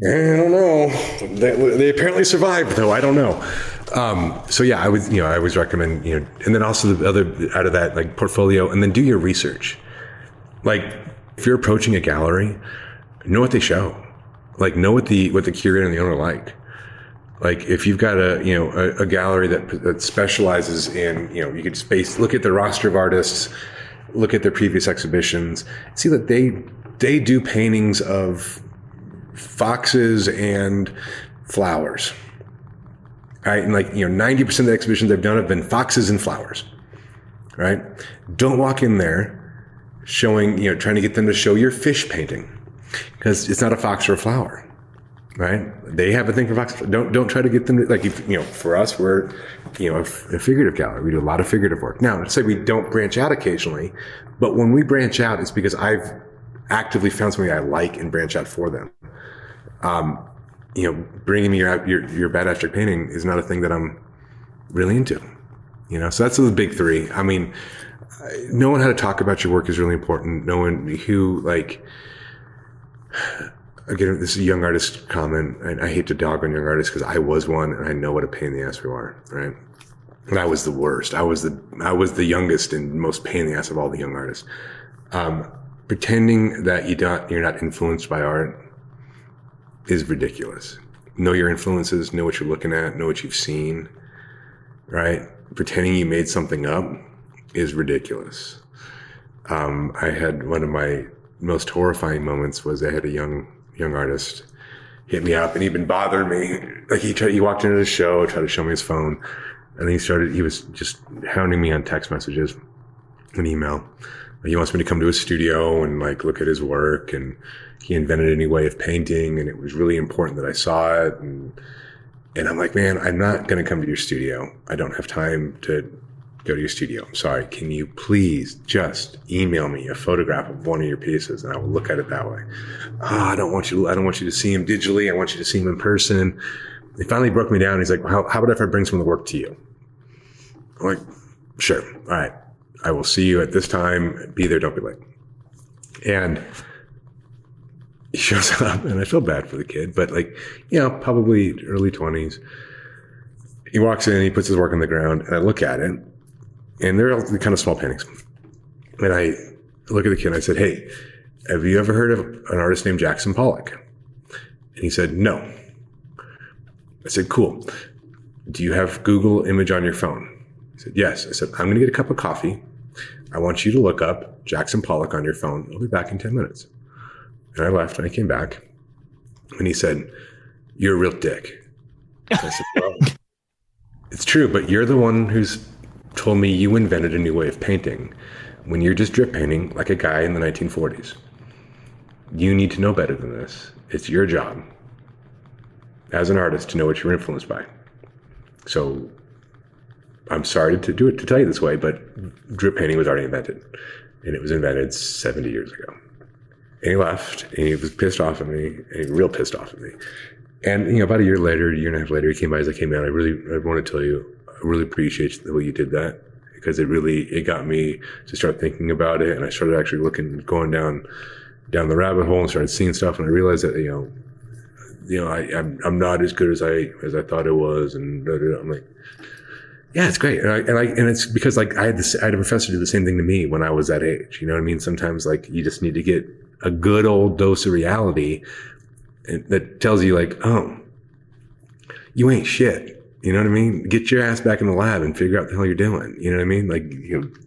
don't know. They apparently survived though. I don't know. So yeah, I always recommend, and then also the other out of that, like portfolio, and then do your research. Like if you're approaching a gallery, know what they show, like know what the curator and the owner like. Like if you've got a gallery that specializes in, you could look at the roster of artists, look at their previous exhibitions, see that they do paintings of foxes and flowers. Right? And 90% of the exhibitions they've done have been foxes and flowers. Right? Don't walk in there showing, trying to get them to show your fish painting because it's not a fox or a flower. Right? They have a thing for foxes. Don't try to get them to, for us, we're, a figurative gallery. We do a lot of figurative work. Now, let's say we don't branch out occasionally, but when we branch out, it's because I've actively found something I like and branch out for them. Bringing me your bad abstract painting is not a thing that I'm really into, so that's the big three. I mean, knowing how to talk about your work is really important. Knowing who, like, again, this is a young artist comment, and I hate to dog on young artists because I was one, and I know what a pain in the ass we are, right? And I was the worst. I was the youngest and most pain in the ass of all the young artists. Pretending that you're not influenced by art is ridiculous. Know your influences, know what you're looking at, know what you've seen, right? Pretending you made something up is ridiculous. I had one of my most horrifying moments was I had a young artist hit me up, and he'd been bothering me. Like he walked into the show, tried to show me his phone, and he was just hounding me on text messages and email. He wants me to come to his studio and like look at his work, and he invented a new way of painting, and it was really important that I saw it. And I'm like, man, I'm not going to come to your studio. I don't have time to go to your studio. I'm sorry. Can you please just email me a photograph of one of your pieces, and I will look at it that way. I don't want you to see him digitally. I want you to see him in person. He finally broke me down. He's like, well, how about if I bring some of the work to you? I'm like, sure. All right. I will see you at this time. Be there. Don't be late. And he shows up, and I feel bad for the kid, but like, probably early 20s. He walks in, he puts his work on the ground, and I look at it, and they're all kind of small paintings. And I look at the kid, and I said, hey, have you ever heard of an artist named Jackson Pollock? And he said, no. I said, cool. Do you have Google image on your phone? He said, yes. I said, I'm going to get a cup of coffee. I want you to look up Jackson Pollock on your phone. I'll be back in 10 minutes. And I left, and I came back, and he said, you're a real dick. And I said, well, it's true, but you're the one who's told me you invented a new way of painting when you're just drip painting like a guy in the 1940s. You need to know better than this. It's your job as an artist to know what you're influenced by. So I'm sorry to tell you this way, but drip painting was already invented, and it was invented 70 years ago. And he left, and he was pissed off at me, and real pissed off at me. And, about a year and a half later, he came by as I came out. I want to tell you, I really appreciate the way you did that, because it got me to start thinking about it. And I started actually going down the rabbit hole and started seeing stuff. And I realized that, I'm not as good as I thought it was. And I'm like, yeah, it's great. And it's because like I had a professor do the same thing to me when I was that age. You know what I mean? Sometimes like you just need to get a good old dose of reality that tells you like, oh, you ain't shit. You know what I mean? Get your ass back in the lab and figure out what the hell you're doing. You know what I mean? Like,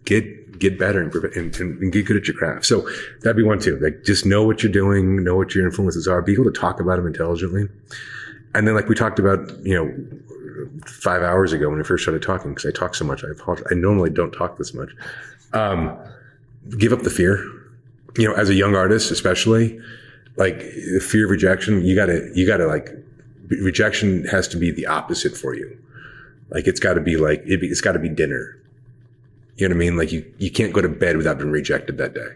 get better and get good at your craft. So that'd be one too. Like, just know what you're doing, know what your influences are, be able to talk about them intelligently. And then like we talked about, 5 hours ago when we first started talking, because I talk so much, I apologize. I normally don't talk this much. Give up the fear. As a young artist, especially, like the fear of rejection, you gotta like, rejection has to be the opposite for you. Like it's gotta be like, it's gotta be dinner. You know what I mean? Like you can't go to bed without being rejected that day.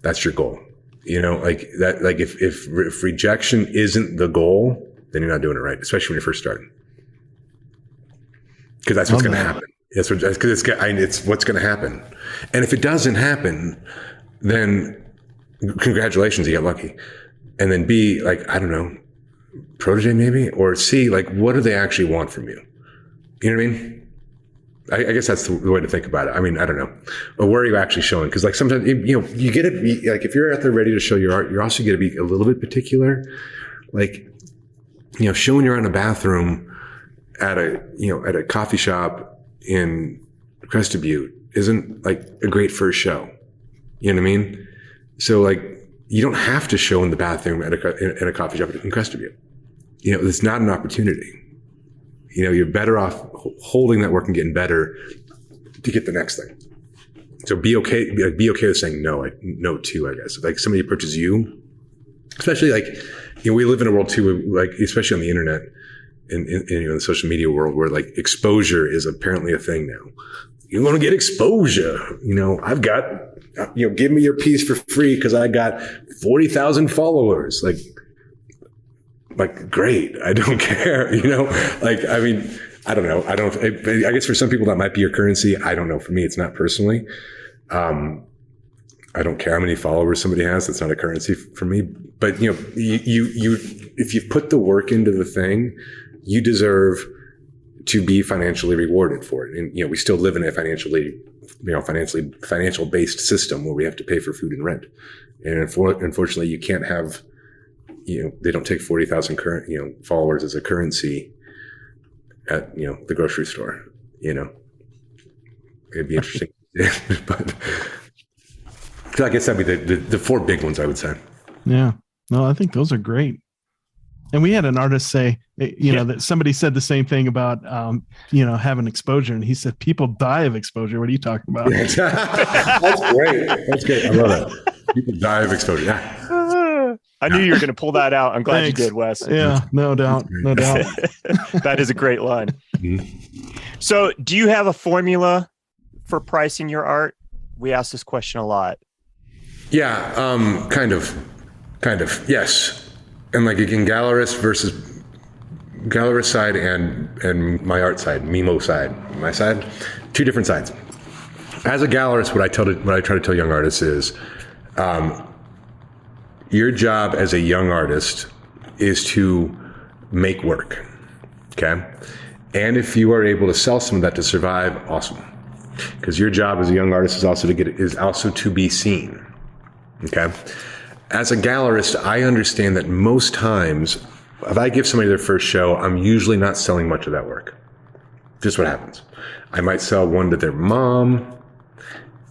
That's your goal. Like that, like if rejection isn't the goal, then you're not doing it right, especially when you're first starting. Cause that's what's going to happen. It's what's going to happen. And if it doesn't happen, then congratulations, you got lucky. And then B, like, I don't know, protege maybe, or C, like, what do they actually want from you? You know what I mean? I guess that's the way to think about it. I mean, I don't know. But where are you actually showing? Cause like sometimes, you get to be like, if you're out there ready to show your art, you're also going to be a little bit particular. Like, showing you're in a bathroom at a coffee shop in Crested Butte isn't like a great first show. You know what I mean? So like, you don't have to show in the bathroom at a coffee shop in Crested Butte. It's not an opportunity. You're better off holding that work and getting better to get the next thing. So be okay with saying no too, I guess. Like somebody approaches you, especially like, we live in a world too, like, especially on the internet, in the social media world where like exposure is apparently a thing now. You want to get exposure, I've got, give me your piece for free because I got 40,000 followers. Like great. I don't care, like, I mean, I don't know. I guess for some people that might be your currency. I don't know. For me, it's not personally. I don't care how many followers somebody has. That's not a currency for me. But you if you put the work into the thing, you deserve to be financially rewarded for it. And we still live in a financial based system where we have to pay for food and rent. And unfortunately, you can't have, they don't take 40,000 followers as a currency at the grocery store. It'd be interesting, but. I guess that'd be the four big ones, I would say. Yeah. No, I think those are great. And we had an artist say, that somebody said the same thing about, having exposure. And he said, people die of exposure. What are you talking about? That's great. That's great. I love that. People die of exposure. Yeah. I knew you were going to pull that out. I'm glad Thanks. You did, Wes. Yeah, no doubt. No doubt. That is a great line. Mm-hmm. So do you have a formula for pricing your art? We ask this question a lot. Yeah, kind of, yes. And like again, gallerist side and my art side, Mimo side, my side, two different sides. As a gallerist, what I try to tell young artists is, your job as a young artist is to make work, okay? And if you are able to sell some of that to survive, awesome. Because your job as a young artist is also to be seen. Okay. As a gallerist, I understand that most times, if I give somebody their first show, I'm usually not selling much of that work. Just what happens. I might sell one to their mom,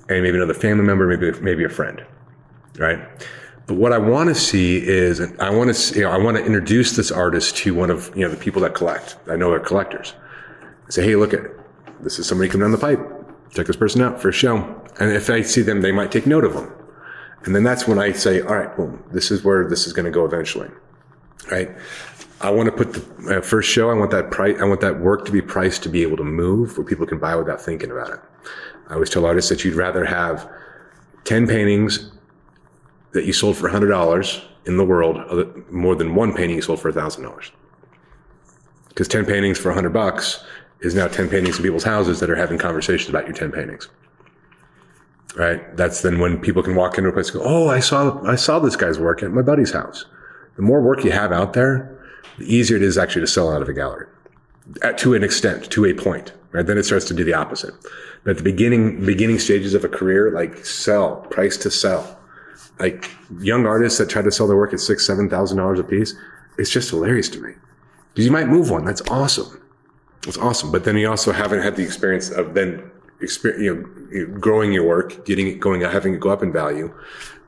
and maybe another family member, maybe a friend, right? But what I want to see is, I want to introduce this artist to one of the people that collect. I know they're collectors. I say, hey, look at it. This is somebody coming down the pipe. Check this person out for a show. And if I see them, they might take note of them. And then that's when I say, all right, boom, this is where this is going to go eventually, right? I want to put the first show. I want that work to be priced to be able to move, where people can buy without thinking about it. I always tell artists that you'd rather have 10 paintings that you sold for $100 in the world, more than one painting you sold for $1,000. Because 10 paintings for $100 is now 10 paintings in people's houses that are having conversations about your 10 paintings. Right. That's then when people can walk into a place and go, oh, I saw this guy's work at my buddy's house. The more work you have out there, the easier it is actually to sell out of a gallery to an extent, to a point, right? Then it starts to do the opposite. But at the beginning stages of a career, like price to sell, like young artists that try to sell their work at $6,000, $7,000 a piece, it's just hilarious to me because you might move one. That's awesome. It's awesome. But then you also haven't had the experience of then growing your work, getting it going, having it go up in value.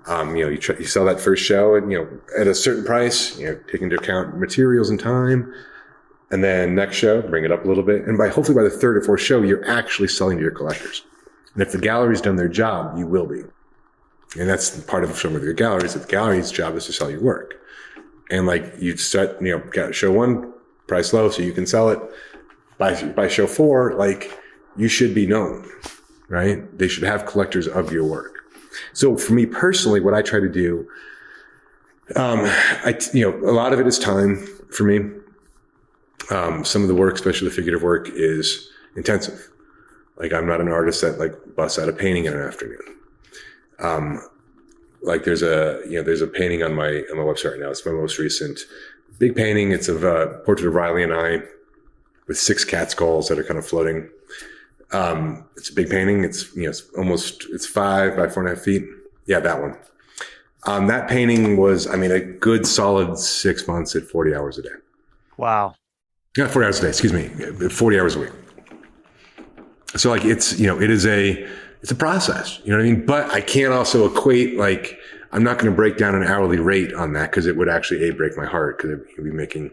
You sell that first show and, at a certain price, take into account materials and time. And then next show, bring it up a little bit. And hopefully by the third or fourth show, you're actually selling to your collectors. And if the gallery's done their job, you will be. And that's part of some of your galleries, that the gallery's job is to sell your work. And like you start, got show one, price low so you can sell it. By show four, like, you should be known, right? They should have collectors of your work. So for me personally, what I try to do, a lot of it is time for me. Some of the work, especially the figurative work, is intensive. Like I'm not an artist that like busts out a painting in an afternoon. Like there's a painting on my website right now. It's my most recent big painting. It's of a portrait of Riley and I with 6 cat skulls that are kind of floating. It's a big painting. It's 5 by 4.5 feet. Yeah, that one. That painting was, a good solid 6 months at 40 hours a day. Wow. Yeah, 40 hours a day, excuse me, 40 hours a week. So like, it's a process, you know what I mean? But I can't also equate, like, I'm not going to break down an hourly rate on that because it would actually break my heart because I'd be making,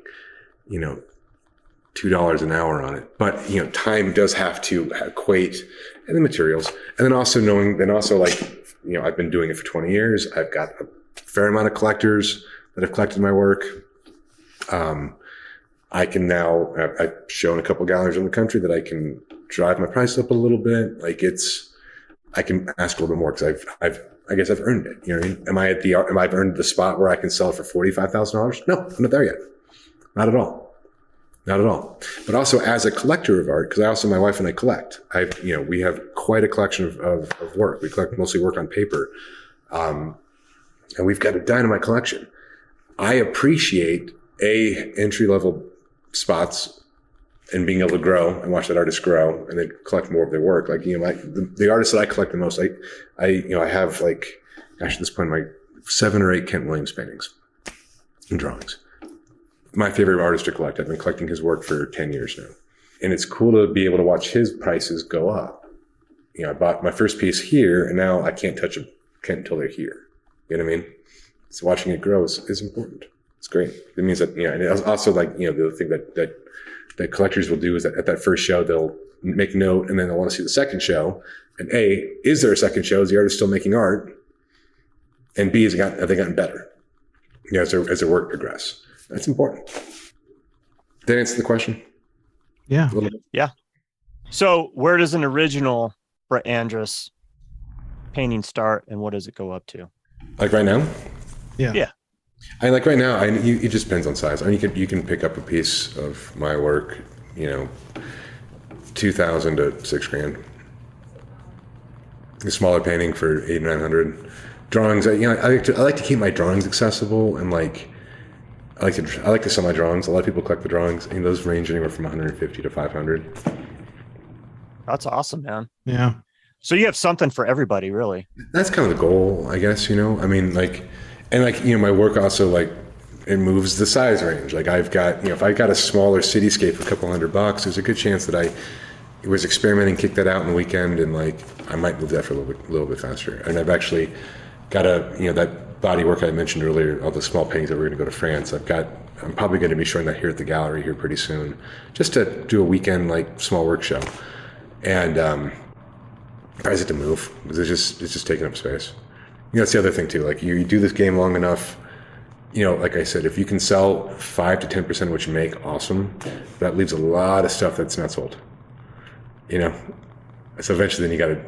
$2 an hour on it. But, time does have to equate, and the materials. And then also I've been doing it for 20 years. I've got a fair amount of collectors that have collected my work. I can now, I've shown a couple galleries in the country that I can drive my price up a little bit. Like I can ask a little bit more because I guess I've earned it. You know what I mean? Am I earned the spot where I can sell it for $45,000? No, I'm not there yet. Not at all. Not at all. But also as a collector of art, because my wife and I collect. We have quite a collection of work. We collect mostly work on paper. And we've got a dynamite collection. I appreciate entry-level spots and being able to grow and watch that artist grow and then collect more of their work. Like, the artists that I collect the most, I have like, gosh, at this point, 7 or 8 Kent Williams paintings and drawings. My favorite artist to collect. I've been collecting his work for 10 years now. And it's cool to be able to watch his prices go up. I bought my first piece here and now I can't touch them until they're here. You know what I mean? So watching it grow is important. It's great. It means that, and it's also like, the other thing that collectors will do is that at that first show, they'll make note and then they'll want to see the second show. And A, is there a second show? Is the artist still making art? And B, have they gotten better? As their work progresses. That's important. Did that answer the question? Yeah. Yeah. So where does an original Brett Andrus painting start and what does it go up to? Like right now? Yeah. Like right now, it just depends on size. You can pick up a piece of my work, $2,000 to $6,000. A smaller painting for $800-900. Drawings, I like to keep my drawings accessible and like I like to sell my drawings. A lot of people collect the drawings, and those range anywhere from $150 to $500. That's awesome, man. Yeah. So you have something for everybody, really. That's kind of the goal, I guess. My work also it moves the size range. Like I've got, if I got a smaller cityscape for a couple $100, there's a good chance that I was experimenting, kicked that out on the weekend, and I might move that for a little bit faster. And I've actually got that body work I mentioned earlier, all the small paintings that we're going to go to France. I'm probably going to be showing that here at the gallery here pretty soon, just to do a weekend small work show. And probably have to move because it's just taking up space. That's the other thing too. You do this game long enough, like I said, if you can sell 5 to 10% of what you make, awesome. That leaves a lot of stuff that's not sold. So eventually, then you got to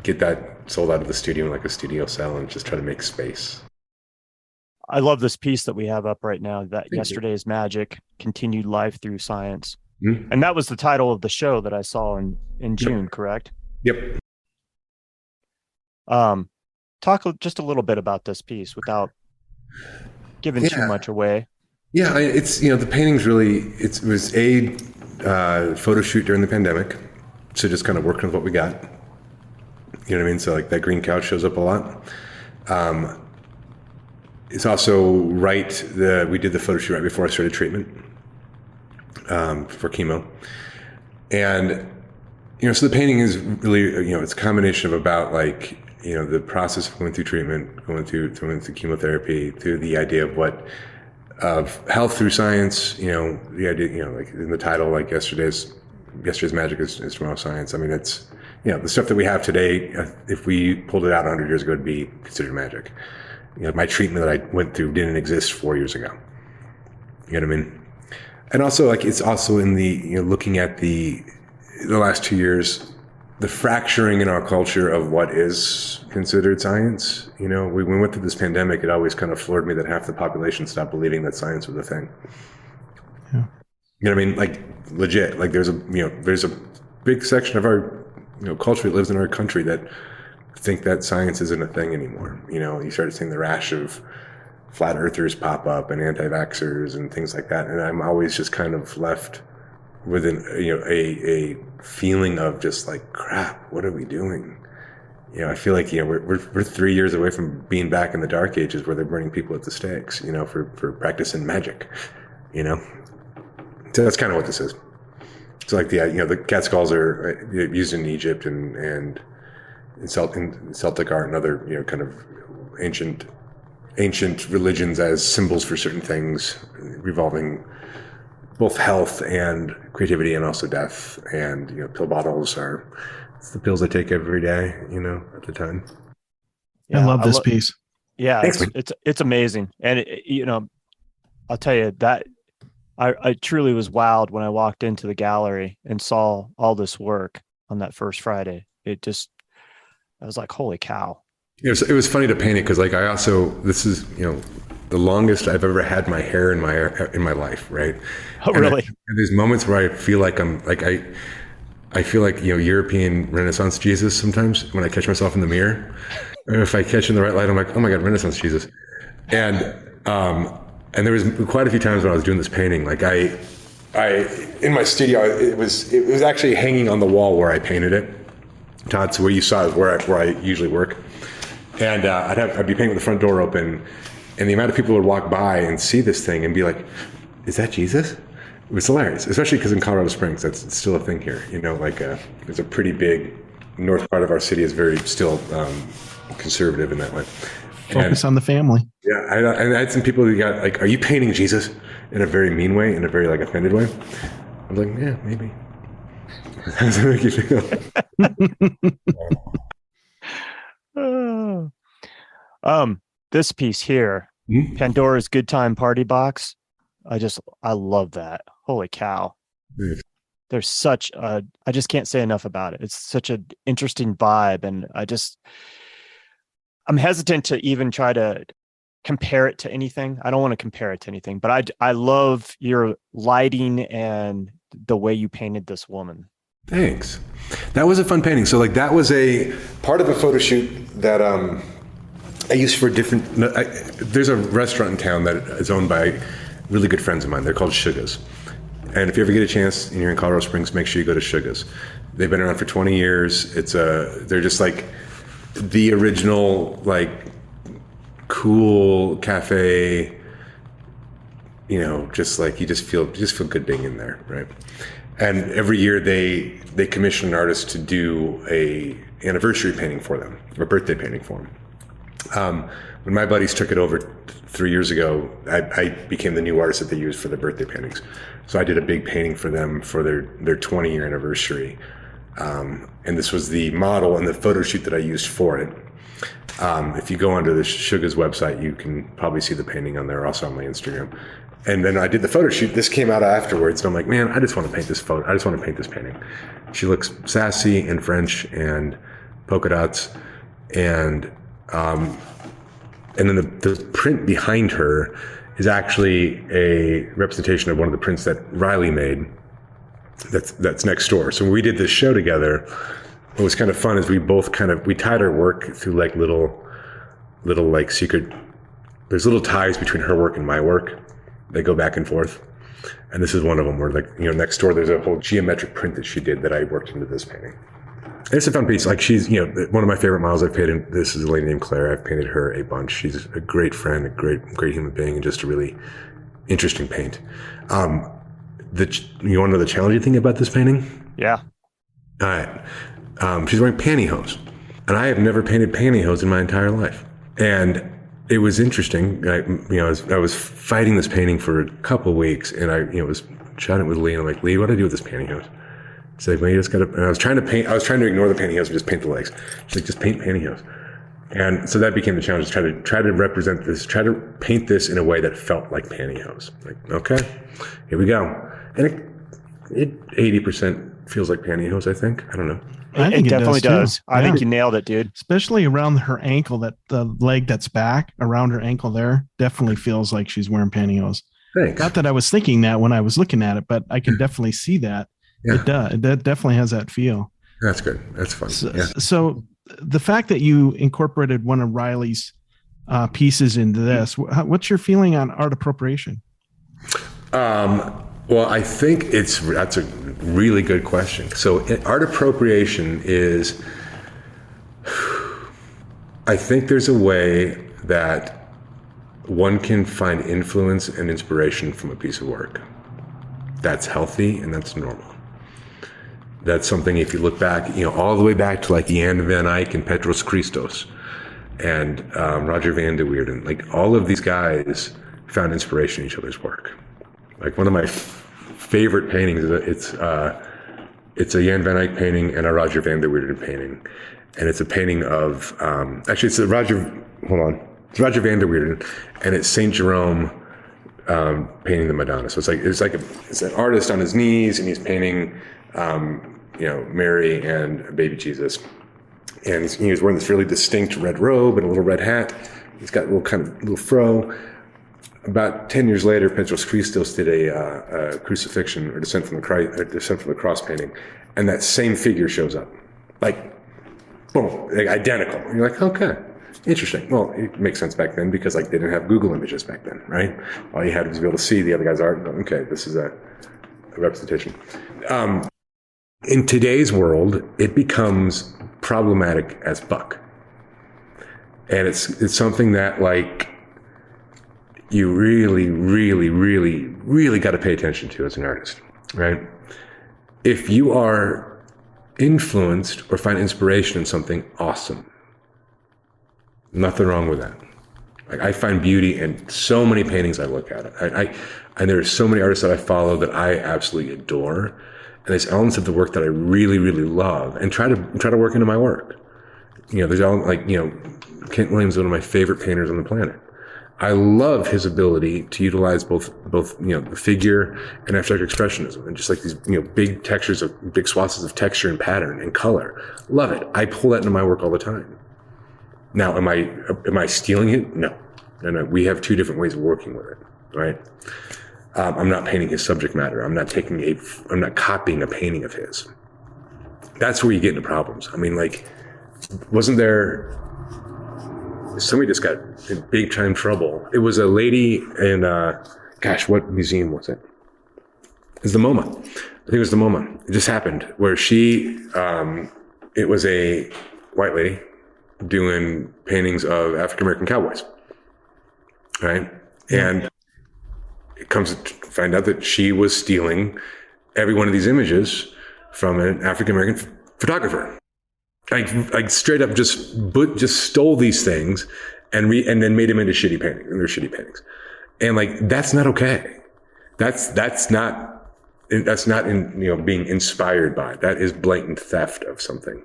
get that sold out of the studio in a studio cell and just try to make space. I love this piece that we have up right now, that Yesterday's Magic, Continued Life Through Science. Mm-hmm. And that was the title of the show that I saw in June, correct? Yep. Talk just a little bit about this piece without giving too much away. Yeah, it's, the painting's really, it was a photo shoot during the pandemic. So just kind of working with what we got. You know what I mean? So that green couch shows up a lot. It's also we did the photo shoot right before I started treatment for chemo. And, so the painting is really, it's a combination of about the process of going through treatment, going through chemotherapy, through the idea of health through science, the idea, in the title, yesterday's magic is tomorrow's science. I mean, it's, the stuff that we have today, if we pulled it out 100 years ago, it'd be considered magic. My treatment that I went through didn't exist 4 years ago. You know what I mean? And also, it's also in the, looking at the last 2 years, the fracturing in our culture of what is considered science. When we went through this pandemic, it always kind of floored me that half the population stopped believing that science was a thing. Yeah. You know what I mean? Legit. There's a big section of our, culture that lives in our country that think that science isn't a thing anymore. You started seeing the rash of flat earthers pop up and anti-vaxxers and things like that. And I'm always just kind of left with a feeling of just crap, what are we doing? I feel like, we're 3 years away from being back in the dark ages where they're burning people at the stakes, for practicing magic, So that's kind of what this is. So the cat skulls are used in Egypt and in Celtic art and other, kind of ancient religions as symbols for certain things revolving both health and creativity and also death. And, pill bottles it's the pills I take every day, at the time. Yeah, I love this piece. Yeah, it's amazing. And, I'll tell you that I truly was wowed when I walked into the gallery and saw all this work on that first Friday. I was like, holy cow. It was funny to paint it because I also, this is, the longest I've ever had my hair in my life, right? Oh, really? And there's moments where I feel like I feel like, European Renaissance Jesus sometimes when I catch myself in the mirror. Or if I catch in the right light, I'm like, oh my God, Renaissance Jesus. And there was quite a few times when I was doing this painting, like I in my studio, it was actually hanging on the wall where I painted it. Todd, so where you saw it, where I usually work. And I'd be painting with the front door open, and the amount of people would walk by and see this thing and be like, is that Jesus? It was hilarious, especially because in Colorado Springs, it's still a thing here. There's a pretty big north part of our city is very still conservative in that way. Focus on the family. Yeah, I had some people who got like, "Are you painting Jesus?" in a very mean way, in a very like offended way. I was like, "Yeah, maybe." How does that make you feel? This piece here, Pandora's Good Time Party Box. I love that. Holy cow! Yes. There's I just can't say enough about it. It's such an interesting vibe, and I'm hesitant to even try to compare it to anything. I don't want to compare it to anything, but I love your lighting and the way you painted this woman. Thanks. That was a fun painting. So like that was a part of a photo shoot that I used for there's a restaurant in town that is owned by really good friends of mine. They're called Sugas. And if you ever get a chance and you're in Colorado Springs, make sure you go to Sugas. They've been around for 20 years. They're just like the original, like cool cafe, just like you just feel good being in there, right? And every year they commission an artist to do a anniversary painting for them, or birthday painting for them. When my buddies took it over 3 years ago, I became the new artist that they used for the birthday paintings. So I did a big painting for them for their 20-year anniversary. And this was the model and the photo shoot that I used for it. If you go onto the Suga's website, you can probably see the painting on there, also on my Instagram. And then I did the photo shoot. This came out afterwards, and I'm like, man, I just want to paint this photo. I just want to paint this painting. She looks sassy and French and polka dots, and then the print behind her is actually a representation of one of the prints that Riley made. That's next door. So when we did this show together, what was kind of fun is we both we tied our work through like little like secret. There's little ties between her work and my work. They go back and forth. And this is one of them where like, next door, there's a whole geometric print that she did that I worked into this painting. And it's a fun piece. Like she's, one of my favorite models I've painted. This is a lady named Claire. I've painted her a bunch. She's a great friend, a great human being, and just a really interesting paint. You want to know the challenging thing about this painting? Yeah. All right. She's wearing pantyhose, and I have never painted pantyhose in my entire life. And it was interesting. I was fighting this painting for a couple of weeks, and I was chatting with Lee, and I'm like, Lee, what do I do with this pantyhose? She's like, well, you just gotta. And I was trying to ignore the pantyhose and just paint the legs. She's like, just paint pantyhose. And so that became the challenge: try to represent this, try to paint this in a way that felt like pantyhose. Like, okay, here we go. And it 80% feels like pantyhose. I think. I don't know. I think it definitely does. Yeah. I think you nailed it, dude. Especially around her ankle, that the leg that's back around her ankle there definitely feels like she's wearing pantyhose. Thanks. Not that I was thinking that when I was looking at it, but I can definitely see that. Yeah. It does. That definitely has that feel. That's good. That's fun. So the fact that you incorporated one of Riley's pieces into this, what's your feeling on art appropriation? Well, I think that's a really good question. So art appropriation is, I think there's a way that one can find influence and inspiration from a piece of work. That's healthy and that's normal. That's something, if you look back, all the way back to like Jan van Eyck and Petros Christos and Roger van der Weerden, like all of these guys found inspiration in each other's work. Like one of my favorite paintings, it's a Jan van Eyck painting and a Roger van der Weerden painting. And it's a painting of, it's Roger van der Weerden, and it's St. Jerome painting the Madonna. So it's an artist on his knees, and he's painting, Mary and baby Jesus. And he's wearing this really distinct red robe and a little red hat. He's got a little fro. About 10 years later, Pedro Christos did a crucifixion or Descent from the Cross painting, and that same figure shows up, like, boom, like identical. And you're like, okay, interesting. Well, it makes sense back then because like they didn't have Google images back then, right? All you had was to be able to see the other guy's art and go, okay, this is a representation. In today's world, it becomes problematic as fuck, and it's something that like you really, really, really, really got to pay attention to as an artist, right? If you are influenced or find inspiration in something, awesome. Nothing wrong with that. Like I find beauty in so many paintings I look at. And there are so many artists that I follow that I absolutely adore. And there's elements of the work that I really, really love and try to work into my work. There's like, Kent Williams is one of my favorite painters on the planet. I love his ability to utilize both the figure and abstract expressionism and just like these big textures of big swaths of texture and pattern and color. Love it. I pull that into my work all the time. Now, am I stealing it? No. We have two different ways of working with it, right? I'm not painting his subject matter. I'm not copying a painting of his. That's where you get into problems. I mean, like, wasn't there? Somebody just got in big time trouble. It was a lady in, what museum was it? It was the MoMA. I think it was the MoMA. It just happened where it was a white lady doing paintings of African-American cowboys, right? And it comes to find out that she was stealing every one of these images from an African-American photographer. Like straight up just stole these things and then made them into shitty paintings, and they're shitty paintings. And like, that's not okay. That's not being inspired by. That is blatant theft of something.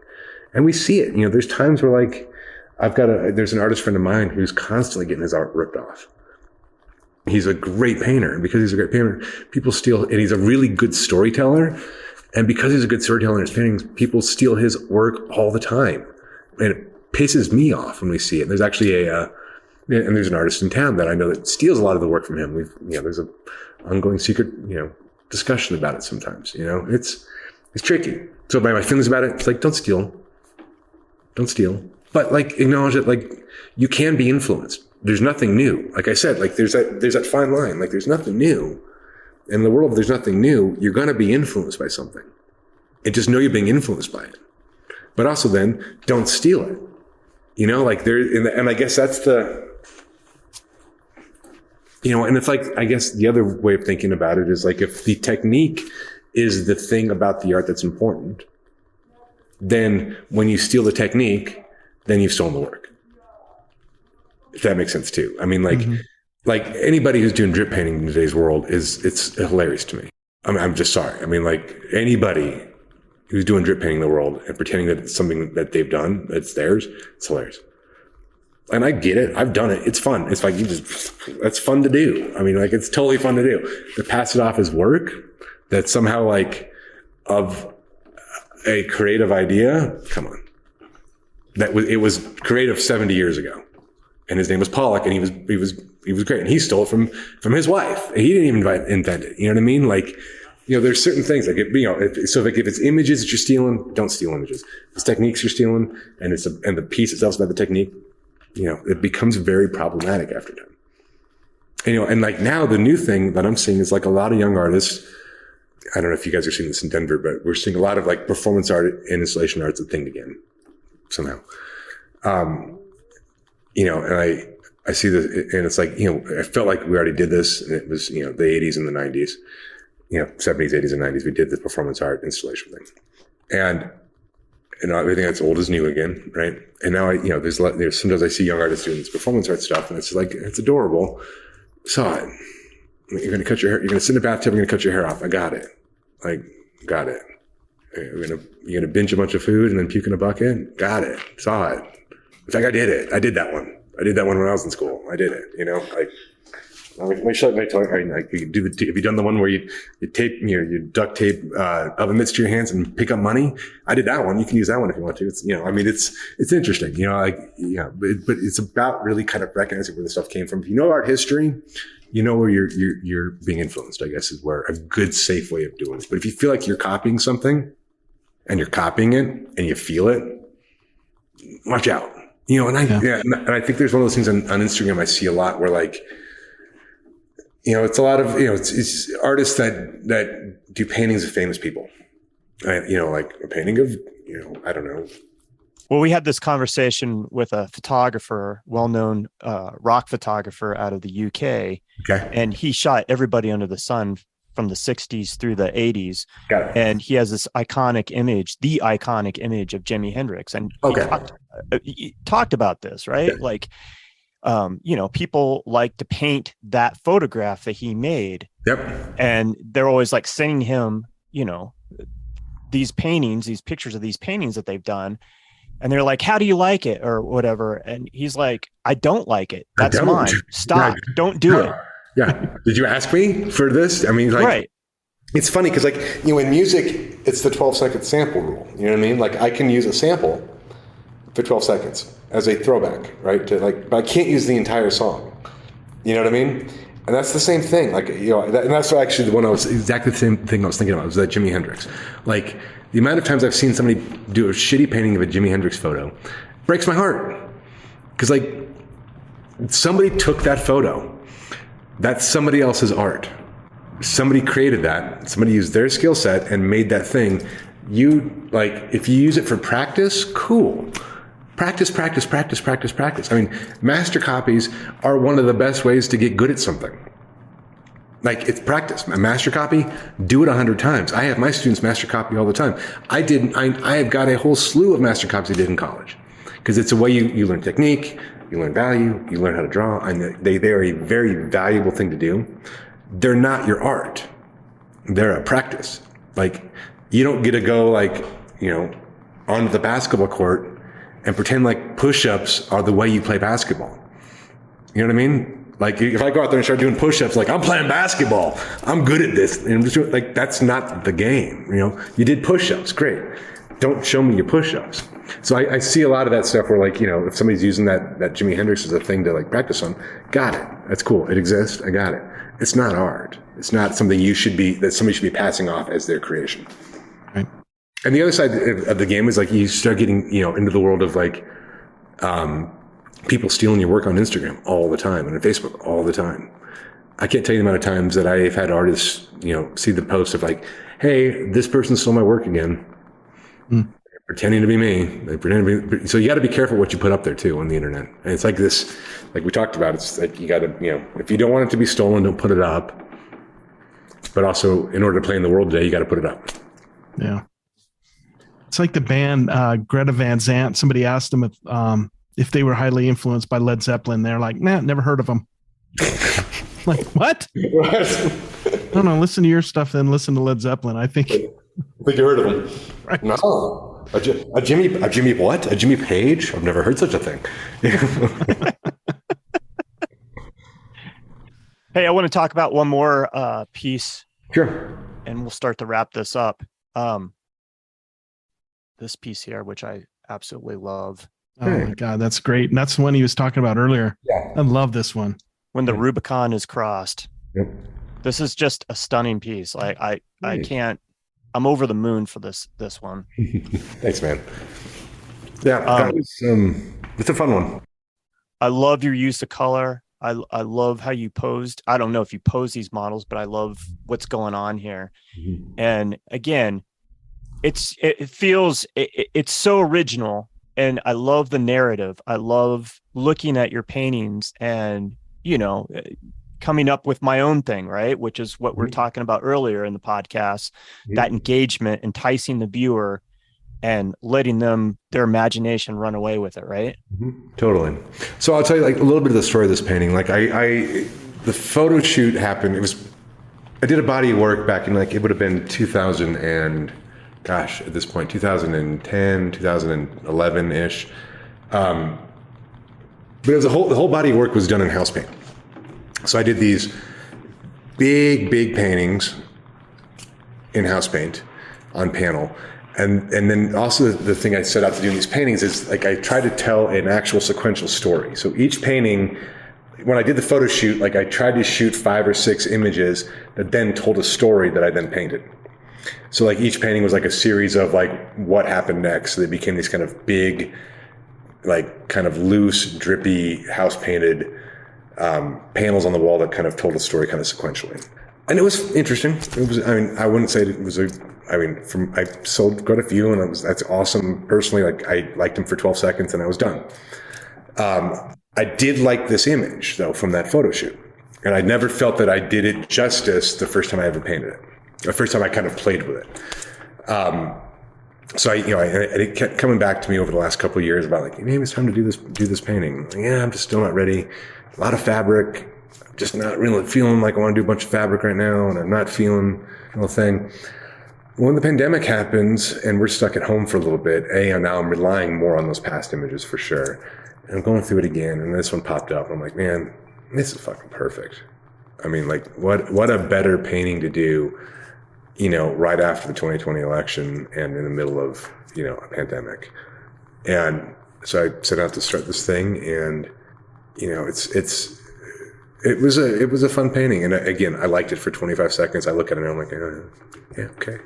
And we see it, there's times where like, there's an artist friend of mine who's constantly getting his art ripped off. He's a great painter. And because he's a great painter, people steal, and he's a really good storyteller. And because he's a good storyteller in his paintings, people steal his work all the time. And it pisses me off when we see it. There's actually and there's an artist in town that I know that steals a lot of the work from him. There's a ongoing secret, discussion about it sometimes, it's tricky. So my feelings about it, it's like, don't steal. But like, acknowledge it, like, you can be influenced. There's nothing new. Like I said, like there's that fine line. Like there's nothing new. In the world, there's nothing new. You're going to be influenced by something. And just know you're being influenced by it. But also then, don't steal it. And I guess that's and it's like, I guess the other way of thinking about it is like, if the technique is the thing about the art that's important, then when you steal the technique, then you've stolen the work. If that makes sense too. I mean, like anybody who's doing drip painting in today's world it's hilarious to me. I'm just sorry. I mean, like anybody who's doing drip painting in the world and pretending that it's something that they've done, that's theirs, it's hilarious. And I get it. I've done it. It's fun. It's like, that's fun to do. I mean, like, it's totally fun to do. To pass it off as work, that's somehow like of a creative idea. Come on. It was creative 70 years ago. And his name was Pollock, and he was great. And he stole it from his wife. He didn't even invent it. You know what I mean? Like, there's certain things like, if it's images that you're stealing, don't steal images. If it's techniques you're stealing, and the piece itself is about the technique, it becomes very problematic after time. And like now the new thing that I'm seeing is like a lot of young artists. I don't know if you guys are seeing this in Denver, but we're seeing a lot of like performance art and installation art's a thing again, somehow. And I see this, and it's like, I felt like we already did this, and it was, the 80s and the 90s, 70s, 80s, and 90s. We did the performance art installation thing. And everything that's old is new again, right? And now there's sometimes I see young artists doing this performance art stuff, and it's like, it's adorable. Saw it. You're going to cut your hair. You're going to sit in a bathtub. You're going to cut your hair off. I got it. Got it. You're going to binge a bunch of food and then puke in a bucket. Got it. Saw it. In fact, I did it. I did that one. I did that one when I was in school. I did it. Have you done the one where you tape, you duct tape oven mitts to your hands and pick up money? I did that one. You can use that one if you want to. It's, it's interesting, but it's about really kind of recognizing where the stuff came from. If you know art history, you know where you're being influenced, I guess, is where a good, safe way of doing it. But if you feel like you're copying something and you're copying it and you feel it, watch out. You know, and I think there's one of those things on Instagram I see a lot where, like, you know, it's a lot of, you know, it's artists that do paintings of famous people. You know, like a painting of, you know, I don't know. Well, we had this conversation with a photographer, well-known rock photographer out of the UK. Okay. And he shot everybody under the sun from the 60s through the 80s. Got it. And he has this iconic image, the iconic image of Jimi Hendrix. And he talked about this, right? Yeah. Like, you know, people like to paint that photograph that he made. Yep. And they're always like sending him, you know, these paintings, these pictures of these paintings that they've done. And they're like, how do you like it? Or whatever. And he's like, I don't like it. That's mine. Stop. Yeah. Don't do it. Yeah. Did you ask me for this? I mean, like, right. It's funny because, like, you know, in music, it's the 12-second sample rule. You know what I mean? Like, I can use a sample for 12 seconds as a throwback, right? To, like, but I can't use the entire song. You know what I mean? And that's the same thing. Like, you know, and that's actually the one exactly the same thing I was thinking about, was that Jimi Hendrix. Like, the amount of times I've seen somebody do a shitty painting of a Jimi Hendrix photo breaks my heart. Because, like, somebody took that photo. That's somebody else's art. Somebody created that. Somebody used their skill set and made that thing. You, like, if you use it for practice, cool. Practice. I mean, master copies are one of the best ways to get good at something. Like, it's practice. A master copy, do it 100 times. I have my students master copy all the time. I have got a whole slew of master copies I did in college. Because it's a way you learn technique, you learn value, you learn how to draw, and they are a very valuable thing to do. They're not your art. They're a practice. Like, you don't get to go, like, you know, onto the basketball court and pretend like push-ups are the way you play basketball. You know what I mean? Like, if I go out there and start doing push-ups, like, I'm playing basketball, I'm good at this. And I'm just doing, like, that's not the game. You know, you did push-ups, great. Don't show me your push-ups. So I see a lot of that stuff where, like, you know, if somebody's using that Jimi Hendrix as a thing to, like, practice on, got it. That's cool. It exists. I got it. It's not art. It's not something that somebody should be passing off as their creation. Right. And the other side of the game is, like, you start getting, you know, into the world of, like, people stealing your work on Instagram all the time and on Facebook all the time. I can't tell you the amount of times that I've had artists, you know, see the post of, like, hey, this person stole my work again. They're pretending to be me. They pretend to be. So you got to be careful what you put up there too on the internet. And it's like this, like we talked about. It's like you got to, you know, if you don't want it to be stolen, don't put it up. But also, in order to play in the world today, you got to put it up. Yeah. It's like the band Greta Van Zandt. Somebody asked them if they were highly influenced by Led Zeppelin. They're like, nah, never heard of them. Like, what? No, listen to your stuff, then listen to Led Zeppelin. I think you heard of them. Right. No. A Jimmy what? A Jimmy Page? I've never heard such a thing. Hey, I want to talk about one more piece. Sure. And we'll start to wrap this up. This piece here, which I absolutely love. Oh my God, that's great. And that's the one he was talking about earlier. Yeah. I love this one. When the Rubicon is crossed. Yep. This is just a stunning piece. Like I can't, I'm over the moon for this one. Thanks, man. Yeah, that was, it's a fun one. I love your use of color. I love how you posed. I don't know if you pose these models, but I love what's going on here. Mm-hmm. And again, it's so original, and I love the narrative. I love looking at your paintings and, you know, coming up with my own thing, right? Which is what we're talking about earlier in the podcast, that engagement, enticing the viewer and letting their imagination run away with it, right? Mm-hmm. Totally. So I'll tell you, like, a little bit of the story of this painting. Like, the photo shoot happened. I did a body of work back in, like, it would have been 2000 and, gosh, at this point, 2010, 2011-ish. But it was the whole body of work was done in house paint. So I did these big paintings in house paint on panel. And then also the thing I set out to do in these paintings is, like, I try to tell an actual sequential story. So each painting when I did the photo shoot, like I tried to shoot 5 or 6 images that then told a story that I then painted. So like each painting was like a series of like what happened next. So they became these kind of big, like kind of loose, drippy, house painted panels on the wall that kind of told a story kind of sequentially. And it was interesting. It was, I mean, I wouldn't say it was I sold quite a few, and that's awesome. Personally, like I liked them for 12 seconds and I was done. I did like this image though from that photo shoot, and I never felt that I did it justice the first time I ever painted it. The first time I kind of played with it. So it kept coming back to me over the last couple of years about like, maybe it's time to do this painting. Yeah, I'm just still not ready. A lot of fabric. Just not really feeling like I want to do a bunch of fabric right now, and I'm not feeling the whole thing. When the pandemic happens and we're stuck at home for a little bit, now I'm relying more on those past images for sure. And I'm going through it again, and this one popped up. I'm like, man, this is fucking perfect. I mean, like, what a better painting to do, right after the 2020 election and in the middle of, a pandemic. And so I set out to start this thing, and, it was a fun painting. And again, I liked it for 25 seconds. I look at it and I'm like, yeah, okay.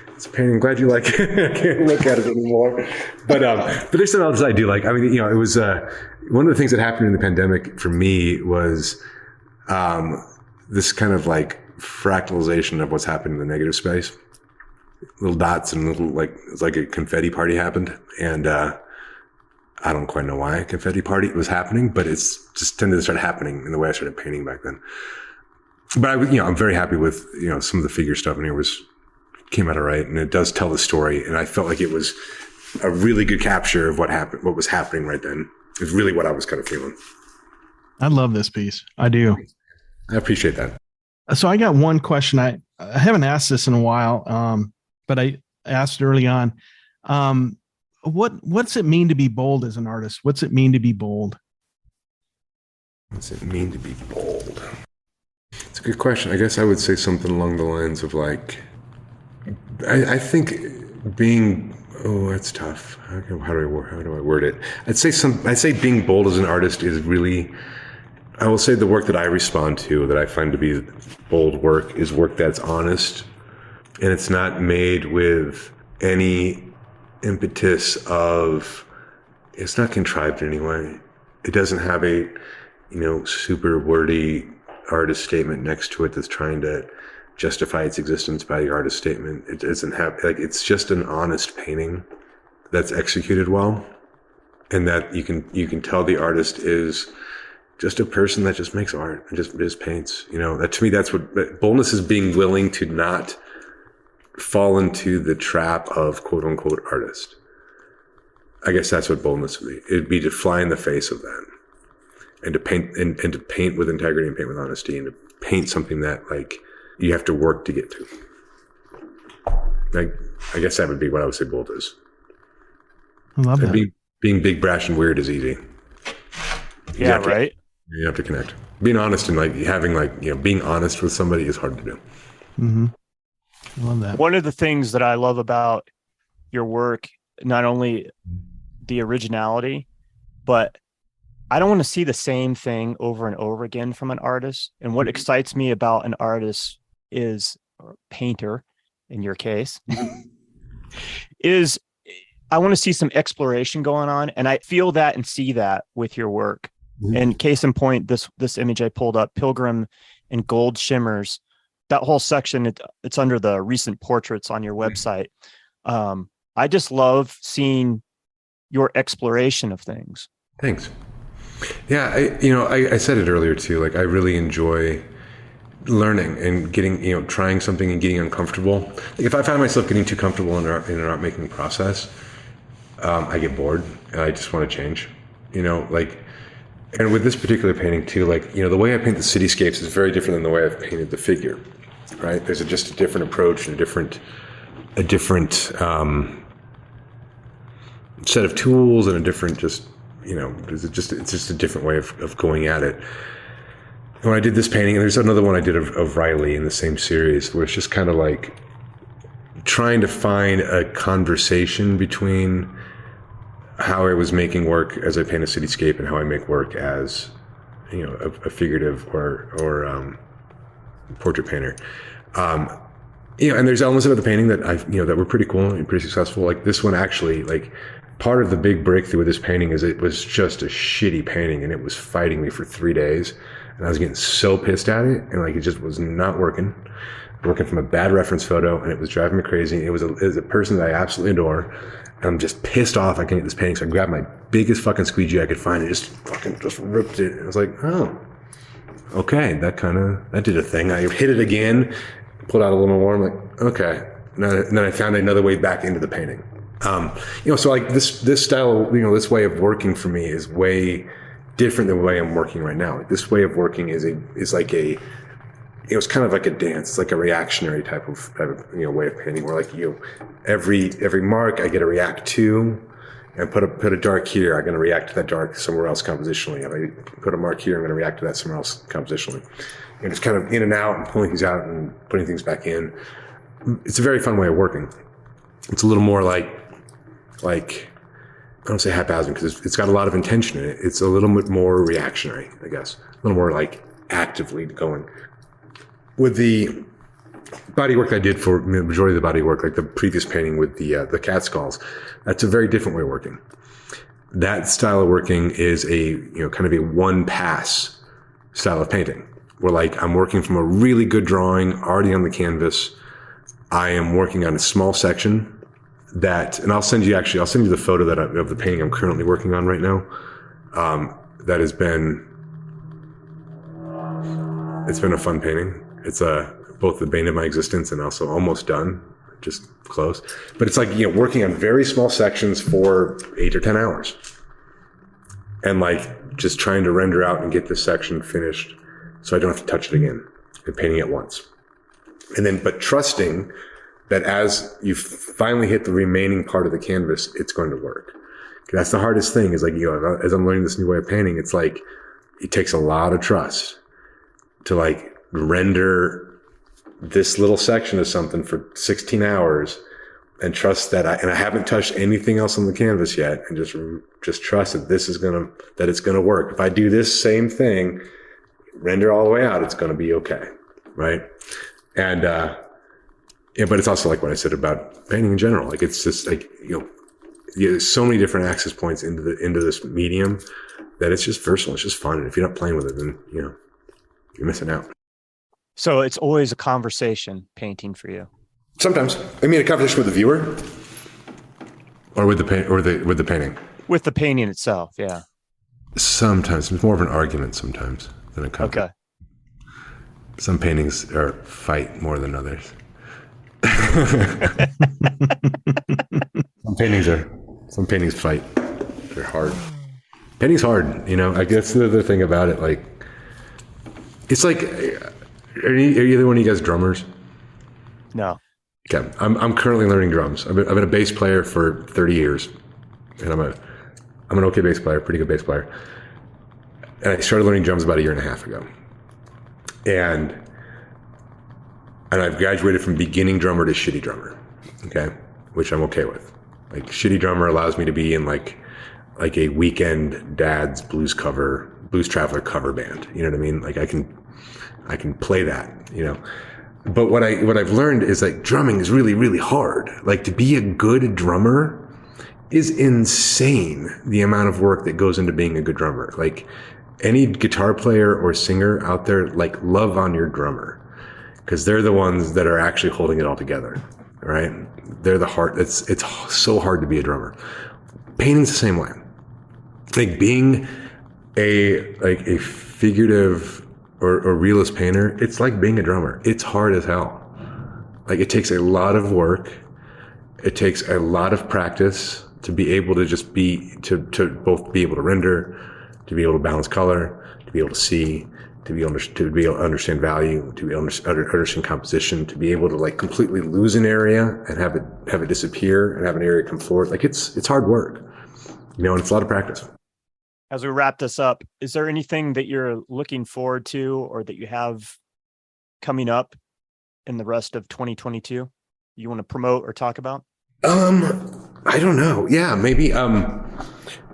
It's a painting. I'm glad you like it. I can't look at it anymore. But there's something else I do like. I mean, it was, one of the things that happened in the pandemic for me was, this kind of like fractalization of what's happened in the negative space. Little dots and it's like a confetti party happened. And, I don't quite know why a confetti party was happening, but it's just tended to start happening in the way I started painting back then. But I'm very happy with, some of the figure stuff, and came out all right, and it does tell the story. And I felt like it was a really good capture of what was happening right then. It's really what I was kind of feeling. I love this piece. I do. I appreciate that. So I got one question. I haven't asked this in a while, but I asked early on. What's it mean to be bold as an artist? What's it mean to be bold? What's it mean to be bold? It's a good question. I guess I would say something along the lines of like, I think being, that's tough. How do I word it? I'd say being bold as an artist is really, I will say the work that I respond to, that I find to be bold work, is work that's honest, and it's not made with any impetus of, it's not contrived in any way. It doesn't have a, super wordy artist statement next to it that's trying to justify its existence by the artist statement. It doesn't have, it's just an honest painting that's executed well, and that you can tell the artist is just a person that just makes art and just paints. That to me, that's what boldness is: being willing to not fall into the trap of quote unquote artist. I guess that's what boldness would be. It'd be to fly in the face of that, and to paint and to paint with integrity and paint with honesty, and to paint something that like you have to work to get to. I guess that would be what I would say bold is. I love that. Being big, brash, and weird is easy. Yeah, right. You have to connect. Being honest and being honest with somebody is hard to do. Mm-hmm. I love that. One of the things that I love about your work, not only the originality, but I don't want to see the same thing over and over again from an artist. And what excites me about an artist or painter, in your case, is I want to see some exploration going on. And I feel that and see that with your work. Mm-hmm. And case in point, this image I pulled up, Pilgrim and Gold Shimmers, that whole section, it's under the recent portraits on your website. I just love seeing your exploration of things. Thanks. Yeah, I said it earlier too. Like, I really enjoy learning and getting, trying something and getting uncomfortable. Like, if I find myself getting too comfortable in an art making process, I get bored and I just want to change. And with this particular painting too, the way I paint the cityscapes is very different than the way I've painted the figure. Right? There's just a different approach and a different set of tools and a different it's just a different way of going at it. When I did this painting, and there's another one I did of Riley in the same series, where it's just kind of like trying to find a conversation between how I was making work as I paint a cityscape and how I make work as a figurative or portrait painter. And there's elements of the painting that that were pretty cool and pretty successful. Like this one, actually, like part of the big breakthrough with this painting is it was just a shitty painting, and it was fighting me for 3 days, and I was getting so pissed at it, and like it just was not working from a bad reference photo, and it was driving me crazy. It was a person that I absolutely adore, and I'm just pissed off I can't get this painting. So I grabbed my biggest fucking squeegee I could find and just ripped it. And I was like, oh, okay, that did a thing. I hit it again, pulled out a little more. I'm like, okay. And then I found another way back into the painting. So like this style, this way of working for me is way different than the way I'm working right now. Like this way of working is like it's kind of like a dance. It's like a reactionary type of way of painting, where like every mark I get to react to, and put a dark here, I'm going to react to that dark somewhere else compositionally. If I put a mark here, I'm going to react to that somewhere else compositionally. Just kind of in and out, and pulling things out and putting things back in. It's a very fun way of working. It's a little more like I don't say haphazard, because it's got a lot of intention in it. It's a little bit more reactionary, I guess. A little more like actively going. With the body work I did for the majority of the body work, like the previous painting with the cat skulls, that's a very different way of working. That style of working is a kind of a one pass style of painting, where like I'm working from a really good drawing already on the canvas. I am working on a small section and I'll send you the photo of the painting I'm currently working on right now. That has been, it's been a fun painting. It's both the bane of my existence and also almost done, just close. But it's like, working on very small sections for 8 or 10 hours. And like just trying to render out and get this section finished so I don't have to touch it again, and painting it once. But trusting that as you finally hit the remaining part of the canvas, it's going to work. That's the hardest thing, is like, as I'm learning this new way of painting, it's like, it takes a lot of trust to like render this little section of something for 16 hours and trust that I haven't touched anything else on the canvas yet, and just trust that that it's gonna work. If I do this same thing, render all the way out, it's gonna be okay, right? And but it's also like what I said about painting in general. Like it's just like there's so many different access points into this medium that it's just versatile. It's just fun. And if you're not playing with it, then you're missing out. So it's always a conversation painting for you. Sometimes, a conversation with the viewer, or with the painting. With the painting itself, yeah. Sometimes it's more of an argument sometimes than a conversation. Okay. Some paintings are fight more than others. Some paintings fight. They're hard. Painting's hard, I guess the other thing about it, like, it's like, are either one of you guys drummers? No. Okay. I'm currently learning drums. I've been a bass player for 30 years, and I'm an okay bass player, pretty good bass player. And I started learning drums about 1.5 years ago. And I've graduated from beginning drummer to shitty drummer, okay, which I'm okay with. Like, shitty drummer allows me to be in like a weekend dad's blues traveler cover band. You know what I mean? Like I can play that, But what I've learned is like drumming is really, really hard. Like, to be a good drummer is insane, the amount of work that goes into being a good drummer. Like, any guitar player or singer out there, like, love on your drummer, because they're the ones that are actually holding it all together, right? They're the heart. It's so hard to be a drummer. Painting's the same way. Like, being a figurative or realist painter, it's like being a drummer. It's hard as hell. Like, it takes a lot of work. It takes a lot of practice to be able to just to both be able to render, to be able to balance color, to be able to see, to be able to understand value, to be able to understand composition, to be able to like completely lose an area and have it disappear and have an area come forward. Like, it's hard work, and it's a lot of practice. As we wrap this up, is there anything that you're looking forward to or that you have coming up in the rest of 2022 you want to promote or talk about? I don't know. Yeah, maybe.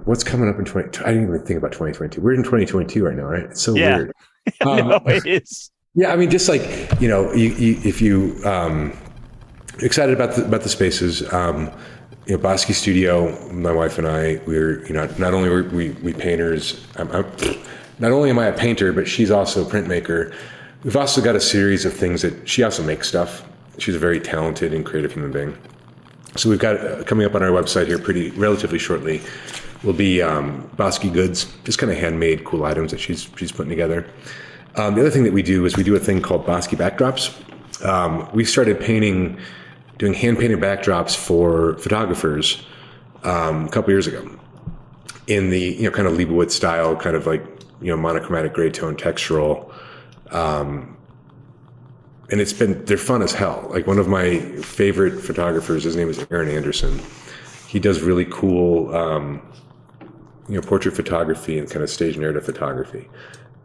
what's coming up in I didn't even think about 2022. We're in 2022 right now, right? It's so weird. No, it is. Yeah, I mean, just like, if you excited about the spaces, Bosky Studio, my wife and I, we're, not only are we painters, not only am I a painter, but she's also a printmaker. We've also got a series of things that she also makes stuff. She's a very talented and creative human being. So we've got coming up on our website here relatively shortly will be Bosky goods, just kind of handmade cool items that she's putting together. The other thing that we do is we do a thing called Bosky backdrops. We started doing hand-painted backdrops for photographers a couple years ago in the kind of Leibowitz style, kind of like monochromatic gray tone textural, and they're fun as hell. Like one of my favorite photographers, his name is Aaron Anderson. He does really cool portrait photography and kind of stage narrative photography.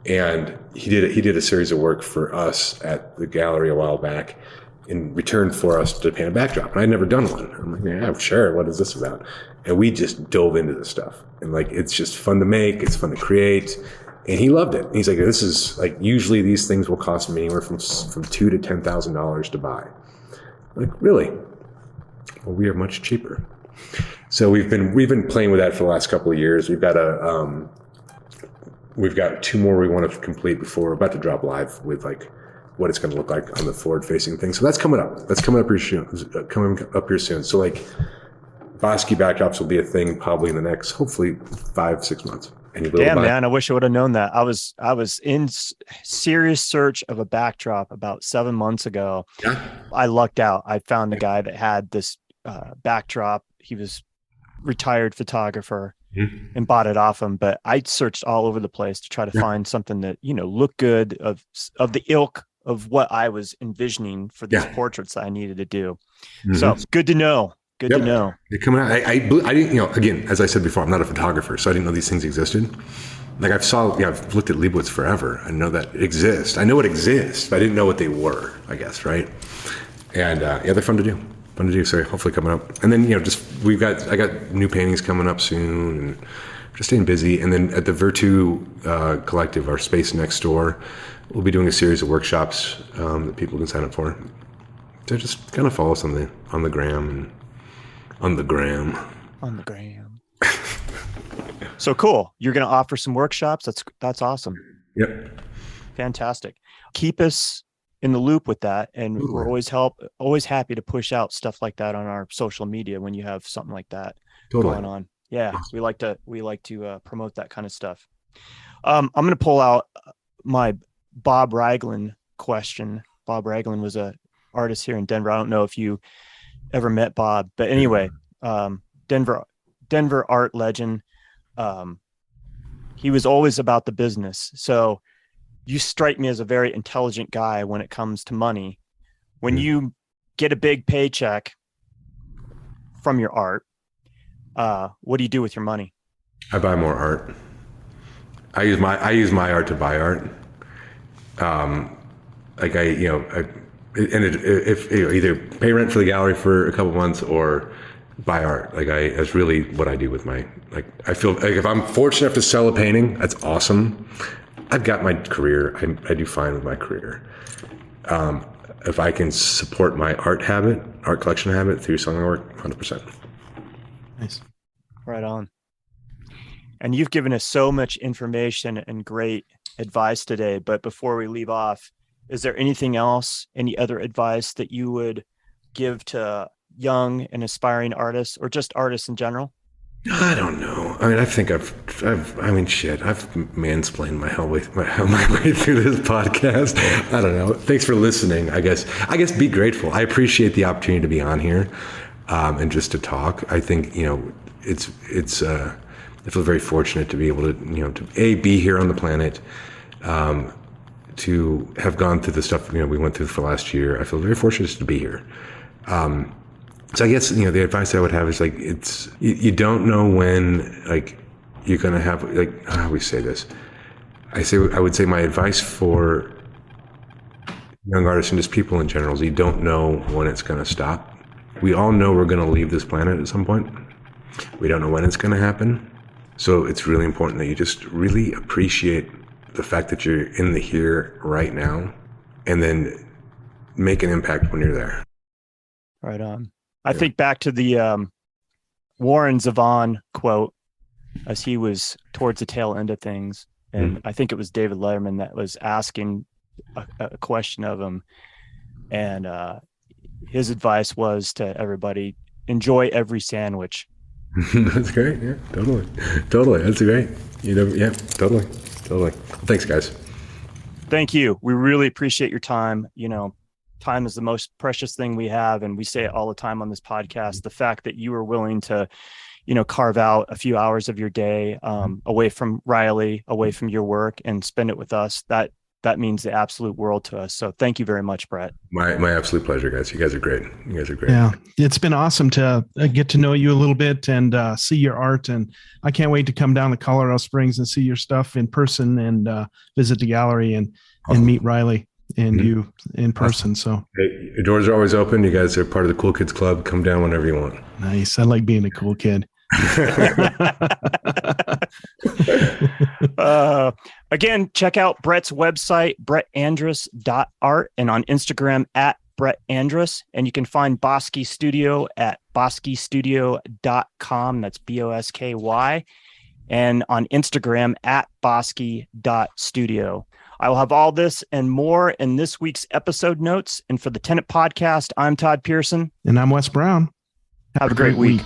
And he did a series of work for us at the gallery a while back in return for us to paint a backdrop. And I'd never done one. I'm like, yeah, sure. What is this about? And we just dove into this stuff. And like, it's just fun to make. It's fun to create. And he loved it. And he's like, this is like, usually these things will cost me anywhere from $2,000 to $10,000 to buy. Like, really? Well, we are much cheaper. So we've been playing with that for the last couple of years. We've got two more we want to complete before we're about to drop live with like what it's going to look like on the forward facing thing. So that's coming up. That's coming up here soon. So like Bosky backdrops will be a thing probably in the next, hopefully 5-6 months. Damn, man, I wish I would have known that. I was in serious search of a backdrop about 7 months ago. Yeah. I lucked out. I found a guy that had this backdrop. He was retired photographer and bought it off him. But I searched all over the place to try to find something that, looked good of the ilk of what I was envisioning for these portraits that I needed to do. So it's good to know. Good to know. They're coming out. I didn't, again, as I said before, I'm not a photographer, so I didn't know these things existed. Like I've looked at Leibowitz forever. I know that exists. I know it exists, but I didn't know what they were, I guess, right? And they're fun to do. So hopefully coming up. And then, I got new paintings coming up soon and just staying busy. And then at the Virtu Collective, our space next door, we'll be doing a series of workshops that people can sign up for. So just kind of follow us on the gram and on the gram. So cool. You're going to offer some workshops. That's awesome. Yep. Fantastic. Keep us in the loop with that. And we're always happy to push out stuff like that on our social media when you have something like that going on. Yeah. Awesome. We like to promote that kind of stuff. I'm going to pull out my Bob Raglan question. Bob Raglan was a artist here in Denver. I don't know if you ever met Bob, but anyway, Denver art legend. He was always about the business. So you strike me as a very intelligent guy when it comes to money. When you get a big paycheck from your art, what do you do with your money? I buy more art. I use my art to buy art. Either pay rent for the gallery for a couple months or buy art. That's really what I do with my, I feel like if I'm fortunate enough to sell a painting, that's awesome. I've got my career. I do fine with my career. If I can support my art collection habit through selling art, 100%. Nice. Right on. And you've given us so much information and great advice today, but before we leave off, is there anything else, any other advice that you would give to young and aspiring artists or just artists in general? I don't know. I mean, I think I've mansplained my way through this podcast. I don't know. Thanks for listening. I guess be grateful. I appreciate the opportunity to be on here, and just to talk. I think, it's I feel very fortunate to be able to, be here on the planet, to have gone through the stuff, we went through for last year. I feel very fortunate to be here. So I guess, the advice I would have is you don't know when, you're going to have, how do we say this? I would say my advice for young artists and just people in general is you don't know when it's going to stop. We all know we're going to leave this planet at some point. We don't know when it's going to happen. So it's really important that you just really appreciate the fact that you're in the here right now, and then make an impact when you're there. Right on. I think back to the Warren Zevon quote as he was towards the tail end of things. And I think it was David Letterman that was asking a question of him. And his advice was to everybody, enjoy every sandwich. That's great. Yeah, totally. That's great. Totally. Thanks, guys. Thank you. We really appreciate your time. Time is the most precious thing we have. And we say it all the time on this podcast. The fact that you were willing to, carve out a few hours of your day away from Riley, away from your work, and spend it with us, that means the absolute world to us. So thank you very much, Brett. My absolute pleasure, guys. You guys are great. Yeah, it's been awesome to get to know you a little bit and see your art. And I can't wait to come down to Colorado Springs and see your stuff in person and visit the gallery and meet Riley and you in person. So hey, your doors are always open. You guys are part of the Cool Kids Club. Come down whenever you want. Nice. I like being a cool kid. Again, check out Brett's website, brettandrus.art, and on Instagram at Brett Andrus. And you can find Bosky Studio at boskystudio.com. That's BOSKY. And on Instagram at bosky.studio. I will have all this and more in this week's episode notes. And for the Tenant Podcast, I'm Todd Pearson. And I'm Wes Brown. Have a great week.